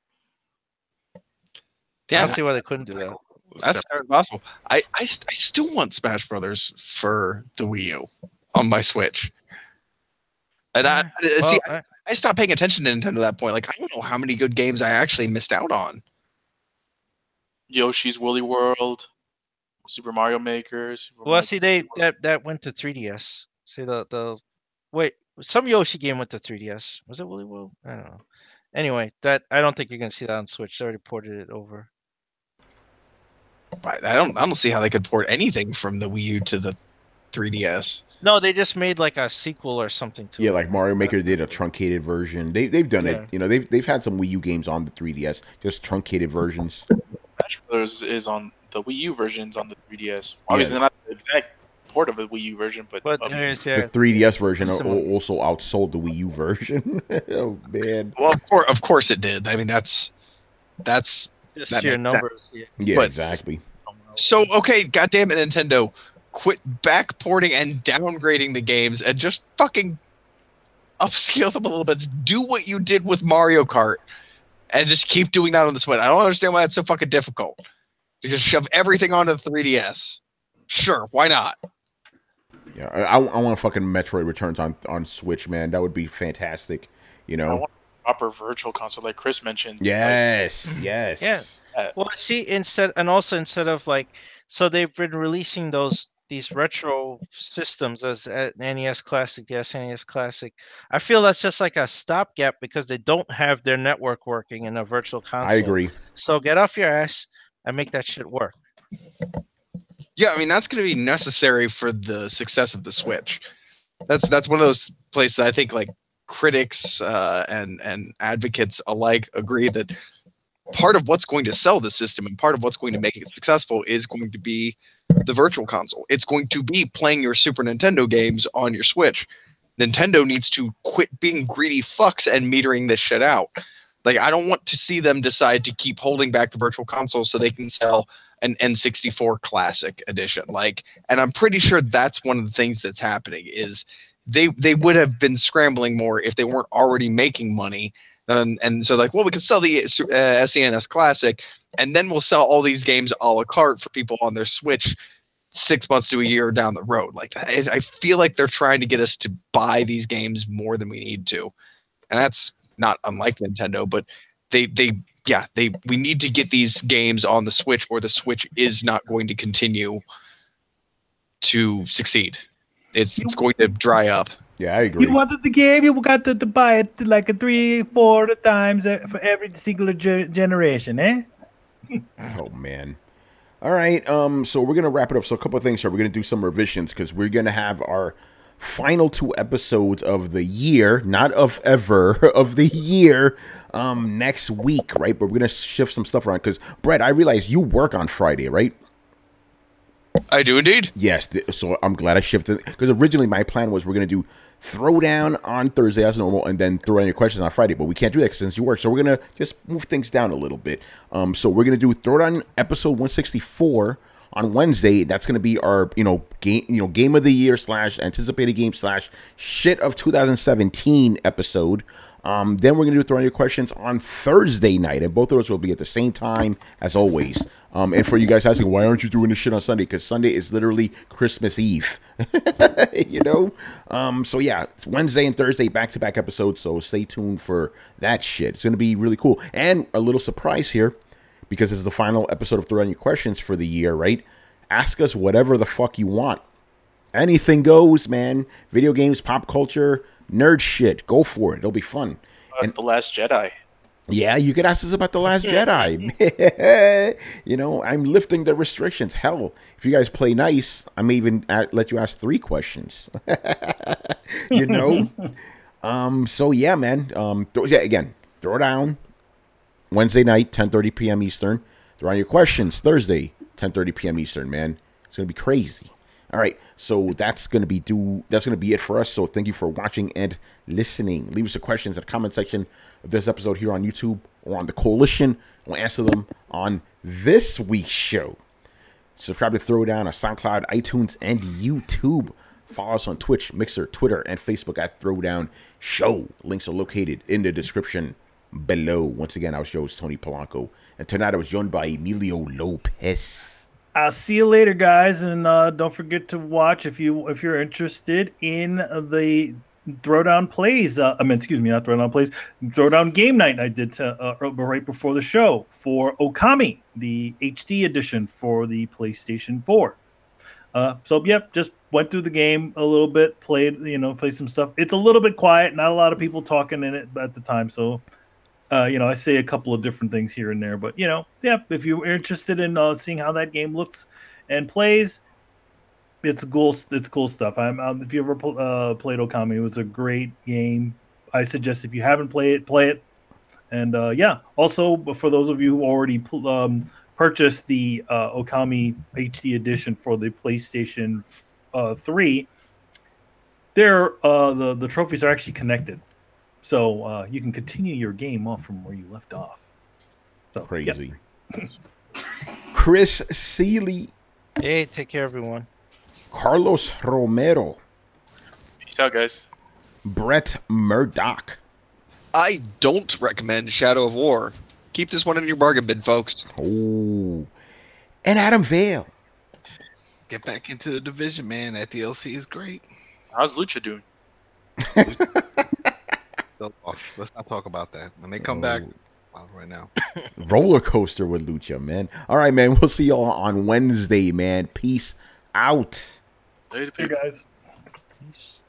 Yeah, I don't see why they couldn't do that. That's very possible. I still want Smash Brothers for the Wii U on my Switch. And I stopped paying attention to Nintendo at that point. I don't know how many good games I actually missed out on. Yoshi's Woolly World, Super Mario Maker. That went to 3DS. See wait, some Yoshi game went to 3DS. Was it Woolly World? I don't know. Anyway, I don't think you're gonna see that on Switch. They already ported it over. I don't see how they could port anything from the Wii U to the 3DS. No, they just made a sequel or something to it. Yeah, like Mario Maker did a truncated version. They've done it. You know, they've had some Wii U games on the 3DS, just truncated versions. Smash Brothers is on the Wii U versions on the 3DS. Obviously not the exact port of the Wii U version, but the 3DS version also outsold the Wii U version. Oh man! Well, of course it did. I mean, that's just your numbers. Yeah, exactly. So okay, goddamn it, Nintendo, quit backporting and downgrading the games and just fucking upscale them a little bit. Do what you did with Mario Kart, and just keep doing that on the Switch. I don't understand why that's so fucking difficult. To just shove everything onto the 3DS. Sure, why not? Yeah, I want fucking Metroid Returns on Switch, man. That would be fantastic. You know, I want a proper virtual console, like Chris mentioned. Yes, yes. Yeah. Well, see, instead of so they've been releasing these retro systems as NES Classic, the SNES Classic. I feel that's just like a stopgap because they don't have their network working in a virtual console. I agree. So get off your ass and make that shit work. Yeah, I mean that's going to be necessary for the success of the Switch. That's one of those places I think critics and advocates alike agree that part of what's going to sell the system and part of what's going to make it successful is going to be the virtual console. It's going to be playing your Super Nintendo games on your Switch. Nintendo needs to quit being greedy fucks and metering this shit out. I don't want to see them decide to keep holding back the virtual console so they can sell an N64 Classic edition. And I'm pretty sure that's one of the things that's happening is they would have been scrambling more if they weren't already making money. And so we can sell the SNES Classic, and then we'll sell all these games a la carte for people on their Switch 6 months to a year down the road. I feel like they're trying to get us to buy these games more than we need to. And that's not unlike Nintendo, but we need to get these games on the Switch, or the Switch is not going to continue to succeed. It's going to dry up. Yeah, I agree. You wanted the game, you got to buy it 3-4 times for every single generation, eh? Oh man. All right, so we're gonna wrap it up. So a couple of things here. We're gonna do some revisions because we're gonna have our final 2 episodes of the year, not of ever, of the year, next week, right? But we're gonna shift some stuff around because Brett, I realize you work on Friday, right? I do indeed. Yes, so I'm glad I shifted because originally my plan was we're gonna do Throwdown on Thursday as normal, and then throw in your questions on Friday. But we can't do that since you work, so we're gonna just move things down a little bit. So we're gonna do Throwdown episode 164 on Wednesday. That's gonna be our game of the year / anticipated game / shit of 2017 episode. Then we're gonna do Throwdown Your Questions on Thursday night, and both of those will be at the same time as always. And for you guys asking, why aren't you doing this shit on Sunday? Because Sunday is literally Christmas Eve, So yeah, it's Wednesday and Thursday back-to-back episodes. So stay tuned for that shit. It's gonna be really cool. And a little surprise here, because it's the final episode of Throwdown Your Questions for the year, right? Ask us whatever the fuck you want. Anything goes, man. Video games, pop culture, nerd shit. Go for it. It'll be fun. The Last Jedi. Yeah, you could ask us about The Last Jedi. You know, I'm lifting the restrictions. Hell, if you guys play nice, I may even let you ask 3 questions. You know? So yeah, man. Again, throw down Wednesday night, 10:30 p.m. Eastern. Throw on your questions Thursday, 10:30 p.m. Eastern, man. It's gonna be crazy. All right, so that's gonna be it for us. So thank you for watching and listening. Leave us your questions in the comment section of this episode here on YouTube or on the Coalition. We'll answer them on this week's show. Subscribe to Throwdown on SoundCloud, iTunes, and YouTube. Follow us on Twitch, Mixer, Twitter, and Facebook at Throwdown Show. Links are located in the description below. Once again, our show is Tony Polanco, and tonight I was joined by Emilio Lopez. I'll see you later, guys, and don't forget to watch if you're interested in the Throwdown Plays. Excuse me, not Throwdown Plays. Throwdown Game Night I did right before the show for Okami, the HD edition for the PlayStation 4. So yep, just went through the game a little bit, played some stuff. It's a little bit quiet, not a lot of people talking in it at the time, so. I say a couple of different things here and there, but yeah, if you're interested in seeing how that game looks and plays, it's cool. It's cool stuff. If you ever played Okami, it was a great game. I suggest if you haven't played it, play it. And yeah, also for those of you who already purchased the Okami HD edition for the PlayStation 3, the trophies are actually connected. So you can continue your game off from where you left off. So, crazy. Yep. Chris Seeley. Hey, take care, everyone. Carlos Romero. Peace out, guys. Brett Murdoch. I don't recommend Shadow of War. Keep this one in your bargain bin, folks. Oh. And Adam Vale. Get back into the division, man. That DLC is great. How's Lucha doing? Let's not talk about that. When they come back, right now. Roller coaster with Lucha, man. All right, man. We'll see y'all on Wednesday, man. Peace out. Later, guys. Peace.